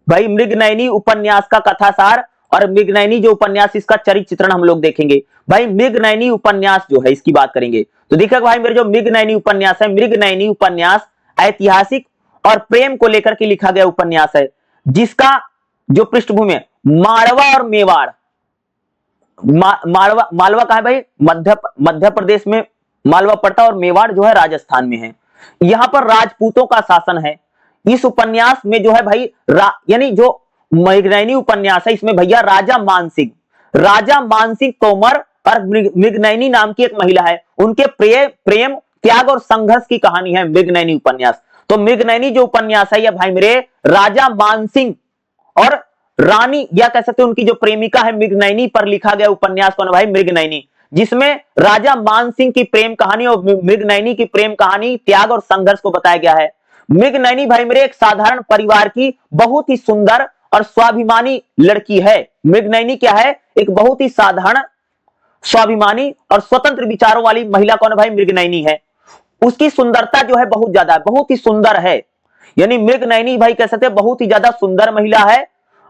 भाई, मृगनयनी उपन्यास का कथासार और मृगनयनी जो उपन्यास इसका चरित्र चित्रण हम लोग देखेंगे। भाई मृगनयनी उपन्यास जो है इसकी बात करेंगे तो देखिए भाई मेरे जो मृगनयनी उपन्यास है, मृगनयनी उपन्यास ऐतिहासिक और प्रेम को लेकर के लिखा गया उपन्यास है, जिसका जो पृष्ठभूमि है मालवा और मेवाड़। मालवा कहा है भाई? मध्य प्रदेश में मालवा पड़ता है, और मेवाड़ जो है राजस्थान में है। यहां पर राजपूतों का शासन है। इस उपन्यास में जो है भाई यानी जो मृगनयनी उपन्यास है इसमें भैया राजा मानसिंह तोमर और मृगनयनी नाम की एक महिला है, उनके प्रेम त्याग और संघर्ष की कहानी है मृगनयनी उपन्यास। तो मृगनयनी जो उपन्यास है यह भाई मेरे राजा मानसिंह और रानी या कह सकते उनकी जो प्रेमिका है मृगनयनी पर लिखा गया उपन्यास कौन है भाई? मृगनयनी, जिसमें राजा मान सिंह की प्रेम कहानी और मृगनयनी की प्रेम कहानी, त्याग और संघर्ष को बताया गया है। मृगनयनी भाई मेरे एक साधारण परिवार की बहुत ही सुंदर और स्वाभिमानी लड़की है। मृगनयनी क्या है? एक बहुत ही साधारण, स्वाभिमानी और स्वतंत्र विचारों वाली महिला कौन है भाई? मृगनयनी है। उसकी सुंदरता जो है बहुत ज्यादा है, बहुत ही सुंदर है। यानी मृगनयनी भाई कह सकते हैं बहुत ही ज्यादा सुंदर महिला है।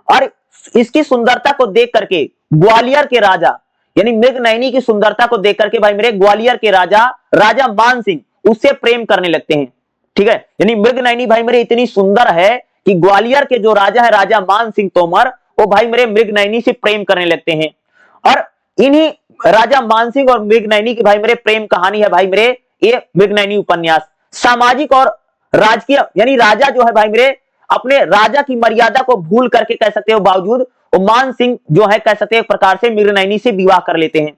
और इसकी सुंदरता को देख करके ग्वालियर के राजा, यानी मृगनयनी की सुंदरता को देख करके भाई मेरे ग्वालियर के राजा, राजा मान सिंह उससे प्रेम करने लगते हैं। ठीक है, यानी मृगनयनी भाई मेरे इतनी सुंदर है कि ग्वालियर के जो राजा है, राजा मान सिंह तोमर, वो भाई मेरे मृगनयनी से प्रेम करने लगते हैं। और इन्हीं राजा मान सिंह और मृगनयनी की भाई मेरे प्रेम कहानी है भाई मेरे ये मृगनयनी उपन्यास। सामाजिक और राजकीय, यानी राजा जो है भाई मेरे अपने राजा की मर्यादा को भूल करके कह सकते हो बावजूद वो मान सिंह जो है कह सकते हैं एक प्रकार से मृगनयनी से विवाह कर लेते हैं।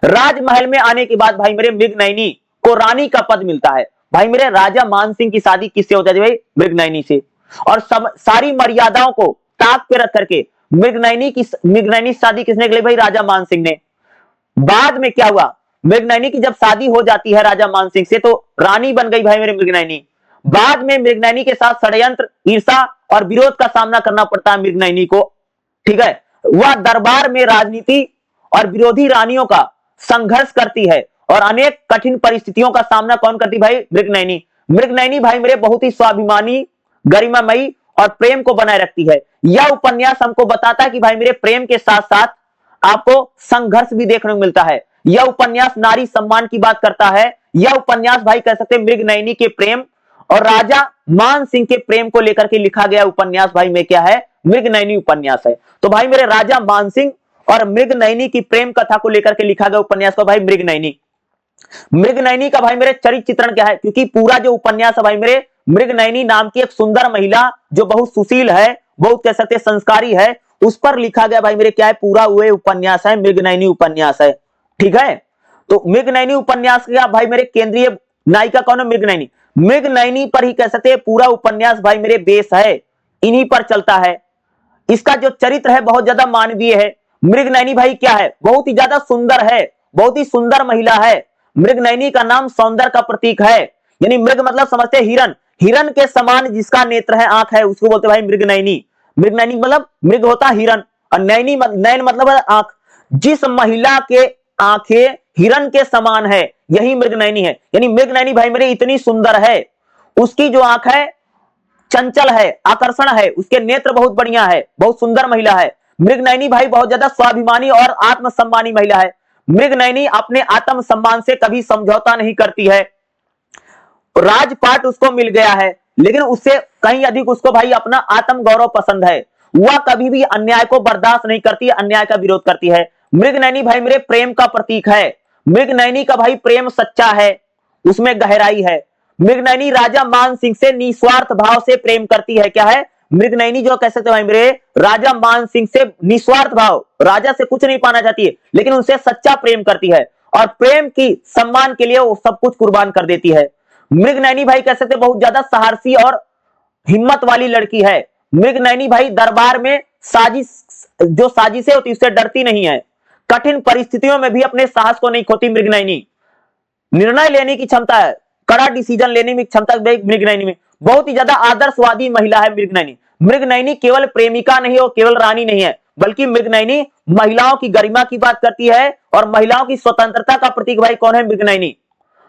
राजमहल में आने के बाद भाई मेरे मृगनयनी को रानी का पद मिलता है। भाई मेरे राजा मान सिंह की शादी किससे होता है भाई? मृगनयनी से। और सब सारी मर्यादाओं को ताक पे रख करके मृगनयनी शादी किसने की भाई? राजा मान सिंह ने। बाद में क्या हुआ? मृगनयनी की जब शादी हो जाती है राजा मान सिंह से तो रानी बन गई भाई मेरे मृगनयनी। बाद में मृगनयनी के साथ षड्यंत्र, ईर्षा और विरोध का सामना करना पड़ता है मृगनयनी को। ठीक है, वह दरबार में राजनीति और विरोधी रानियों का संघर्ष करती है और अनेक कठिन परिस्थितियों का सामना कौन करती भाई? मृगनयनी। मृगनयनी भाई मेरे बहुत ही स्वाभिमानी, गरिमामयी और प्रेम को बनाए रखती है। यह उपन्यास हमको बताता है कि भाई मेरे प्रेम के साथ साथ आपको संघर्ष भी देखने को मिलता है। यह उपन्यास नारी सम्मान की बात करता है। यह उपन्यास भाई कह सकते हैं मृगनयनी के प्रेम और राजा मान सिंह के प्रेम को लेकर के लिखा गया उपन्यास भाई में क्या है? मृगनयनी उपन्यास है। तो भाई मेरे राजा मान सिंह और मृगनयनी की प्रेम कथा को लेकर के लिखा गया उपन्यास को भाई मृगनयनी। मृगनयनी का भाई मेरे चरित्र चित्रण क्या है? क्योंकि पूरा जो उपन्यास है भाई मेरे मृगनयनी नाम की एक सुंदर महिला जो बहुत सुशील है, बहुत कह सकते संस्कारी है, उस पर लिखा गया भाई मेरे क्या है? पूरा हुए उपन्यास है, मृगनयनी उपन्यास है। ठीक है, तो मृगनयनी उपन्यास का भाई मेरे केंद्रीय नायिका कौन है? मृगनयनी। मृगनयनी पर ही कह सकते हैं पूरा उपन्यास भाई मेरे बेस है, इन्हीं पर चलता है। इसका जो चरित्र है बहुत ज्यादा मानवीय है। मृगनयनी भाई क्या है? बहुत ही ज्यादा सुंदर है, बहुत ही सुंदर महिला है। मृगनयनी का नाम सौंदर्य का प्रतीक है। यानी मृग मतलब समझते हैं हिरन, हिरन के समान जिसका नेत्र है, आंख है, उसको बोलते भाई मृगनयनी। मृगनयनी मतलब मृग होता हिरन और नयनी नयन मतलब आंख। जिस महिला के आंखें हिरन के समान है यही मृगनयनी है। यानी मृगनयनी भाई मेरे इतनी सुंदर है, उसकी जो आंख है चंचल है, आकर्षण है, उसके नेत्र बहुत बढ़िया है, बहुत सुंदर महिला है। मृगनयनी भाई बहुत ज्यादा स्वाभिमानी और आत्मसम्मानी महिला है। मृगनयनी अपने आत्म सम्मान से कभी समझौता नहीं करती है। राजपाट उसको मिल गया है लेकिन उससे कहीं अधिक उसको भाई अपना आत्म गौरव पसंद है। वह कभी भी अन्याय को बर्दाश्त नहीं करती, अन्याय का विरोध करती है। मृगनयनी भाई मेरे प्रेम का प्रतीक है। मृगनयनी का भाई प्रेम सच्चा है, उसमें गहराई है। मृगनयनी राजा मान सिंह से निस्वार्थ भाव से प्रेम करती है। क्या है? मृगनयनी जो कह सकते भाई मेरे राजा मान सिंह से निस्वार्थ भाव, राजा से कुछ नहीं पाना चाहती है लेकिन उनसे सच्चा प्रेम करती है और प्रेम की सम्मान के लिए वो सब कुछ कुर्बान कर देती है। मृगनयनी भाई कह सकते बहुत ज्यादा साहसी और हिम्मत वाली लड़की है। मृगनयनी भाई दरबार में जो साजिशें होती उससे डरती नहीं है। कठिन परिस्थितियों में भी अपने साहस को नहीं खोती मृगनयनी। निर्णय लेने की क्षमता है, कड़ा डिसीजन लेने में क्षमता मृगनयनी में। बहुत ही ज्यादा आदर्शवादी महिला है मृगनयनी। मृगनयनी केवल प्रेमिका नहीं और केवल रानी नहीं है बल्कि मृगनयनी महिलाओं की गरिमा की बात करती है और महिलाओं की स्वतंत्रता का प्रतीक भाई कौन है? मृगनयनी।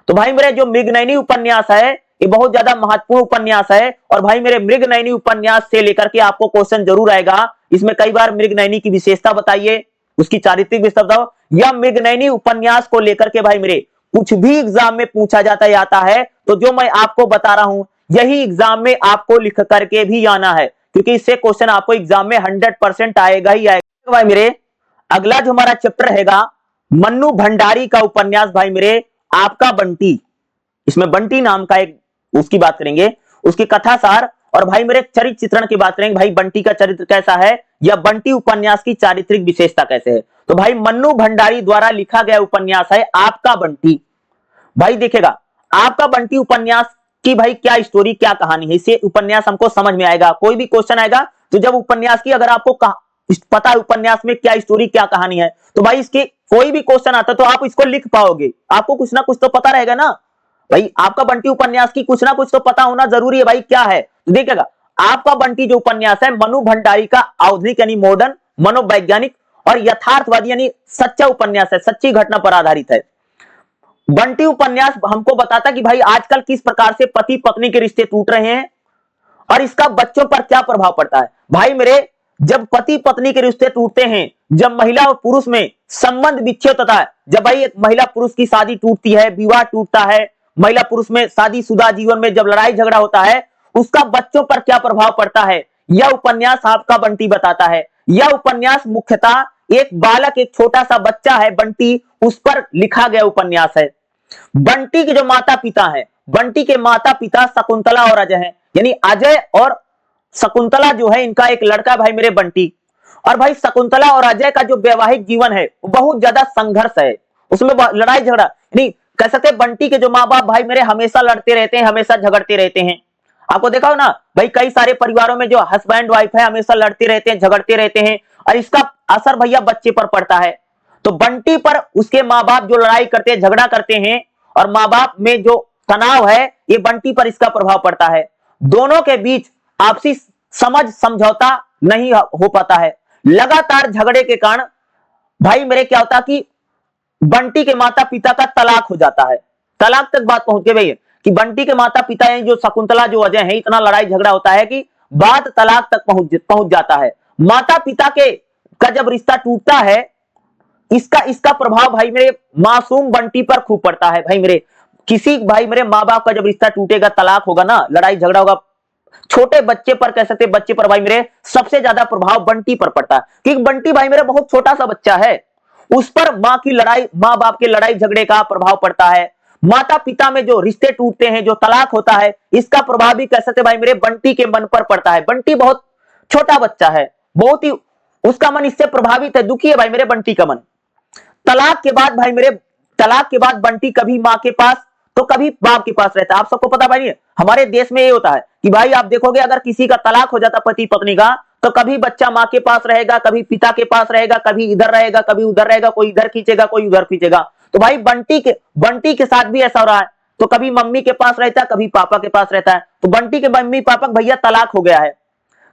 तो भाई मेरे जो मृगनयनी उपन्यास है ये बहुत ज्यादा महत्वपूर्ण उपन्यास है और भाई मेरे मृगनयनी उपन्यास से लेकर के आपको क्वेश्चन जरूर आएगा। इसमें कई बार मृगनयनी की विशेषता बताइए, उसकी चारित्रिक विशेषता बताओ। या मृगनयनी उपन्यास को लेकर के भाई मेरे कुछ भी एग्जाम में पूछा जाता है तो जो मैं आपको बता रहा हूं यही एग्जाम में आपको लिख करके भी आना है क्योंकि इससे क्वेश्चन आपको एग्जाम में 100% आएगा ही आएगा। भाई मेरे अगला जो हमारा चैप्टर रहेगा मन्नू भंडारी का उपन्यास भाई मेरे आपका बंटी। इसमें बंटी नाम का एक उसकी बात करेंगे, उसकी कथा सार और भाई मेरे चरित्र चित्रण की बात करेंगे। भाई बंटी का चरित्र कैसा है या बंटी उपन्यास की चारित्रिक विशेषता कैसे है। तो भाई मन्नू भंडारी द्वारा लिखा गया उपन्यास है आपका बंटी। भाई देखिएगा आपका बंटी उपन्यास की भाई क्या स्टोरी, क्या कहानी है, इससे उपन्यास हमको समझ में आएगा। कोई भी क्वेश्चन आएगा तो जब उपन्यास की अगर आपको पता है उपन्यास में क्या स्टोरी क्या कहानी है तो भाई इसके कोई भी क्वेश्चन आता तो आप इसको लिख पाओगे, आपको कुछ ना कुछ तो पता रहेगा ना भाई। आपका बंटी उपन्यास की कुछ ना कुछ तो पता होना जरूरी है भाई, क्या है तो देखिएगा। आपका बंटी जो उपन्यास है मनु भंडारी का आधुनिक यानी मॉडर्न मनोवैज्ञानिक और यथार्थवादी यानी सच्चा उपन्यास है, सच्ची घटना पर आधारित है। बंटी उपन्यास हमको बताता कि भाई आजकल किस प्रकार से पति पत्नी के रिश्ते टूट रहे हैं और इसका बच्चों पर क्या प्रभाव पड़ता है। भाई मेरे, जब पति पत्नी के रिश्ते टूटते हैं, जब महिला और पुरुष में संबंध विच्छेद होता है, जब भाई एक महिला पुरुष की शादी टूटती है, विवाह टूटता है, महिला पुरुष में शादीशुदा जीवन में जब लड़ाई झगड़ा होता है, उसका बच्चों पर क्या प्रभाव पड़ता है, यह उपन्यास आपका बंटी बताता है। यह उपन्यास मुख्यतः एक बालक, एक छोटा सा बच्चा है बंटी, उस पर लिखा गया उपन्यास है। बंटी के जो माता पिता हैं, बंटी के माता पिता शकुंतला और अजय हैं, यानी अजय और शकुंतला जो है इनका एक लड़का भाई मेरे बंटी। और भाई शकुंतला और अजय का जो वैवाहिक जीवन है वो बहुत ज्यादा संघर्ष है, उसमें लड़ाई झगड़ा नहीं कह सकते। बंटी के जो माँ बाप भाई मेरे हमेशा लड़ते रहते हैं, हमेशा झगड़ते रहते हैं। आपको देखा हो ना भाई, कई सारे परिवारों में जो हस्बैंड वाइफ है हमेशा लड़ते रहते हैं, झगड़ते रहते हैं, और इसका असर भैया बच्चे पर पड़ता है। तो बंटी पर उसके माँ बाप जो लड़ाई करते हैं, झगड़ा करते हैं, और माँ बाप में जो तनाव है ये बंटी पर इसका प्रभाव पड़ता है। दोनों के बीच आपसी समझ समझौता नहीं हो पाता है। लगातार झगड़े के कारण भाई मेरे क्या होता कि बंटी के माता पिता का तलाक हो जाता है। तलाक तक बात पहुंच गई भैया कि बंटी के माता पिता यानी जो शकुंतला जो अजय है, इतना लड़ाई झगड़ा होता है कि बात तलाक तक पहुंच जाता है। माता पिता का जब रिश्ता टूटता है, इसका प्रभाव भाई मेरे मासूम बंटी पर खूब पड़ता है। भाई मेरे किसी भाई मेरे माँ बाप का जब रिश्ता टूटेगा, तलाक होगा ना, लड़ाई झगड़ा होगा, छोटे बच्चे पर कह सकते बच्चे पर भाई मेरे सबसे ज्यादा प्रभाव बंटी पर पड़ता है, क्योंकि बंटी भाई मेरे बहुत छोटा सा बच्चा है, उस पर माँ की लड़ाई, माँ बाप के लड़ाई झगड़े का प्रभाव पड़ता है। माता पिता में जो रिश्ते टूटते हैं, जो तलाक होता है, इसका प्रभाव भी कह सकते भाई मेरे बंटी के मन पर पड़ता है। बंटी बहुत छोटा बच्चा है, बहुत ही उसका मन इससे प्रभावित है, दुखी है भाई मेरे बंटी का मन। तलाक के बाद भाई मेरे, तलाक के बाद बंटी कभी माँ के पास तो कभी बाप के पास रहता है। आप सबको पता भाई, हमारे देश में ये होता है कि भाई आप देखोगे अगर किसी का तलाक हो जाता पति पत्नी का, तो कभी बच्चा माँ के पास रहेगा, कभी पिता के पास रहेगा, कभी इधर रहेगा, कभी उधर रहेगा, कोई इधर खींचेगा, कोई उधर खींचेगा। तो भाई बंटी के साथ भी ऐसा हो रहा है, तो कभी मम्मी के पास रहता है, कभी पापा के पास रहता है। तो बंटी के मम्मी पापा भैया तलाक हो गया है,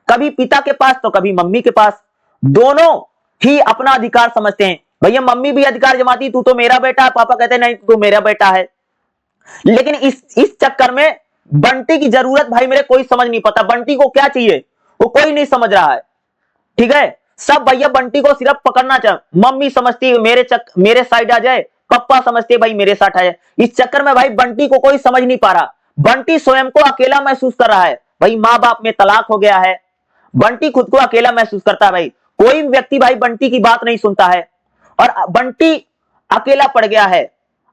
कभी पिता के पास तो कभी मम्मी के पास। दोनों ही अपना अधिकार समझते हैं, भैया मम्मी भी अधिकार जमाती, तू तो मेरा बेटा है, पापा कहते नहीं तू मेरा बेटा है। लेकिन इस चक्कर में बंटी की जरूरत भाई मेरे कोई समझ नहीं पाता, बंटी को क्या चाहिए वो कोई नहीं समझ रहा है। ठीक है, सब भैया बंटी को सिर्फ पकड़ना चाहिए। मम्मी समझती है मेरे साइड आ जाए, पापा समझते भाई मेरे साथ आ जाए। इस चक्कर में भाई बंटी को कोई समझ नहीं पा रहा, बंटी स्वयं को अकेला महसूस कर रहा है। भाई माँ बाप में तलाक हो गया है, बंटी खुद को अकेला महसूस करता है। भाई कोई व्यक्ति भाई बंटी की बात नहीं सुनता है, और बंटी अकेला पड़ गया है,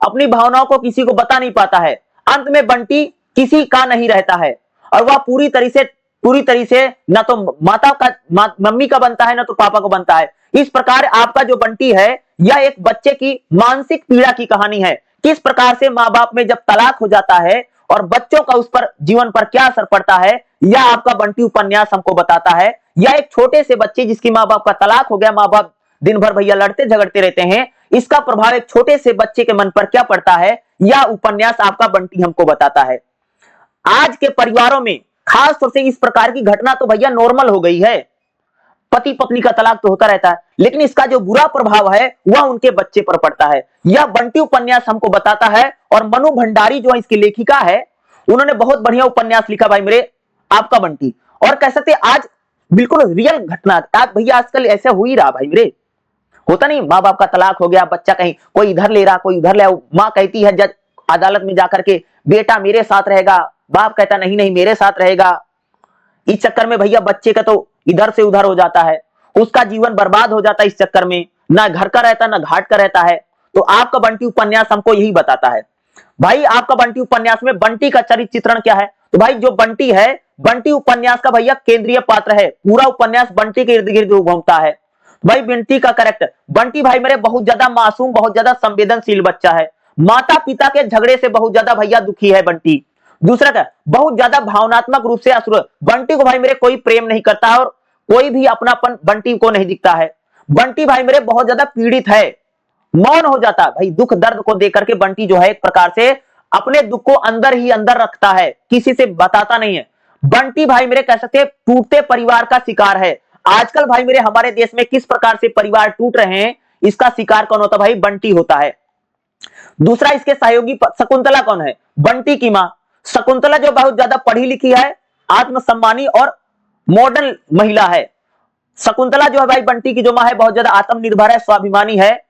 अपनी भावनाओं को किसी को बता नहीं पाता है। अंत में बंटी किसी का नहीं रहता है, और वह पूरी तरह से ना तो मम्मी का बनता है, ना तो पापा को बनता है। इस प्रकार आपका जो बंटी है यह एक बच्चे की मानसिक पीड़ा की कहानी है, किस प्रकार से माँ बाप में जब तलाक हो जाता है और बच्चों का उस पर जीवन पर क्या असर पड़ता है, यह आपका बंटी उपन्यास हमको बताता है। यह एक छोटे से बच्चे जिसकी माँ बाप का तलाक हो गया, माँ बाप दिन भर भैया लड़ते झगड़ते रहते हैं, इसका प्रभाव एक छोटे से बच्चे के मन पर क्या पड़ता है, यह उपन्यास आपका बंटी हमको बताता है। आज के परिवारों में खास तौर से इस प्रकार की घटना तो भैया नॉर्मल हो गई है, पति पत्नी का तलाक तो होता रहता है, लेकिन इसका जो बुरा प्रभाव है वह उनके बच्चे पर पड़ता है। यह बंटी उपन्यास हमको बताता है, और मनु भंडारी जो है इसकी लेखिका है, उन्होंने बहुत बढ़िया उपन्यास लिखा भाई मेरे आपका बंटी। और कह सकते आज बिल्कुल रियल घटना भैया आजकल ऐसा हो ही रहा भाई मेरे, होता नहीं, माँ बाप का तलाक हो गया, बच्चा कहीं कोई इधर ले रहा कोई उधर ले, माँ कहती है जज अदालत में जाकर के बेटा मेरे साथ रहेगा, बाप कहता नहीं नहीं मेरे साथ रहेगा। इस चक्कर में भैया बच्चे का तो इधर से उधर हो जाता है, उसका जीवन बर्बाद हो जाता है इस चक्कर में, ना घर का रहता ना घाट का रहता है। तो आपका बंटी उपन्यास हमको यही बताता है। भाई आपका बंटी उपन्यास में बंटी का चरित्र चित्रण क्या है, तो भाई जो बंटी है, बंटी उपन्यास का भैया केंद्रीय पात्र है, पूरा उपन्यास बंटी के इर्द गिर्द घूमता है। भाई बंटी का कैरेक्टर, बंटी भाई मेरे बहुत ज्यादा मासूम, बहुत ज्यादा संवेदनशील बच्चा है, माता पिता के झगड़े से बहुत ज्यादा भैया दुखी है बंटी। दूसरा क्या, बहुत ज्यादा भावनात्मक रूप से असुर, बंटी को भाई मेरे कोई प्रेम नहीं करता है, और कोई भी अपनापन बंटी को नहीं दिखता है। बंटी भाई मेरे बहुत ज्यादा पीड़ित है, मौन हो जाता है। भाई दुख दर्द को देख करके बंटी जो है एक प्रकार से अपने दुख को अंदर ही अंदर रखता है, किसी से बताता नहीं है। बंटी भाई मेरे कह सकते टूटते परिवार का शिकार है। आजकल भाई मेरे हमारे देश में किस प्रकार से परिवार टूट रहे हैं, इसका शिकार कौन होता है? भाई बंटी होता है। दूसरा इसके सहयोगी शकुंतला कौन है? बंटी की मां शकुंतला, जो बहुत ज्यादा पढ़ी लिखी है, आत्मसम्मानी और मॉडर्न महिला है। शकुंतला जो है भाई बंटी की जो मां है, बहुत ज्यादा आत्मनिर्भर है, स्वाभिमानी है,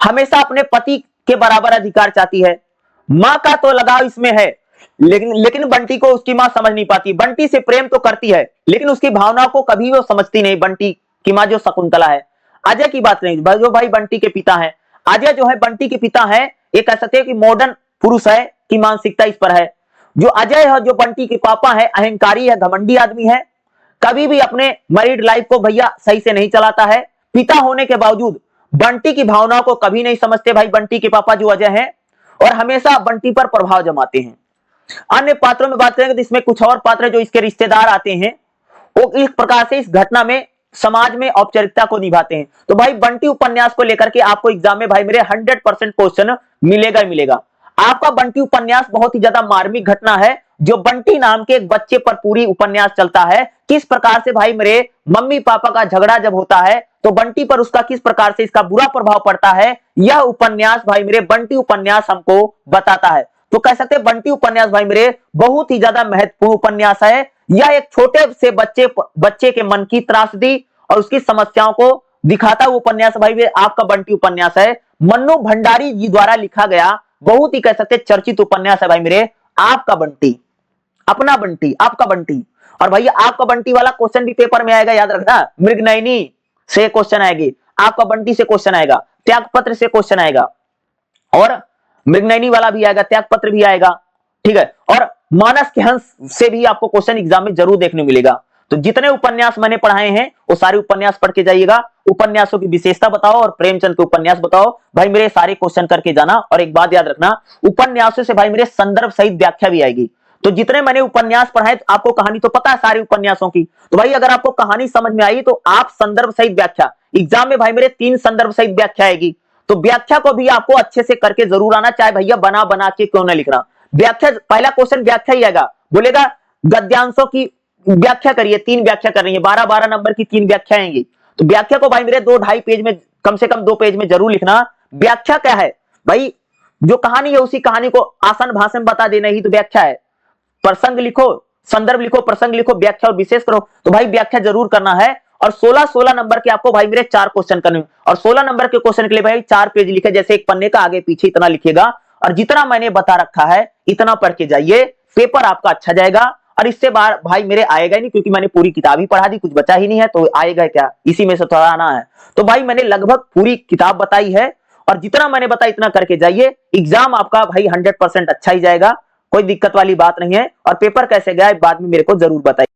हमेशा अपने पति के बराबर अधिकार चाहती है। मां का तो लगाव इसमें है, लेकिन बंटी को उसकी मां समझ नहीं पाती। बंटी से प्रेम तो करती है, लेकिन उसकी भावनाओं को कभी वो समझती नहीं, बंटी की मां जो शकुंतला है। अजय की बात नहीं, जो भाई बंटी के पिता है, अजय जो है बंटी के पिता है, एक कह सकते हैं कि मॉडर्न पुरुष है कि मानसिकता इस पर है। जो अजय है, जो बंटी के पापा है, अहंकारी है, घमंडी आदमी है, कभी भी अपने मैरिड लाइफ को भैया सही से नहीं चलाता है। पिता होने के बावजूद बंटी की भावनाओं को कभी नहीं समझते भाई बंटी के पापा जो अजय हैं, और हमेशा बंटी पर प्रभाव जमाते हैं। अन्य पात्रों में बात करेंगे तो इसमें कुछ और पात्र जो इसके रिश्तेदार आते हैं, वो इस प्रकार से इस घटना में समाज में औपचारिकता को निभाते हैं। तो भाई बंटी उपन्यास को लेकर के आपको एग्जाम में भाई मेरे 100% क्वेश्चन मिलेगा ही मिलेगा। आपका बंटी उपन्यास बहुत ही ज्यादा मार्मिक घटना है, जो बंटी नाम के एक बच्चे पर पूरी उपन्यास चलता है। किस प्रकार से भाई मेरे मम्मी पापा का झगड़ा जब होता है तो बंटी पर उसका किस प्रकार से इसका बुरा प्रभाव पड़ता है, यह उपन्यास भाई मेरे बंटी उपन्यास हमको बताता है। तो कह सकते हैं बंटी उपन्यास भाई मेरे बहुत ही ज्यादा महत्वपूर्ण उपन्यास है। यह एक छोटे से बच्चे के मन की त्रासदी और उसकी समस्याओं को दिखाता हुआ उपन्यास भाई मेरे आपका बंटी उपन्यास है। मन्नू भंडारी जी द्वारा लिखा गया बहुत ही कह सकते चर्चित उपन्यास है भाई मेरे आपका बंटी, अपना बंटी, आपका बंटी। और भैया आपका बंटी वाला क्वेश्चन भी पेपर में आएगा, याद रखना। मृगनयनी से क्वेश्चन आएगी, आपका बंटी से क्वेश्चन आएगा, त्यागपत्र से क्वेश्चन आएगा, और मृगनयनी वाला भी आएगा, त्यागपत्र भी आएगा, ठीक है। और मानस के हंस से भी आपको क्वेश्चन एग्जाम में जरूर देखने मिलेगा। तो जितने उपन्यास मैंने पढ़ाए हैं वो सारे उपन्यास पढ़ के जाइएगा, उपन्यासों की विशेषता बताओ और प्रेमचंद के उपन्यास बताओ भाई मेरे, सारे क्वेश्चन करके जाना। और एक बात याद रखना, उपन्यासों से भाई मेरे संदर्भ सहित व्याख्या भी आएगी। तो जितने मैंने उपन्यास पढ़ाए, आपको कहानी तो पता है सारे उपन्यासों की, तो भाई अगर आपको कहानी समझ में आई तो आप संदर्भ सहित व्याख्या, एग्जाम में भाई मेरे 3 संदर्भ सहित व्याख्या आएगी। तो व्याख्या को भी आपको अच्छे से करके जरूर आना, चाहे भैया बना बना के क्यों ना लिखना। व्याख्या, पहला क्वेश्चन व्याख्या ही आएगा, बोलेगा गद्यांशों की व्याख्या करिए, 3 व्याख्या कर रही है, 12-12 नंबर की 3 व्याख्या आएंगी। तो व्याख्या को भाई मेरे 2-2.5 पेज में, कम से कम 2 पेज में जरूर लिखना। व्याख्या क्या है भाई, जो कहानी है उसी कहानी को आसान भाषा में बता देना ही तो व्याख्या है। प्रसंग लिखो, संदर्भ लिखो, प्रसंग लिखो, व्याख्या और विशेष करो, तो भाई व्याख्या जरूर करना है। और 16-16 नंबर के आपको भाई मेरे 4 क्वेश्चन करने, और 16 नंबर के क्वेश्चन के लिए भाई 4 पेज लिखे, जैसे एक पन्ने का आगे पीछे इतना लिखेगा, और जितना मैंने बता रखा है इतना पढ़ के जाइए, पेपर आपका अच्छा जाएगा। और इससे बाहर भाई मेरे आएगा ही नहीं, क्योंकि मैंने पूरी किताब ही पढ़ा दी, कुछ बचा ही नहीं है, तो आएगा क्या, इसी में से थोड़ा आना है। तो भाई मैंने लगभग पूरी किताब बताई है, और जितना मैंने बताया इतना करके जाइए, एग्जाम आपका भाई 100% अच्छा ही जाएगा, कोई दिक्कत वाली बात नहीं है। और पेपर कैसे गया बाद में मेरे को जरूर बताइए।